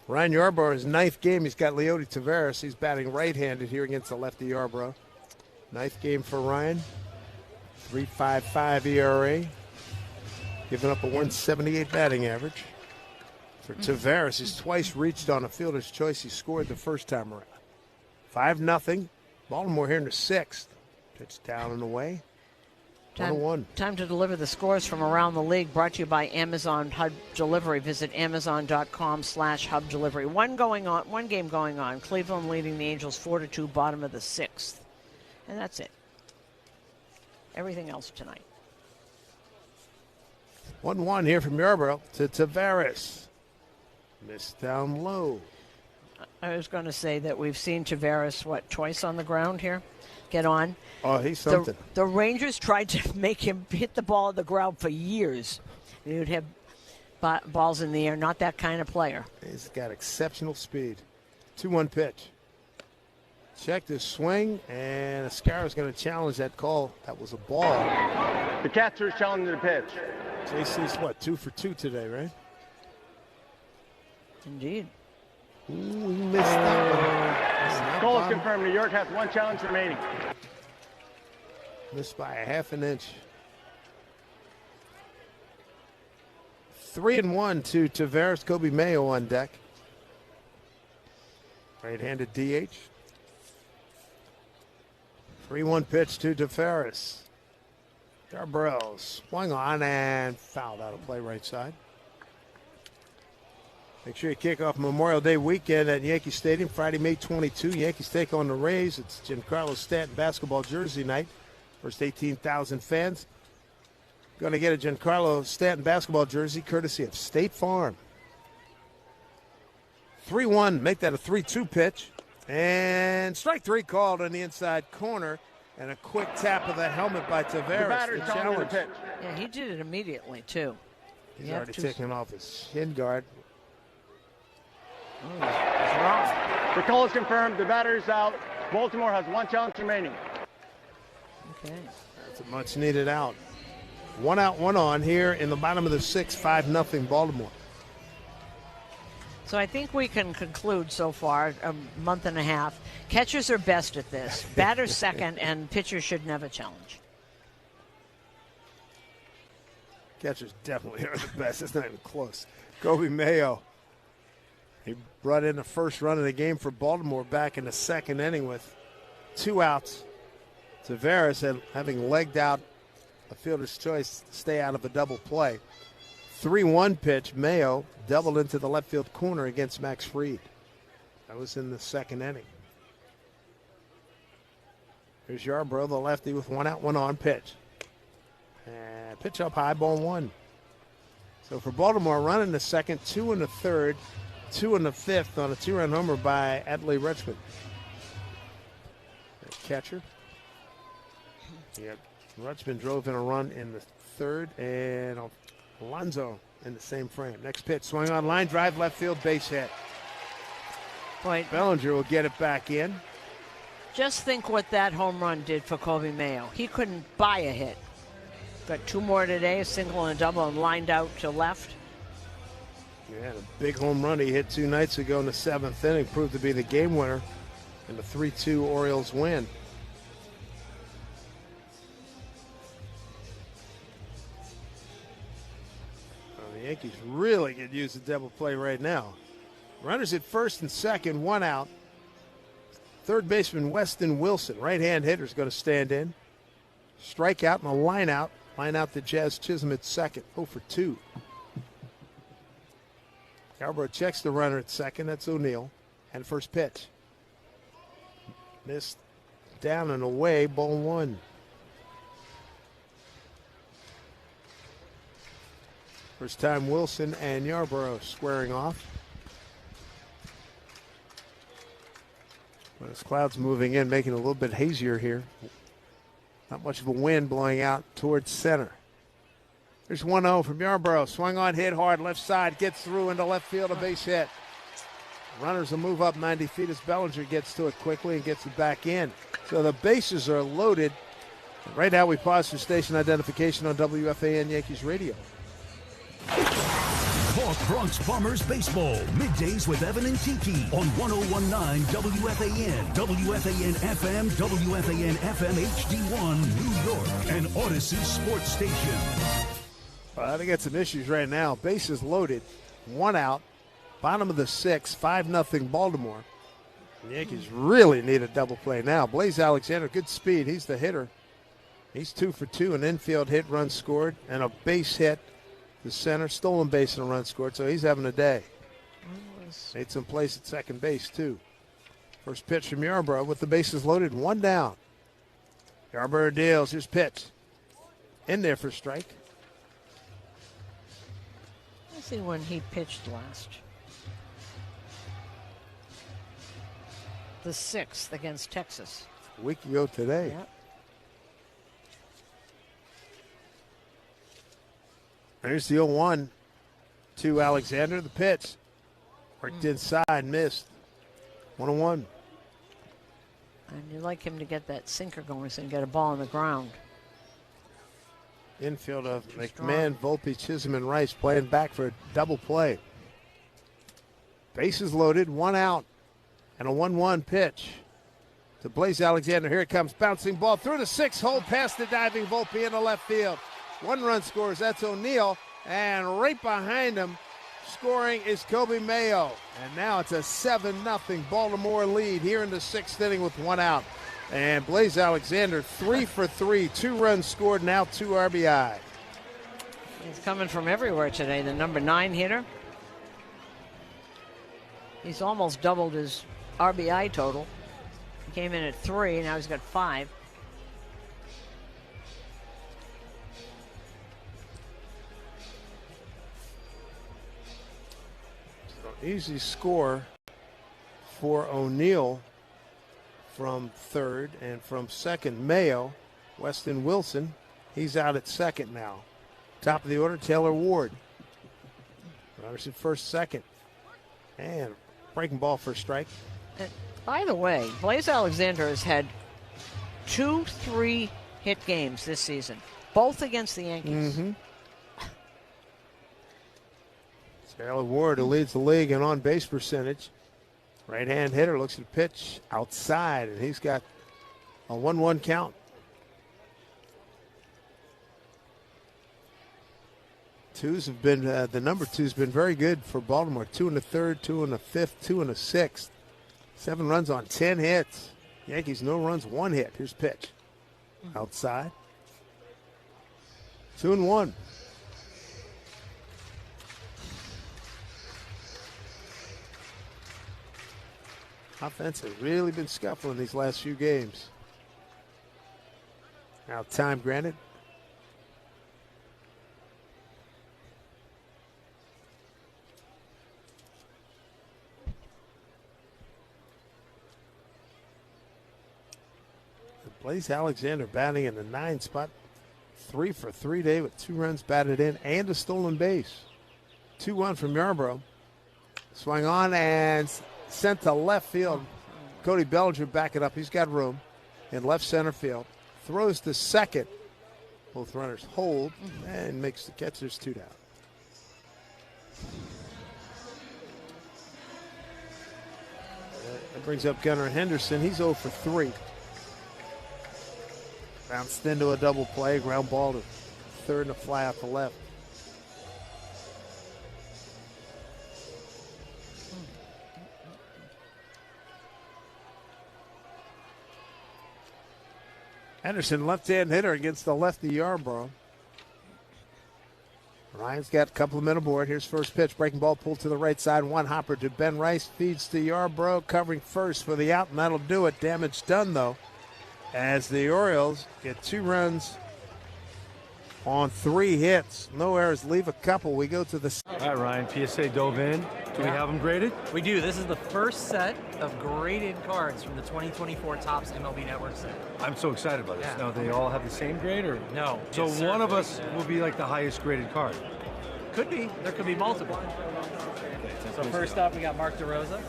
Ryan Yarbrough, his 9th game, he's got Leody Taveras. He's batting right-handed here against the lefty Yarbrough. 9th game for Ryan. 3.55 ERA. Giving up a 178 batting average. For Taveras, he's twice reached on a fielder's choice. He scored the first time around. 5-0. Baltimore here in the 6th. Pitch down and away. Time to deliver the scores from around the league, brought to you by Amazon Hub Delivery. Visit amazon.com/Hub Delivery. One game going on. Cleveland leading the Angels 4-2, bottom of the 6th. And that's it. Everything else tonight. 1-1 here from Yarbrough to Taveras. Missed down low. I was going to say that we've seen Taveras, twice on the ground here? Get on. Oh, he's something. The Rangers tried to make him hit the ball at the ground for years. He would have balls in the air. Not that kind of player. He's got exceptional speed. 2-1 pitch. Checked his swing, and Ascara's going to challenge that call. That was a ball. The catcher is challenging the pitch. JC's 2 for 2 today, right? Indeed. Ooh, he missed that one. Call is confirmed. New York has 1 challenge remaining. Missed by a half an inch. 3-1 to Taveras. Kobe Mayo on deck. Right-handed DH. 3-1 pitch to Taveras. Yarbrough swung on and fouled out of play right side. Make sure you kick off Memorial Day weekend at Yankee Stadium, Friday, May 22. Yankees take on the Rays. It's Giancarlo Stanton basketball jersey night. First 18,000 fans going to get a Giancarlo Stanton basketball jersey courtesy of State Farm. 3-1, make that a 3-2 pitch. And strike 3 called on the inside corner. And a quick tap of the helmet by Taveras. The batter's calling the pitch. Yeah, he did it immediately, too. He's already taken off his shin guard. He's wrong. The call is confirmed. The batter is out. Baltimore has 1 challenge remaining. Okay. That's a much needed out. 1 out, 1 on here in the bottom of the 6th, 5-0 Baltimore. So I think we can conclude so far, a month and a half, catchers are best at this. Batters second, and pitchers should never challenge. Catchers definitely are the best. It's not even close. Kobe Mayo. He brought in the first run of the game for Baltimore back in the 2nd inning with 2 outs. Taveras having legged out a fielder's choice to stay out of a double play. 3-1 pitch, Mayo doubled into the left field corner against Max Fried. That was in the 2nd inning. Here's Yarbrough, the lefty, with 1 out, 1 on pitch. And pitch up high, ball 1. So for Baltimore, run in the 2nd, 2 in the 3rd, 2 in the 5th on a 2-run homer by Adley Rutschman. Catcher. Yep. Rutschman drove in a run in the 3rd, and Alonso in the same frame. Next pitch, swung on, line drive, left field, base hit. Boy, Bellinger will get it back in. Just think what that home run did for Kobe Mayo. He couldn't buy a hit. Got 2 more today, a single and a double, and lined out to left. Yeah, a big home run he hit 2 nights ago in the 7th inning proved to be the game winner in the 3-2 Orioles win. The Yankees really could use a double play right now. Runners at 1st and 2nd, 1 out. 3rd baseman Weston Wilson, right-hand hitter, is going to stand in. Strikeout and a line out. Line out to Jazz Chisholm at 2nd, 0 for 2. Yarbrough checks the runner at 2nd. That's O'Neill. And first pitch. Missed down and away, ball 1. First time Wilson and Yarbrough squaring off. As clouds moving in, making it a little bit hazier here. Not much of a wind blowing out towards center. There's 1-0 from Yarbrough. Swung on, hit hard, left side, gets through into left field, a base hit. Runners will move up 90 feet as Bellinger gets to it quickly and gets it back in. So the bases are loaded. Right now we pause for station identification on WFAN Yankees Radio. Talk Bronx Bombers baseball, middays with Evan and Kiki on 101.9 WFAN, WFAN FM, WFAN FM HD1, New York, and Odyssey Sports Station. I think got some issues right now. Bases loaded, 1 out, bottom of the 6th, 5-0 Baltimore. The Yankees really need a double play now. Blaze Alexander, good speed. He's the hitter. He's 2 for 2, an infield hit, run scored, and a base hit. The center, stolen base and a run scored, so he's having a day. Made some plays at second base, too. First pitch from Yarbrough with the bases loaded, 1 down. Yarbrough deals, here's pitch. In there for strike. Let's see when he pitched last. The 6th against Texas. A week ago today. Yep. There's the 0-1 to Alexander. The pitch worked inside, missed. 1-1. And you like him to get that sinker going so he can get a ball on the ground. Infield of McMahon, Volpe, Chisholm, and Rice playing back for a double play. Bases loaded, 1 out, and a 1-1 pitch to Blaze Alexander. Here it comes, bouncing ball through the 6th hole, past the diving Volpe into left field. 1 run scores, that's O'Neill, and right behind him scoring is Kobe Mayo. And now it's a 7-0 Baltimore lead here in the 6th inning with 1 out. And Blaze Alexander 3 for 3, 2 runs scored, now 2 RBI. He's coming from everywhere today, the number 9 hitter. He's almost doubled his RBI total. He came in at 3, now he's got 5. Easy score for O'Neill from third, and from second, Mayo. Weston Wilson, he's out at second now. Top of the order, Taylor Ward. Runners at first, second. And breaking ball for a strike. By the way, Blaze Alexander has had 2 3-hit games this season, both against the Yankees. Mm-hmm. Taylor Ward, who leads the league in on-base percentage. Right-hand hitter, looks at the pitch outside, and he's got a 1-1 count. Twos have been, the number two's been very good for Baltimore. 2 in the third, 2 in the fifth, 2 in the sixth. 7 runs on 10 hits. Yankees, no runs, 1 hit. Here's pitch. Outside. 2-1. Offense has really been scuffling these last few games. Now time granted. Blaze Alexander batting in the 9 spot. 3 for 3 day with 2 runs batted in and a stolen base. 2-1 from Yarbrough. Swung on and sent to left field. Cody Bellinger back it up. He's got room in left center field. Throws to second. Both runners hold and makes the catch. There's 2 down. That brings up Gunnar Henderson. He's 0 for 3. Bounced into a double play. Ground ball to third and a fly out to left. Henderson, left-hand hitter against the lefty Yarbrough. Ryan's got a couple of men aboard. Here's first pitch. Breaking ball pulled to the right side. 1 hopper to Ben Rice. Feeds to Yarbrough, covering first for the out, and that'll do it. Damage done, though, as the Orioles get 2 runs on 3 hits. No errors, leave a couple. We go to the... All right, Ryan, PSA dove in. Do we have them graded? We do. This is the first set of graded cards from the 2024 Topps MLB Network set. I'm so excited about this. Now, they all have the same grade, or? No. So Yes, one sir. of us will be like the highest graded card. Could be. There could be multiple. So first up, we got Mark DeRosa.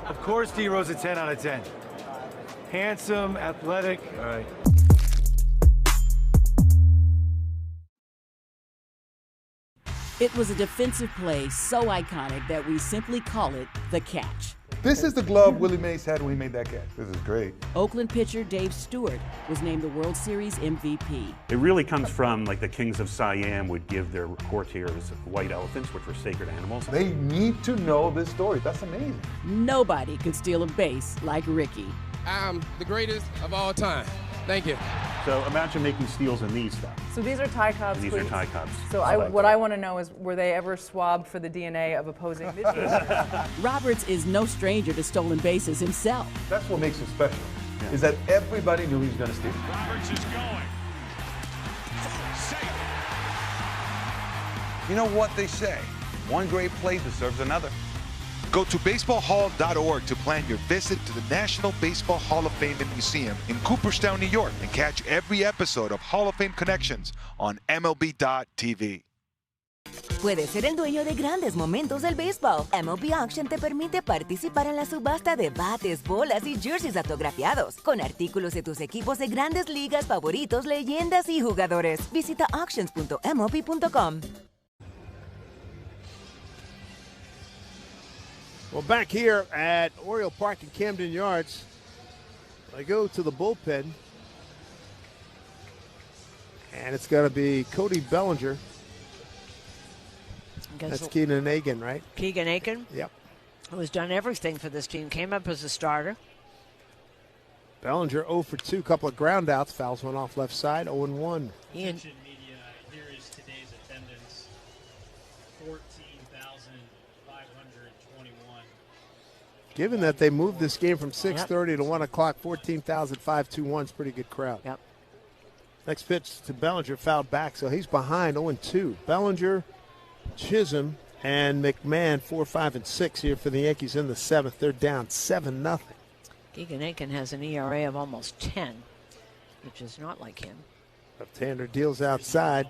Of course, D-Rose a 10 out of 10. Handsome, athletic. All right. It was a defensive play so iconic that we simply call it the catch. This is the glove Willie Mays had when he made that catch. This is great. Oakland pitcher Dave Stewart was named the World Series MVP. It really comes from like the kings of Siam would give their courtiers white elephants, which were sacred animals. They need to know this story. That's amazing. Nobody could steal a base like Ricky. I'm the greatest of all time. Thank you. So imagine making steals in these stuff. So these are tie cups. These are tie cups. So what I want to know is, were they ever swabbed for the DNA of opposing pitchers? Roberts is no stranger to stolen bases himself. That's what makes him special, is that everybody knew he was going to steal. Roberts is going. You know what they say, one great play deserves another. Go to baseballhall.org to plan your visit to the National Baseball Hall of Fame and Museum in Cooperstown, New York, and catch every episode of Hall of Fame Connections on MLB.tv. Puedes ser el dueño de grandes momentos del béisbol. MLB Auction te permite participar en la subasta de bates, bolas y jerseys autografiados, con artículos de tus equipos de grandes ligas favoritos, leyendas y jugadores. Visita auctions.mlb.com. Well, back here at Oriole Park in Camden Yards, I go to the bullpen, and it's going to be Cody Bellinger. That's Keegan Aiken, right? Keegan Aiken? Yep. Who has done everything for this team. Came up as a starter. Bellinger 0 for 2, couple of ground outs, fouls one off left side, 0-1. Ian. Media, here is today's attendance, 14,521. Given that they moved this game from 6:30 to 1 o'clock, 14,521 is a pretty good crowd. Yep. Next pitch to Bellinger, fouled back, so he's behind 0-2. Bellinger, Chisholm, and McMahon 4, 5, and 6 here for the Yankees in the 7th. They're down 7-0. Keegan Aiken has an ERA of almost 10, which is not like him. Left-hander deals outside.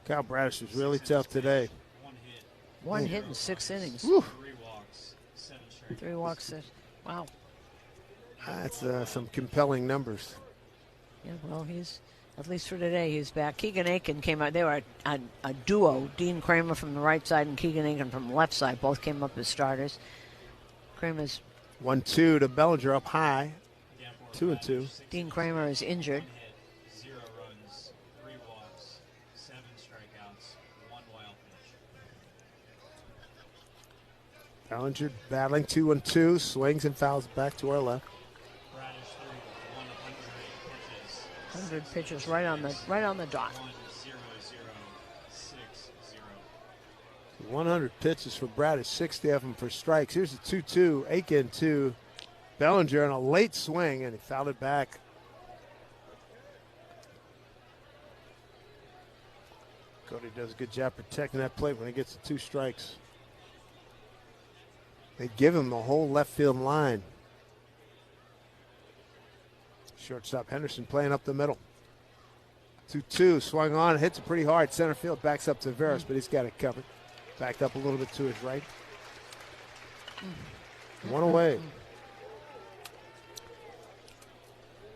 Kyle Bradish is really tough today. One hit in 6 innings. Woo. 3 walks. Wow. That's some compelling numbers. Yeah, well, he's, at least for today, he's back. Keegan Aiken came out. They were a duo. Dean Kramer from the right side and Keegan Aiken from the left side. Both came up as starters. Kramer's 1-2 to Bellinger up high. 2-2. Dean Kramer is injured. 0 runs, 3 walks, 7 strikeouts, 1 wild pitch. Bellinger battling 2-2, swings and fouls back to our left. 100 pitches right on the dot. 100 pitches for Bradish, 60 of them for strikes. Here's a 2-2, Aiken to Bellinger on a late swing, and he fouled it back. Cody does a good job protecting that plate when he gets the 2 strikes. They give him the whole left field line. Shortstop Henderson playing up the middle. 2-2, swung on, hits it pretty hard. Center field backs up to Veras, but he's got it covered. Backed up a little bit to his right. 1 away.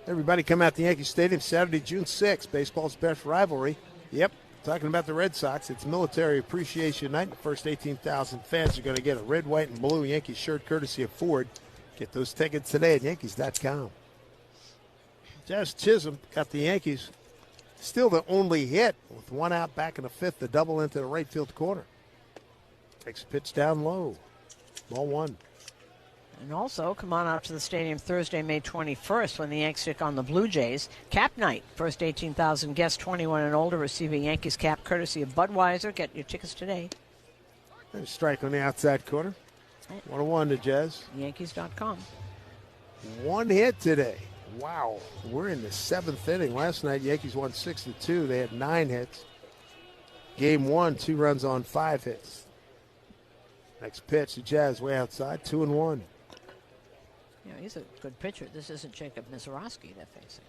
Everybody come out to Yankee Stadium Saturday, June 6th. Baseball's best rivalry. Yep, talking about the Red Sox. It's Military Appreciation Night. The first 18,000 fans are going to get a red, white, and blue Yankee shirt courtesy of Ford. Get those tickets today at Yankees.com. Jazz Chisholm got the Yankees still the only hit with 1 out back in the 5th, the double into the right field corner. Takes a pitch down low. Ball 1. And also, come on out to the stadium Thursday, May 21st, when the Yanks take on the Blue Jays. Cap night. First 18,000 guests 21 and older receiving Yankees cap courtesy of Budweiser. Get your tickets today. And a strike on the outside corner. 1-1 to Jazz. Yankees.com. 1 hit today. Wow. We're in the 7th inning. Last night, Yankees won 6-2. They had 9 hits. Game 1, 2 runs on 5 hits. Next pitch, the Jazz way outside, 2-1. Yeah, he's a good pitcher. This isn't Jacob Mizorowski they're facing.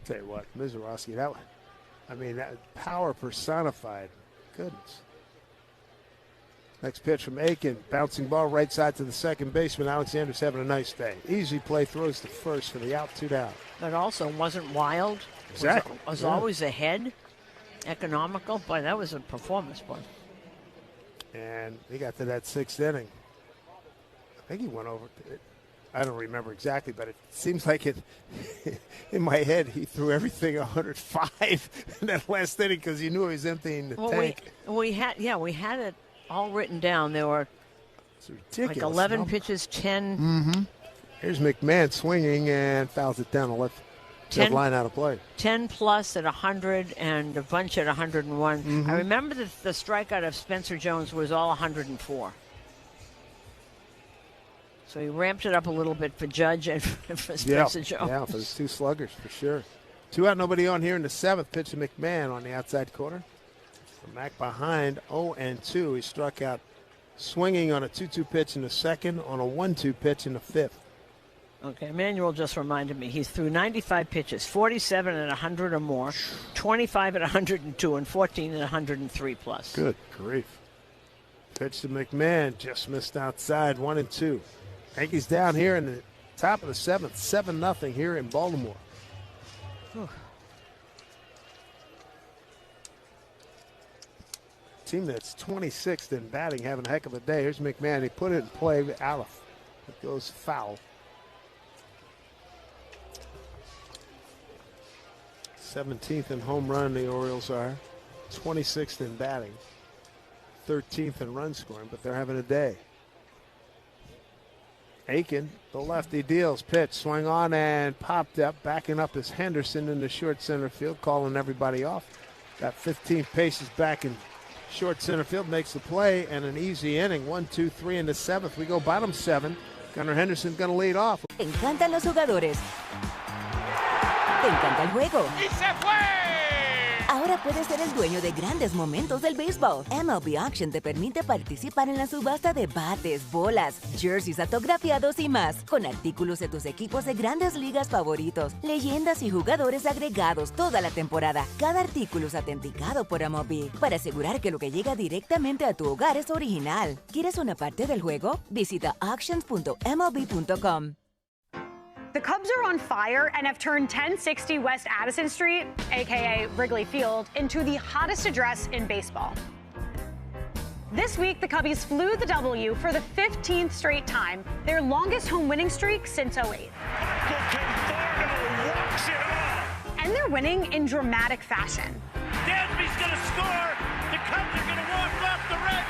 Tell you what, Mizorowski, that power personified. Goodness. Next pitch from Aiken. Bouncing ball right side to the second baseman. Alexander's having a nice day. Easy play, throws to first for the out, 2 down. But also wasn't wild. Exactly. Was always ahead. Economical. Boy, that was a performance, boy. And he got to that 6th inning. I think he went over. I don't remember exactly, but it seems like it. In my head, he threw everything 105 in that last inning because he knew he was emptying the tank. We had it all written down. There were like 11 pitches, 10. Mm-hmm. Here's McMahon swinging and fouls it down the left line out of play. 10 plus at 100 and a bunch at 101. Mm-hmm. I remember that the strikeout of Spencer Jones was all 104. So he ramped it up a little bit for Judge and for Spencer Jones. Yeah, for the 2 sluggers, for sure. 2 out, nobody on here in the 7th. Pitch to McMahon on the outside corner. Mac behind 0-2. He struck out swinging on a 2-2 pitch in the 2nd, on a 1-2 pitch in the 5th. Okay, Emmanuel just reminded me. He threw 95 pitches, 47 at 100 or more, 25 at 102, and 14 at 103 plus. Good grief. Pitch to McMahon, just missed outside, 1-2. Yankees down here in the top of the 7th, 7-0 here in Baltimore. Whew. Team that's 26th in batting, having a heck of a day. Here's McMahon. He put it in play. Aleph. It goes foul. 17th in home run, the Orioles are. 26th in batting. 13th in run scoring, but they're having a day. Aiken, the lefty, deals. Pitch, swung on and popped up. Backing up is Henderson in the short center field, calling everybody off. Got 15 paces back in short center field, makes the play, and an easy inning. 1, 2, 3 in the 7th. We go bottom 7. Gunnar Henderson going to lead off. Te encantan los jugadores. Te encanta el juego. ¡Y se fue! Ahora puedes ser el dueño de grandes momentos del béisbol. MLB Auction te permite participar en la subasta de bates, bolas, jerseys autografiados y más, con artículos de tus equipos de grandes ligas favoritos, leyendas y jugadores agregados toda la temporada. Cada artículo es autenticado por MLB para asegurar que lo que llega directamente a tu hogar es original. ¿Quieres una parte del juego? Visita auctions.mlb.com. The Cubs are on fire and have turned 1060 West Addison Street, aka Wrigley Field, into the hottest address in baseball. This week, the Cubbies flew the W for the 15th straight time, their longest home winning streak since '08. And they're winning in dramatic fashion. Dansby's going to score. The Cubs are going to walk off the red.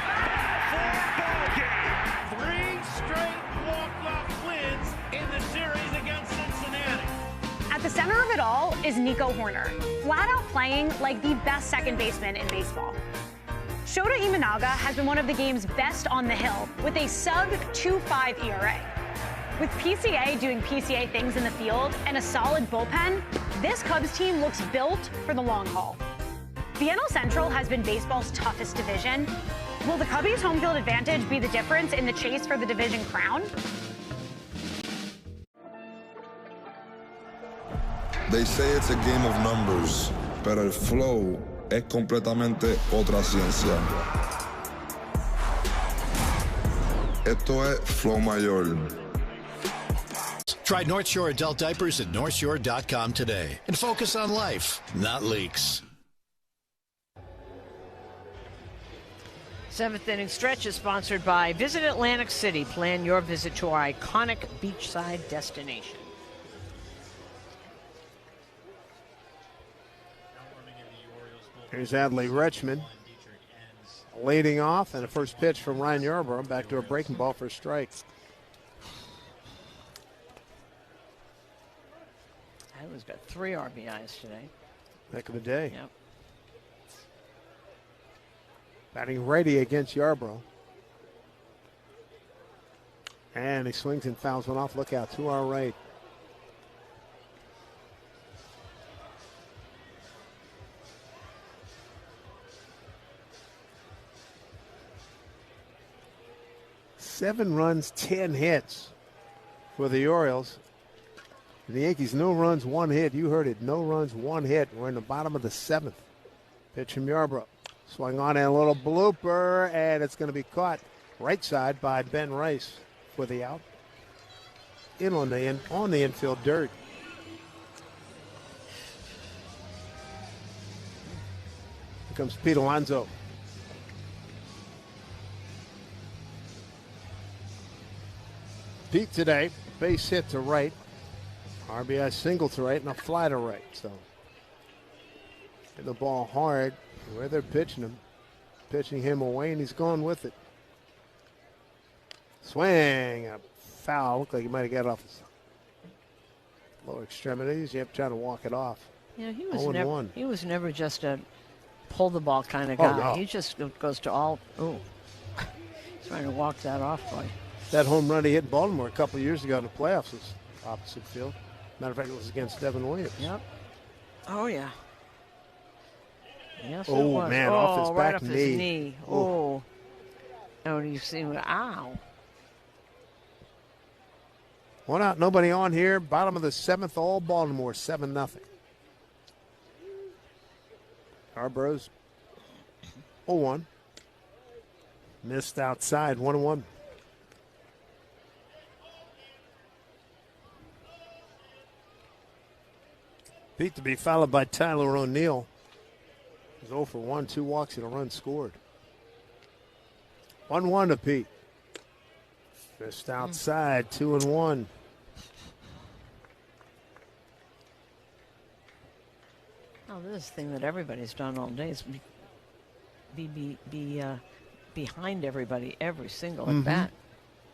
4-ball game. 3 straight walk-off wins in the series against Cincinnati. At the center of it all is Nico Horner, flat out playing like the best second baseman in baseball. Shota Imanaga has been one of the game's best on the hill with a sub-2.5 ERA. With PCA doing PCA things in the field and a solid bullpen, this Cubs team looks built for the long haul. The NL Central has been baseball's toughest division. Will the Cubbies' home field advantage be the difference in the chase for the division crown? They say it's a game of numbers, pero el flow es completamente otra ciencia. Esto es Flow Mayor. Try North Shore adult diapers at northshore.com today and focus on life, not leaks. 7th inning stretch is sponsored by Visit Atlantic City. Plan your visit to our iconic beachside destination. Here's Adley Rutschman leading off, and a first pitch from Ryan Yarborough back to a breaking ball for a strike. Adley's got 3 RBIs today. Heck of a day. Yep. Batting ready against Yarborough. And he swings and fouls one off. Look out, to our right. Seven runs, 10 hits for the Orioles. The Yankees, no runs, 1 hit. You heard it, no runs, 1 hit. We're in the bottom of the 7th. Pitch from Yarborough. Swing on and a little blooper, and it's going to be caught right side by Ben Rice for the out. In on the infield dirt. Here comes Pete Alonso. Pete today, base hit to right, RBI single to right, and a fly to right. So, hit the ball hard where they're pitching him away, and he's gone with it. Swing, a foul. Looked like he might have got off his lower extremities. Yep, trying to walk it off. Yeah, he was never just a pull the ball kind of guy. No. He just goes to all. Ooh, he's trying to walk that off, boy. That home run he hit in Baltimore a couple of years ago in the playoffs was opposite field. Matter of fact, it was against Devin Williams. Yep. Oh, yeah. Yes, oh, it was. Man, off his back knee. His knee. Oh. Oh, you see, ow. 1 out, nobody on here. Bottom of the 7th, all Baltimore, 7-0. Harborough's 0-1. Missed outside, 1-1. Pete to be followed by Tyler O'Neill. He's 0 for 1, 2 walks and a run scored. 1-1 to Pete. Missed outside, 2-1. Oh, this is the thing that everybody's done all day is be behind everybody every single at bat.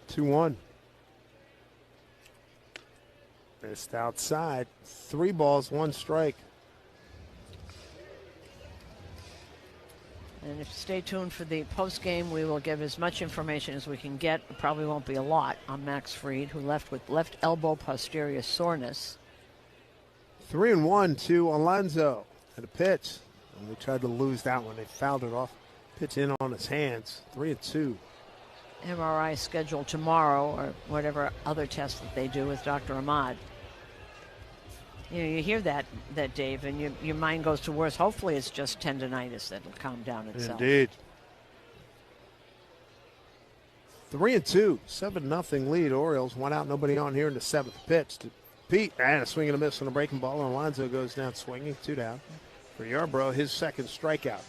2-1. Missed outside. 3 balls, 1 strike. And if you stay tuned for the post game, we will give as much information as we can get. It probably won't be a lot on Max Fried, who left with left elbow posterior soreness. 3-1 to Alonso. And a pitch. And they tried to lose that one. They fouled it off. Pitch in on his hands. 3-2. MRI scheduled tomorrow, or whatever other test that they do with Dr. Ahmad. You know, you hear that Dave, and your mind goes to worse. Hopefully it's just tendonitis that'll calm down itself. Indeed. 3-2, 7-0 lead. Orioles, one out, nobody on here in the 7th pitch to Pete. And a swing and a miss on a breaking ball. And Alonso goes down swinging, 2 down. For Yarbrough, his second strikeout.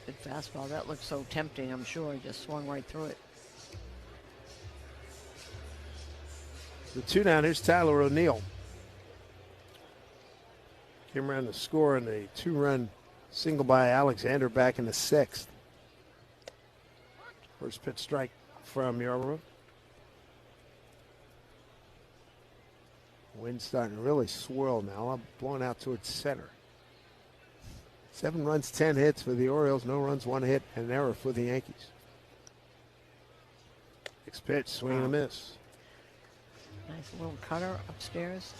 Good fastball. That looked so tempting, I'm sure. He just swung right through it. The 2 down, here's Tyler O'Neill. Came around to score in a 2-run single by Alexander back in the 6th. First pitch strike from Yarbrough. Wind's starting to really swirl now. I'm blowing out towards center. 7 runs, 10 hits for the Orioles. No runs, 1 hit, and an error for the Yankees. Next pitch, swing and a miss. Nice little cutter upstairs.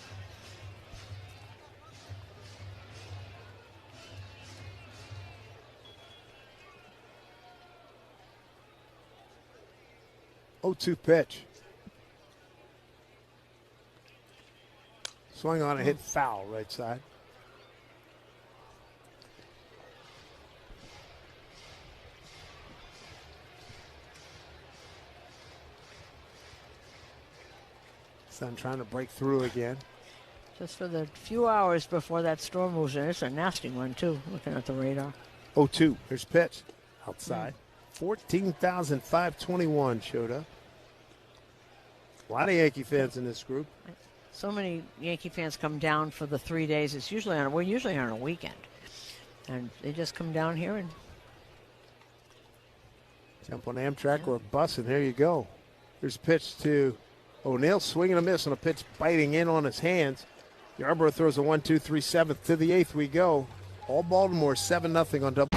Oh, 2 pitch. Swung on a hit foul right side. Sun trying to break through again. Just for the few hours before that storm moves in. It's a nasty one, too, looking at the radar. 0-2. Here's pitch. Outside. 14,521 showed up. A lot of Yankee fans in this group. So many Yankee fans come down for the 3 days. It's usually we're usually on a weekend. And they just come down here and jump on Amtrak or a bus, and there you go. Here's a pitch to O'Neill, swinging a miss on a pitch biting in on his hands. Yarbrough throws a 1-2-3 7th. To the 8th we go. All Baltimore 7-0 on double.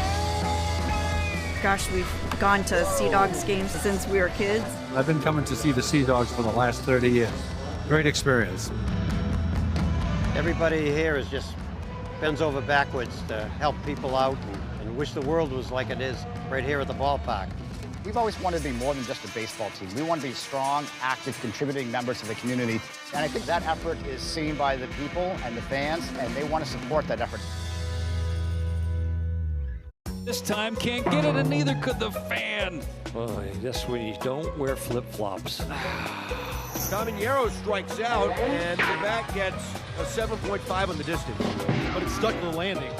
Gosh, we've gone to Sea Dogs games since we were kids. I've been coming to see the Sea Dogs for the last 30 years. Great experience. Everybody here is just bends over backwards to help people out and wish the world was like it is right here at the ballpark. We've always wanted to be more than just a baseball team. We want to be strong, active, contributing members of the community. And I think that effort is seen by the people and the fans, and they want to support that effort. This time can't get it, and neither could the fan. Oh, that's when you don't wear flip-flops. Caminero strikes out, and the bat gets a 7.5 on the distance, but it's stuck to the landing.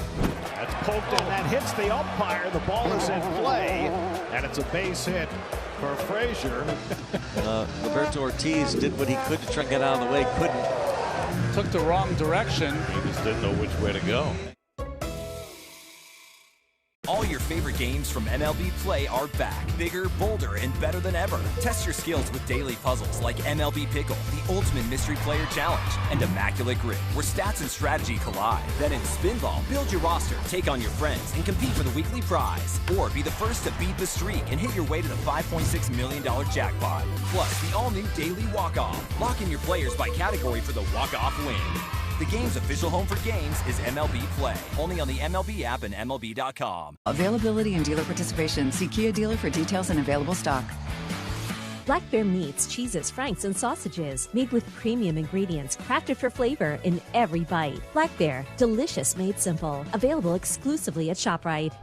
That's poked in, that hits the umpire. The ball is in play, and it's a base hit for Frazier. Roberto Ortiz did what he could to try and get out of the way, couldn't. Took the wrong direction. He just didn't know which way to go. All your favorite games from MLB Play are back, bigger, bolder, and better than ever. Test your skills with daily puzzles like MLB Pickle, the Ultimate Mystery Player Challenge, and Immaculate Grid, where stats and strategy collide. Then in Spinball, build your roster, take on your friends, and compete for the weekly prize. Or be the first to beat the streak and hit your way to the $5.6 million jackpot. Plus, the all-new Daily Walk-Off. Lock in your players by category for the walk-off win. The game's official home for games is MLB Play. Only on the MLB app and MLB.com. Availability and dealer participation. See Kia dealer for details and available stock. Black Bear meats, cheeses, franks, and sausages. Made with premium ingredients crafted for flavor in every bite. Black Bear, delicious made simple. Available exclusively at ShopRite.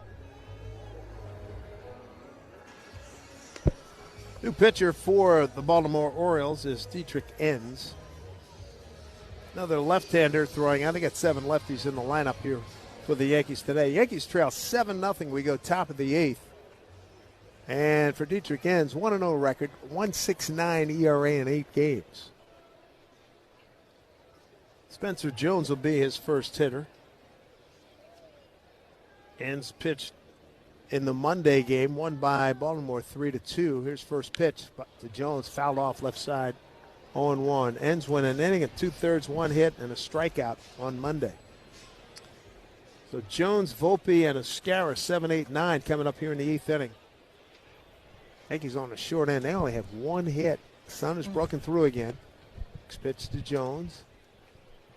New pitcher for the Baltimore Orioles is Dietrich Enns. Another left-hander throwing. I think got 7 lefties in the lineup here for the Yankees today. Yankees trail 7-0. We go top of the 8th. And for Dietrich Enns, 1-0 record, 1.69 ERA in 8 games. Spencer Jones will be his first hitter. Enns pitched in the Monday game, won by Baltimore 3-2. Here's first pitch to Jones, fouled off left side. 0-1. Enns went an inning at 2/3, 1 hit, and a strikeout on Monday. So Jones, Volpe, and Escara, 7, 8, 9 coming up here in the 8th inning. Yankees on the short end. They only have 1 hit. Sun has broken through again. Next pitch to Jones.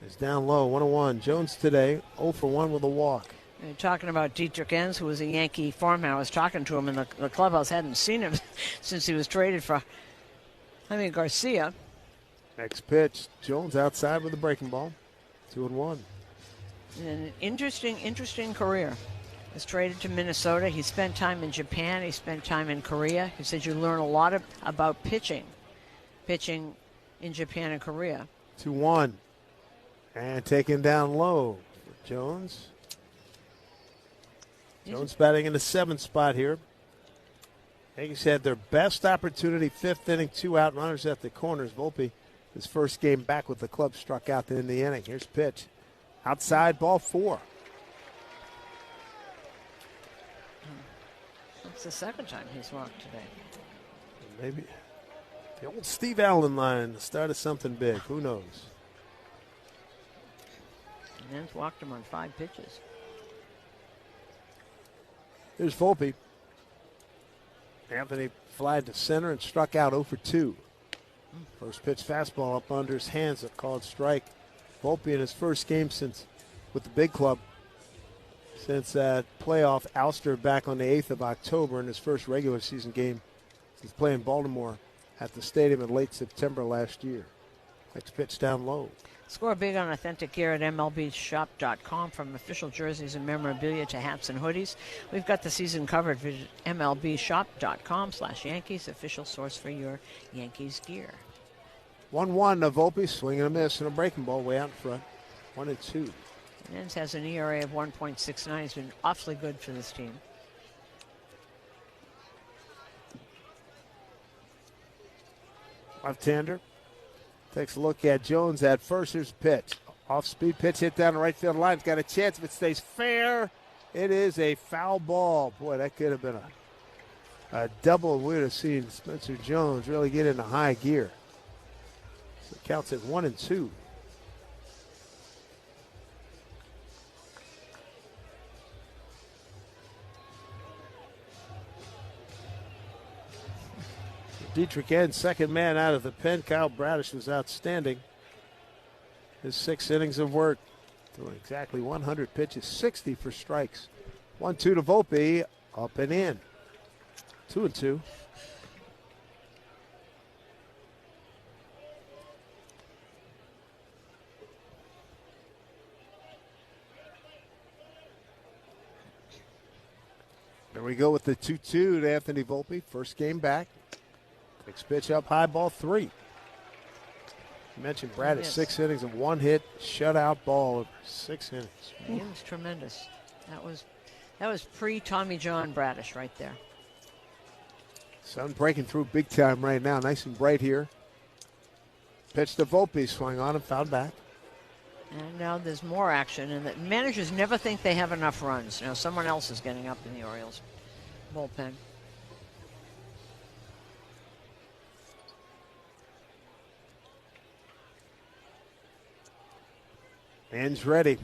It's down low, 1-1. Jones today, 0 for 1 with a walk. You're talking about Dietrich Enns, who was a Yankee farmer. I was talking to him in the clubhouse. Hadn't seen him since he was traded for Jaime Garcia. Next pitch, Jones outside with a breaking ball, 2-1. An interesting career. Was traded to Minnesota. He spent time in Japan. He spent time in Korea. He said you learn a lot about pitching in Japan and Korea. 2-1. And taken down low for Jones. Jones batting in the 7th spot here. Yankees had their best opportunity, 5th inning, 2 out runners at the corners. Volpe, his first game back with the club, struck out in the inning. Here's pitch. Outside, ball 4. It's the second time he's walked today. Maybe the old Steve Allen line, the start of something big. Who knows? And Enns walked him on 5 pitches. Here's Volpe. Anthony flied to center and struck out 0 for 2. First pitch fastball up under his hands, a called strike. Volpe in his first game with the big club since that playoff ouster back on the 8th of October, in his first regular season game since playing Baltimore at the stadium in late September last year. Next pitch down low. Score big on authentic gear at MLBshop.com. From official jerseys and memorabilia to hats and hoodies, we've got the season covered. Visit MLBshop.com/Yankees, official source for your Yankees gear. 1-1 to Volpe, swing and a miss, and a breaking ball way out in front. 1-2. Enns has an ERA of 1.69. He's been awfully good for this team. Left-hander takes a look at Jones at first. Here's a pitch. Off-speed pitch hit down the right field line. It's got a chance if it stays fair. It is a foul ball. Boy, that could have been a double. We would have seen Spencer Jones really get into high gear. So it counts at 1-2. Dietrich Enns, second man out of the pen. Kyle Bradish was outstanding. His 6 innings of work, throwing exactly 100 pitches, 60 for strikes. 1-2 to Volpe, up and in. 2-2. There we go with the 2-2 to Anthony Volpe. First game back. Next pitch up high, ball 3. You mentioned Bradish, 6 innings of 1 hit, shutout ball over 6 innings. He was tremendous. That was pre-Tommy John Bradish right there. Sun breaking through big time right now. Nice and bright here. Pitch to Volpe, swung on and fouled back. And now there's more action, and the managers never think they have enough runs. Now someone else is getting up in the Orioles bullpen. Enns ready.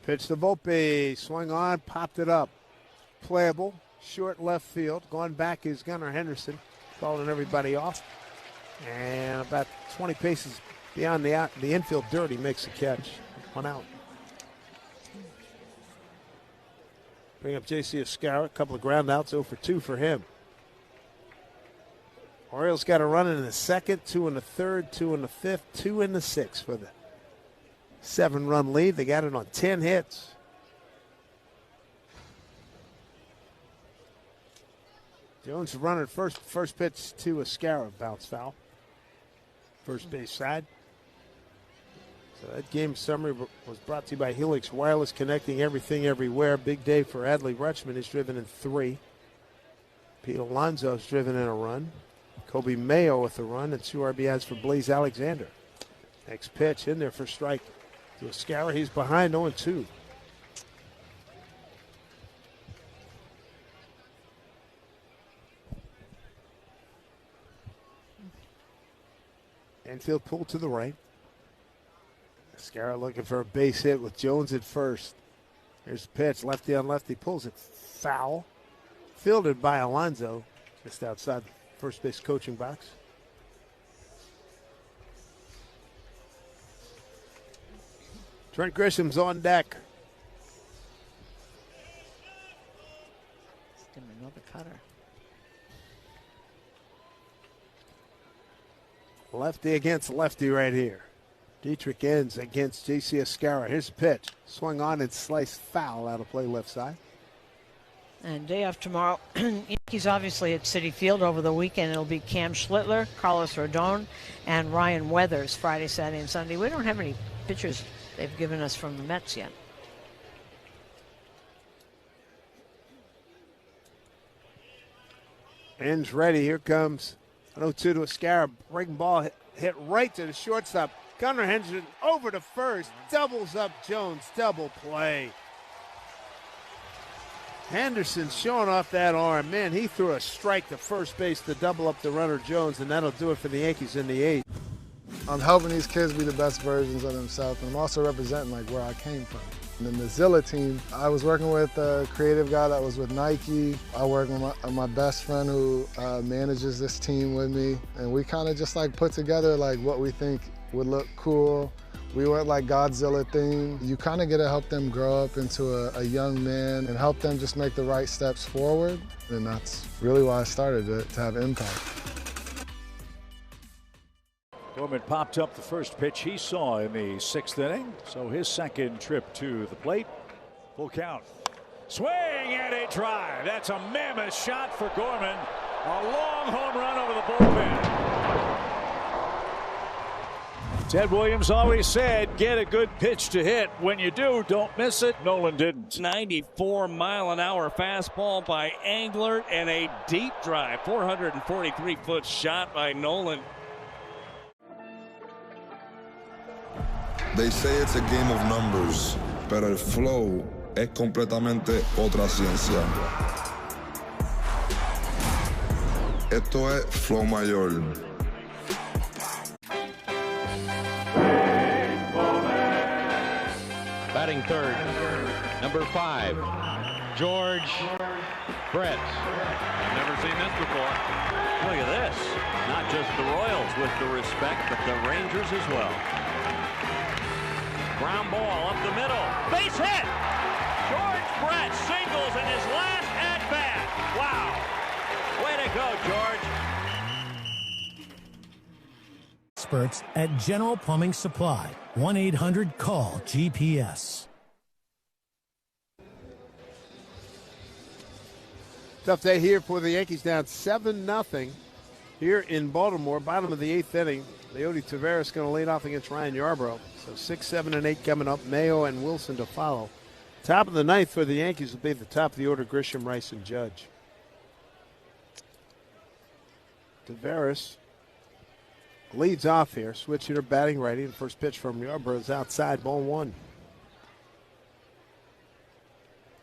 Pitch to Volpe. Swung on, popped it up. Playable. Short left field. Going back is Gunnar Henderson. Calling everybody off. And about 20 paces beyond the infield dirt, he makes a catch. 1 out. Bring up J.C. Escara. A couple of ground outs. 0 for 2 for him. Orioles got a run in the second, 2 in the third, 2 in the fifth, 2 in the sixth for the 7-run lead. They got it on 10 hits. Jones running first pitch to Escara, bounce foul. First base side. So that game summary was brought to you by Helix Wireless, connecting everything everywhere. Big day for Adley Rutschman. He's driven in 3. Pete Alonso's driven in a run. Kobe Mayo with a run, and 2 RBIs for Blaze Alexander. Next pitch in there for strike to Escara. He's behind 0-2. Infield pull to the right. Escara looking for a base hit with Jones at first. Here's the pitch, lefty on lefty, pulls it foul. Fielded by Alonso, just outside the first base coaching box. Trent Grisham's on deck. Give him another cutter. Lefty against lefty right here. Dietrich ends against J.C. Escarra. Here's a pitch. Swung on and sliced foul out of play left side. And day off tomorrow. Yankees obviously at Citi Field over the weekend. It'll be Cam Schlittler, Carlos Rodon, and Ryan Weathers Friday, Saturday, and Sunday. We don't have any pitchers they've given us from the Mets yet. Ends ready. Here comes an 0-2 to Escarra. Breaking ball hit right to the shortstop. Gunnar Henderson over to first. Doubles up Jones. Double play. Henderson showing off that arm. Man, he threw a strike to first base to double up the runner Jones, and that'll do it for the Yankees in the 8th. I'm helping these kids be the best versions of themselves, and I'm also representing like where I came from. And in the Zilla team, I was working with a creative guy that was with Nike. I work with my best friend who manages this team with me, and we kind of just like put together like what we think would look cool. We went like Godzilla theme. You kind of get to help them grow up into a young man and help them just make the right steps forward. And that's really why I started to have impact. Gorman popped up the first pitch he saw in the 6th inning. So his second trip to the plate. Full count. Swing and a drive. That's a mammoth shot for Gorman. A long home run over the bullpen. Ted Williams always said, get a good pitch to hit. When you do, don't miss it. Nolan didn't. 94-mile-an-hour fastball by Englert and a deep drive. 443-foot shot by Nolan. They say it's a game of numbers, pero el flow es completamente otra ciencia. Esto es flow mayor. Batting third, number 5, George Brett. Never seen this before. Look at this. Not just the Royals with the respect, but the Rangers as well. Ground ball up the middle. Base hit! George Brett singles in his last at-bat. Wow. Way to go, George. Experts at General Plumbing Supply. 1-800-CALL-GPS. Tough day here for the Yankees, down 7-0 here in Baltimore. Bottom of the 8th inning. Leody Taveras going to lead off against Ryan Yarbrough. So 6, 7, and 8 coming up. Mayo and Wilson to follow. Top of the 9th for the Yankees will be at the top of the order, Grisham, Rice, and Judge. Taveras leads off here. Switch hitter batting righty. The first pitch from Yarbrough is outside, ball 1.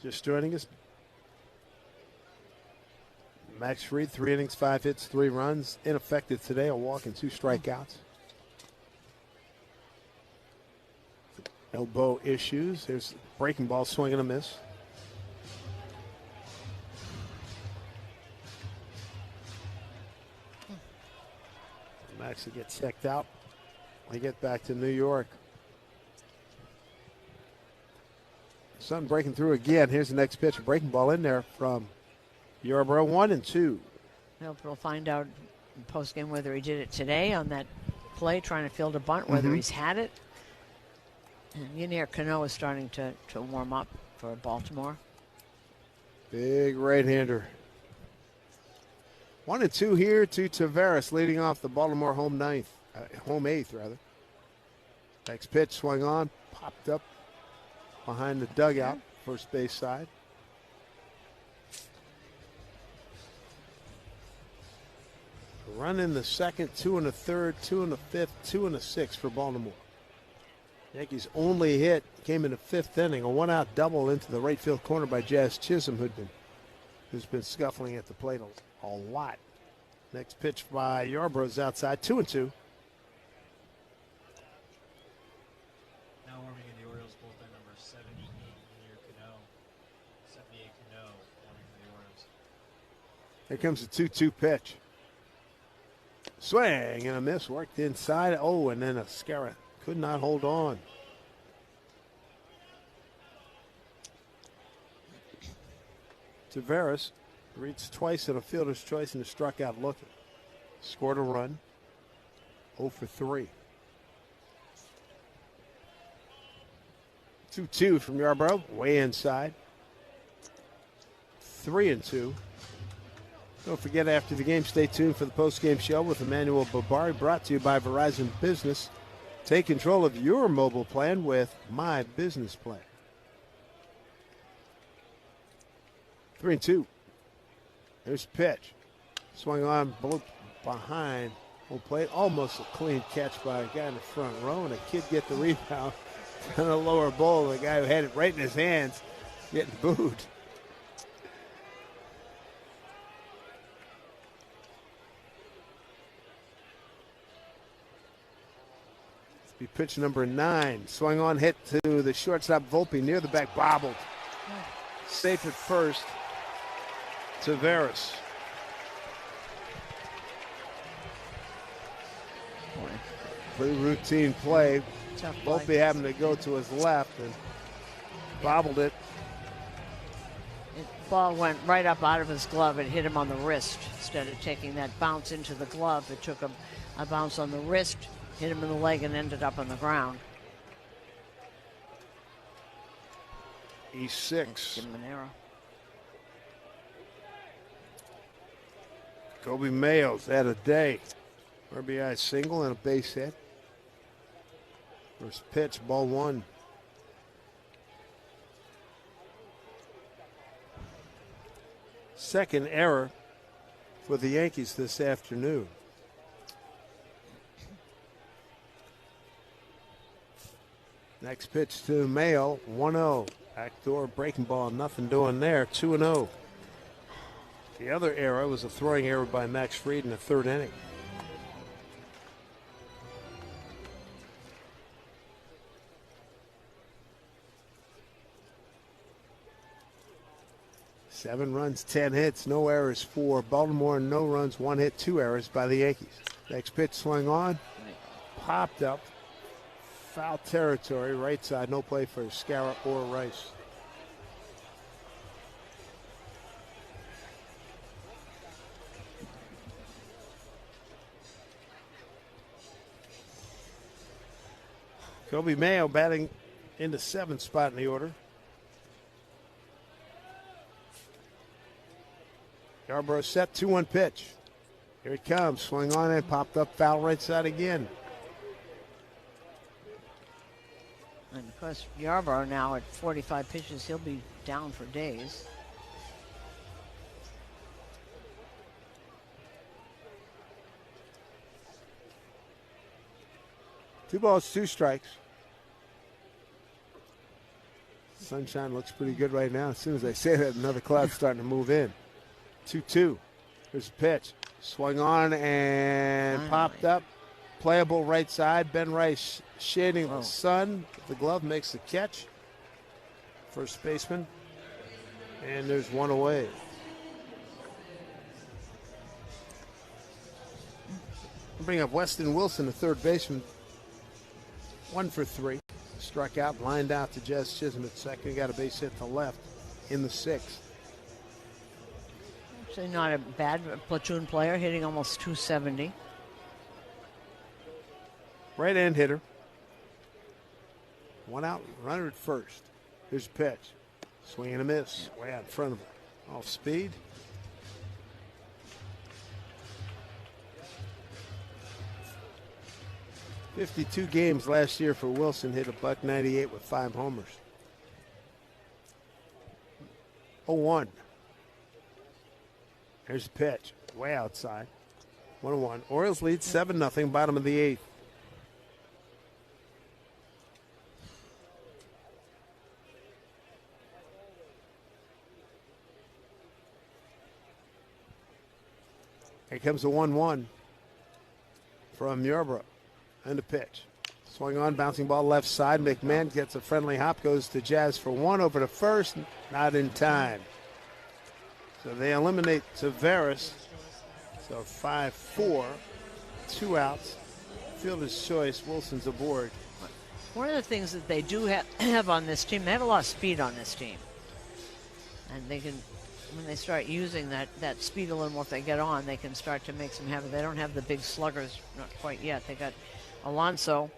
Just joining us, Max Fried, 3 innings, 5 hits, 3 runs. Ineffective today, a walk and 2 strikeouts. Elbow issues. There's breaking ball, swing and a miss. Max will get checked out. They get back to New York. Sun breaking through again. Here's the next pitch. Breaking ball in there from Yarbrough, 1-2. We'll find out in postgame whether he did it today on that play, trying to field a bunt, whether he's had it. And Yunier Cano is starting to warm up for Baltimore. Big right-hander. 1-2 here to Taveras, leading off the Baltimore home 8th. Next pitch swung on, popped up behind the dugout, first base side. Run in the second, 2 in the third, 2 in the fifth, 2 in the sixth for Baltimore. Yankees' only hit came in the 5th inning, a 1-out double into the right field corner by Jazz Chisholm, who's been scuffling at the plate a lot. Next pitch by Yarbrough's outside, 2-2. Now warming in the Orioles bullpen, number 78, Yunier Cano. 78 Cano warming for the Orioles. Here comes the 2-2 pitch. Swing and a miss, worked inside. Oh, and then Escarra could not hold on. Tavares reached twice in a fielder's choice and struck out looking. Scored a run. 0 for 3. 2-2 from Yarbrough, way inside. 3-2. Don't forget, after the game, stay tuned for the post-game show with Emmanuel Babari, brought to you by Verizon Business. Take control of your mobile plan with My Business Plan. 3-2. There's pitch. Swung on, behind home plate. Almost a clean catch by a guy in the front row, and a kid get the rebound on a lower bowl. The guy who had it right in his hands getting booed. This will be pitch number 9. Swung on, hit to the shortstop Volpe near the back, bobbled. Safe at first. Tavares. Pretty routine play. Volpe having to go to his left and bobbled it. The ball went right up out of his glove and hit him on the wrist. Instead of taking that bounce into the glove, it took a bounce on the wrist, hit him in the leg, and ended up on the ground. E6. Give him an error. Kobe Mayo's had a day. RBI single and a base hit. First pitch, ball 1. Second error for the Yankees this afternoon. Next pitch to Mayo, 1-0. Backdoor breaking ball, nothing doing there, 2-0. The other error was a throwing error by Max Fried in the 3rd inning. Seven runs, 10 hits, no errors for Baltimore, no runs, 1 hit, 2 errors by the Yankees. Next pitch swung on, popped up, foul territory, right side, no play for Scarra or Rice. Kobe Mayo batting in the 7th spot in the order. Yarbrough set, 2-1 pitch. Here it comes, swung on and popped up, foul right side again. And of course, Yarbrough now at 45 pitches, he'll be down for days. Two balls, 2 strikes. Sunshine looks pretty good right now. As soon as I say that, another cloud's starting to move in. 2-2. Here's a pitch. Swung on and popped up. Playable right side. Ben Rice shading the sun. The glove makes the catch. First baseman. And there's one away. Bring up Weston Wilson, the 3rd baseman. 1 for 3. Struck out, lined out to Jez Chisholm at second. He got a base hit to left in the 6th. Actually not a bad platoon player, hitting almost 270. Right-hand hitter. 1 out, runner at first. Here's a pitch. Swing and a miss. Way out in front of him. Off speed. .52 games last year for Wilson. Hit a .198 with 5 homers. 0-1. Here's a pitch. Way outside. 1-1. Orioles lead 7-0, bottom of the 8th. Here comes a 1-1 from Yarbrough. And a pitch. Swung on, bouncing ball left side. McMahon gets a friendly hop, goes to Jazz for 1 over to first. Not in time. So they eliminate Tavares. So 5-4. 2 outs. Fielder's choice. Wilson's aboard. One of the things that they do have on this team, they have a lot of speed on this team. And they can when they start using that speed a little more, if they get on, they can start to make some havoc. They don't have the big sluggers, not quite yet. They got Alonso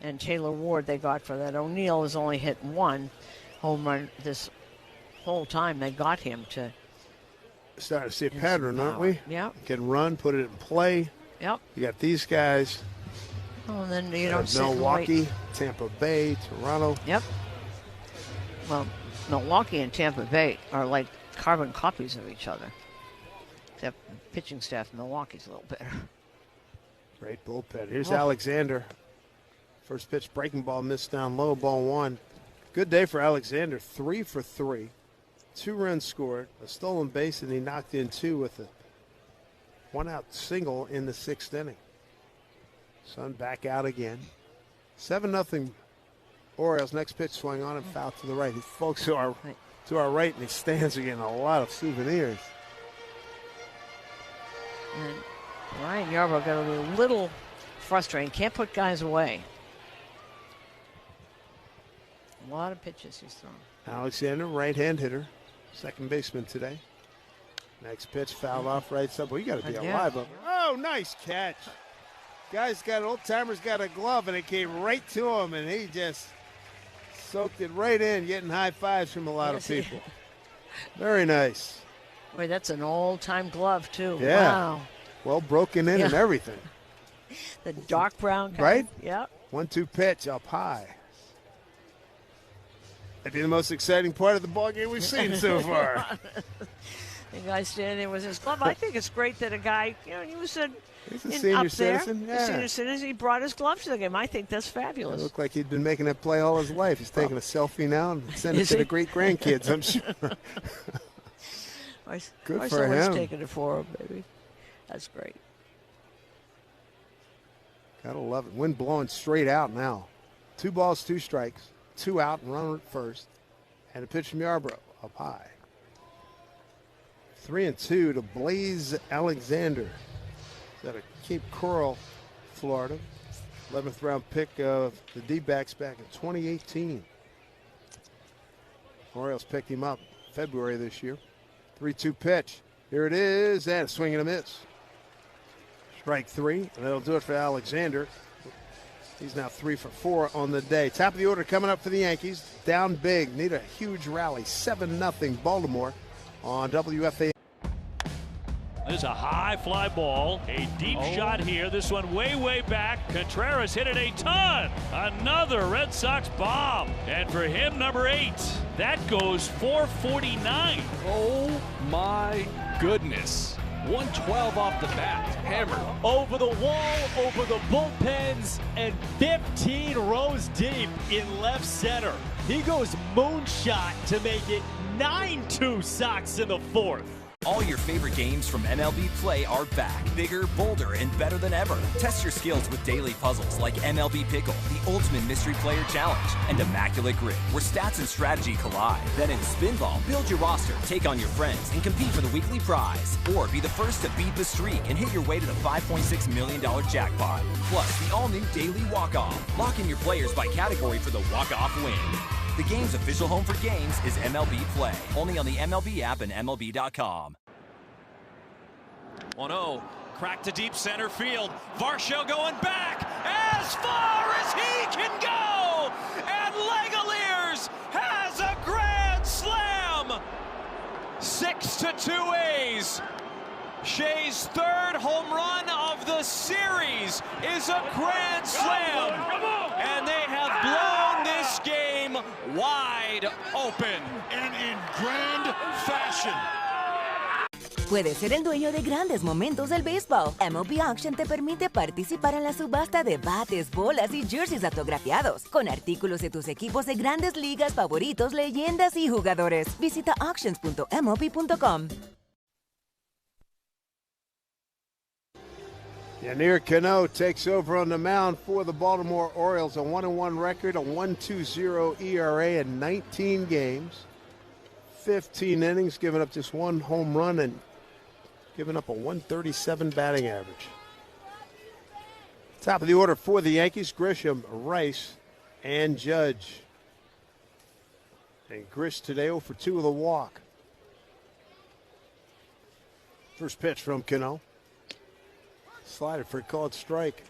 and Taylor Ward they got for that. O'Neill has only hit one home run this whole time they got him to. Starting to see a pattern, aren't we? Yeah. Can run, put it in play. Yep. You got these guys. Oh, and then you don't sit and Milwaukee, wait. Tampa Bay, Toronto. Yep. Well, Milwaukee and Tampa Bay are like carbon copies of each other. Except pitching staff in Milwaukee's a little better. Great bullpen. Here's Alexander. First pitch, breaking ball, missed down low, ball one. Good day for Alexander. 3 for 3. 2 runs scored, a stolen base, and he knocked in 2 with a 1-out single in the 6th inning. Sun back out again. 7-0 Orioles. Next pitch swung on and foul to the right. These folks to our right in the stands are getting a lot of souvenirs. And Ryan Yarbrough got a little frustrating. Can't put guys away. A lot of pitches he's thrown. Alexander, right-hand hitter. Second baseman today. Next pitch fouled off right side. Well, you got to be alive up. Oh, nice catch. Guy's got old-timer's got a glove, and it came right to him, and he just soaked it right in, getting high fives from a lot of people. Very nice. Wait, that's an old-time glove, too. Yeah. Wow. Well broken in and everything. The dark brown kind. Right? Yep. 1-2 pitch up high. That'd be the most exciting part of the ballgame we've seen so far. The guy standing there with his glove. I think it's great that a guy, he was he's a senior up there. citizen. A senior citizen. He brought his glove to the game. I think that's fabulous. It looked like he'd been making that play all his life. He's taking a selfie now and sending it to the great grandkids, I'm sure. Good for him. Taking it for him, baby. That's great. Gotta love it. Wind blowing straight out now. 2 balls, 2 strikes. 2 out and runner at first. And a pitch from Yarbrough up high. 3-2 to Blaze Alexander. He's out of Cape Coral, Florida. 11th round pick of the D-backs back in 2018. Orioles picked him up February this year. 3-2 pitch. Here it is, and a swing and a miss. Strike 3, and that'll do it for Alexander. He's now 3 for 4 on the day. Top of the order coming up for the Yankees. Down big, need a huge rally. 7-0 Baltimore on WFA. There's a high fly ball, a deep shot here. This one way back. Contreras hit it a ton. Another Red Sox bomb. And for him, number 8. That goes 449. Oh my goodness. 112 off the bat, hammered. Over the wall, over the bullpens, and 15 rows deep in left center. He goes moonshot to make it 9-2 Sox in the 4th. All your favorite games from MLB Play are back, bigger, bolder, and better than ever. Test your skills with daily puzzles like MLB Pickle, the Ultimate Mystery Player Challenge, and Immaculate Grid, where stats and strategy collide. Then in Spinball, build your roster, take on your friends, and compete for the weekly prize. Or be the first to beat the streak and hit your way to the $5.6 million jackpot. Plus, the all-new Daily Walk-Off. Lock in your players by category for the walk-off win. The game's official home for games is MLB Play. Only on the MLB app and MLB.com. 1-0. Crack to deep center field. Varsho going back as far as he can go. And Legaliers has a grand slam. 6-2 A's. Shea's 3rd home run of the series is a grand slam. And they have blown this game wide open. And in grand fashion. Puedes ser el dueño de grandes momentos del béisbol. MLB Auction te permite participar en la subasta de bates, bolas y jerseys autografiados, con artículos de tus equipos de grandes ligas favoritos, leyendas y jugadores. Visita auctions.mlb.com. Yanir Cano takes over on the mound for the Baltimore Orioles. A 1-1 record, a 1.20 ERA in 19 games. 15 innings, giving up just 1 home run and giving up a 137 batting average. Top of the order for the Yankees, Grisham, Rice, and Judge. And Grish today 0 for 2 with a walk. First pitch from Cano. Slider for a called strike.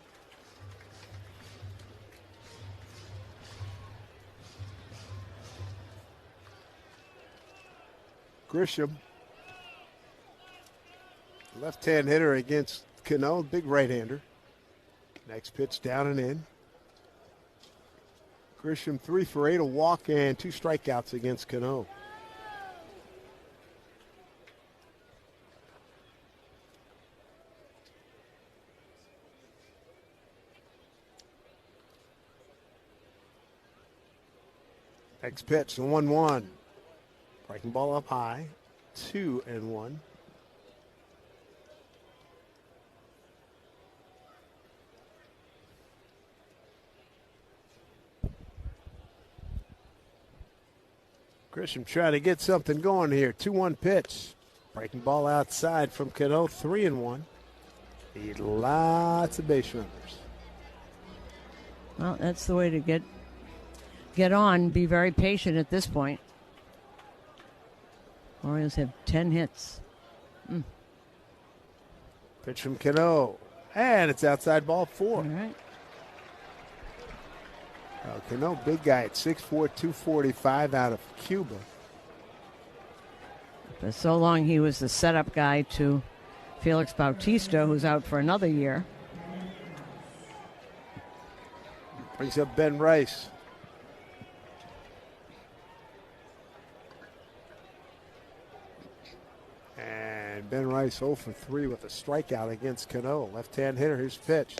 Grisham, left-hand hitter against Cano, big right-hander. Next pitch down and in. Grisham 3 for 8, a walk and 2 strikeouts against Cano. Next pitch, the 1-1. Breaking ball up high, 2-1. Grisham trying to get something going here. 2-1 pitch. Breaking ball outside from Cano, 3-1. Need lots of base runners. Well, that's the way to get on. Be very patient at this point. Orioles have 10 hits. Pitch from Cano. And it's outside ball 4. All right. Cano, big guy at 6'4", 245 out of Cuba. For so long, he was the setup guy to Felix Bautista, who's out for another year. Brings up Ben Rice. And Ben Rice 0 for 3 with a strikeout against Cano. Left-hand hitter, here's the pitch.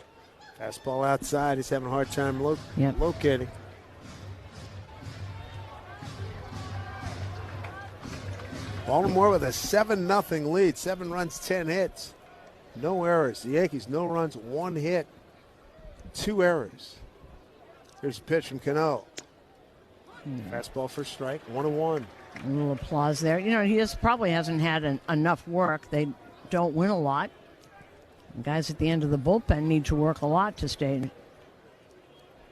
Fastball outside. He's having a hard time locating. Baltimore with a 7-0 lead. 7 runs, 10 hits. No errors. The Yankees, no runs, 1 hit, 2 errors. Here's a pitch from Cano. Fastball for strike, 1-1. A little applause there. You know, he probably hasn't had enough work. They don't win a lot. Guys at the end of the bullpen need to work a lot to stay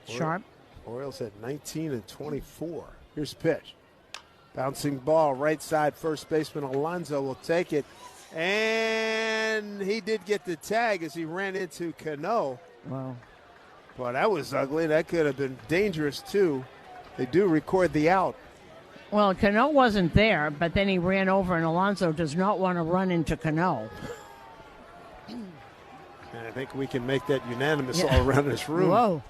sharp. Orioles at 19-24. Here's the pitch. Bouncing ball, right side, first baseman Alonso will take it. And he did get the tag as he ran into Cano. Wow. But that was ugly. That could have been dangerous, too. They do record the out. Well, Cano wasn't there, but then he ran over, and Alonso does not want to run into Cano. And I think we can make that unanimous all around this room. Whoa.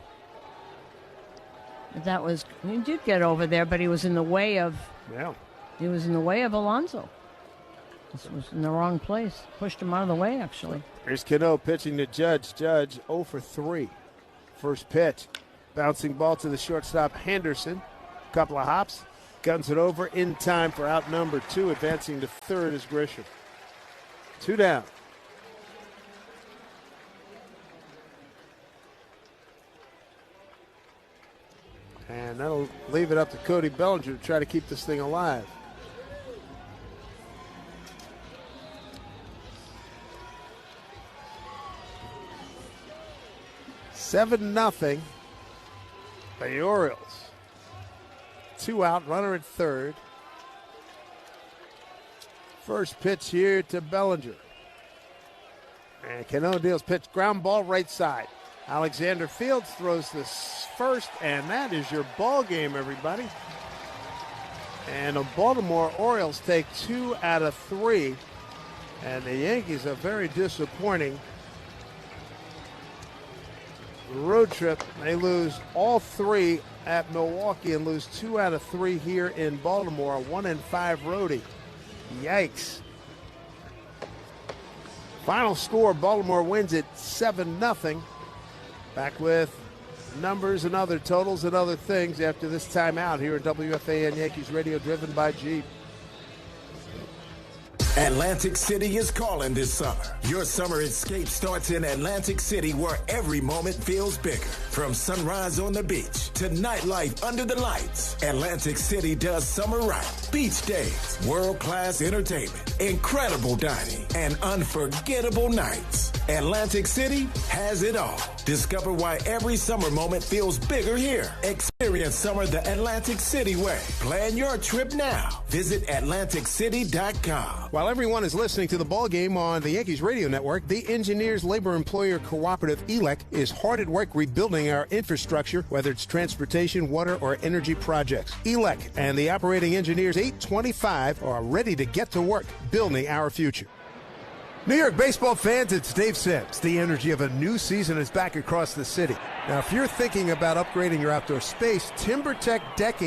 He did get over there, but he was in the way of Alonso. This was in the wrong place. Pushed him out of the way, actually. Here's Cano pitching to Judge. Judge 0 for 3. First pitch. Bouncing ball to the shortstop, Henderson. Couple of hops. Guns it over in time for out number 2. Advancing to third is Grisham. 2 down. And that'll leave it up to Cody Bellinger to try to keep this thing alive. Seven nothing. The Orioles. 2 out, runner at third. First pitch here to Bellinger. And Cano deals pitch, ground ball right side. Alexander Fields throws this first, and that is your ball game, everybody. And the Baltimore Orioles take 2 out of 3, and the Yankees are very disappointing. Road trip, they lose all 3 at Milwaukee and lose 2 out of 3 here in Baltimore. 1-5 roadie. Yikes. Final score, Baltimore wins it 7-0. Back with numbers and other totals and other things after this timeout here at WFAN Yankees Radio, driven by Jeep. Atlantic City is calling this summer. Your summer escape starts in Atlantic City, where every moment feels bigger. From sunrise on the beach to nightlife under the lights, Atlantic City does summer right. Beach days, world-class entertainment, incredible dining, and unforgettable nights. Atlantic City has it all. Discover why every summer moment feels bigger here. Experience summer the Atlantic City way. Plan your trip now. Visit AtlanticCity.com. While everyone is listening to the ball game on the Yankees radio network, the Engineers Labor Employer Cooperative, ELEC, is hard at work rebuilding our infrastructure, whether it's transportation, water, or energy projects. ELEC and the operating engineers 825 are ready to get to work building our future. New York baseball fans, it's Dave Sims. The energy of a new season is back across the city. Now, if you're thinking about upgrading your outdoor space, TimberTech Decking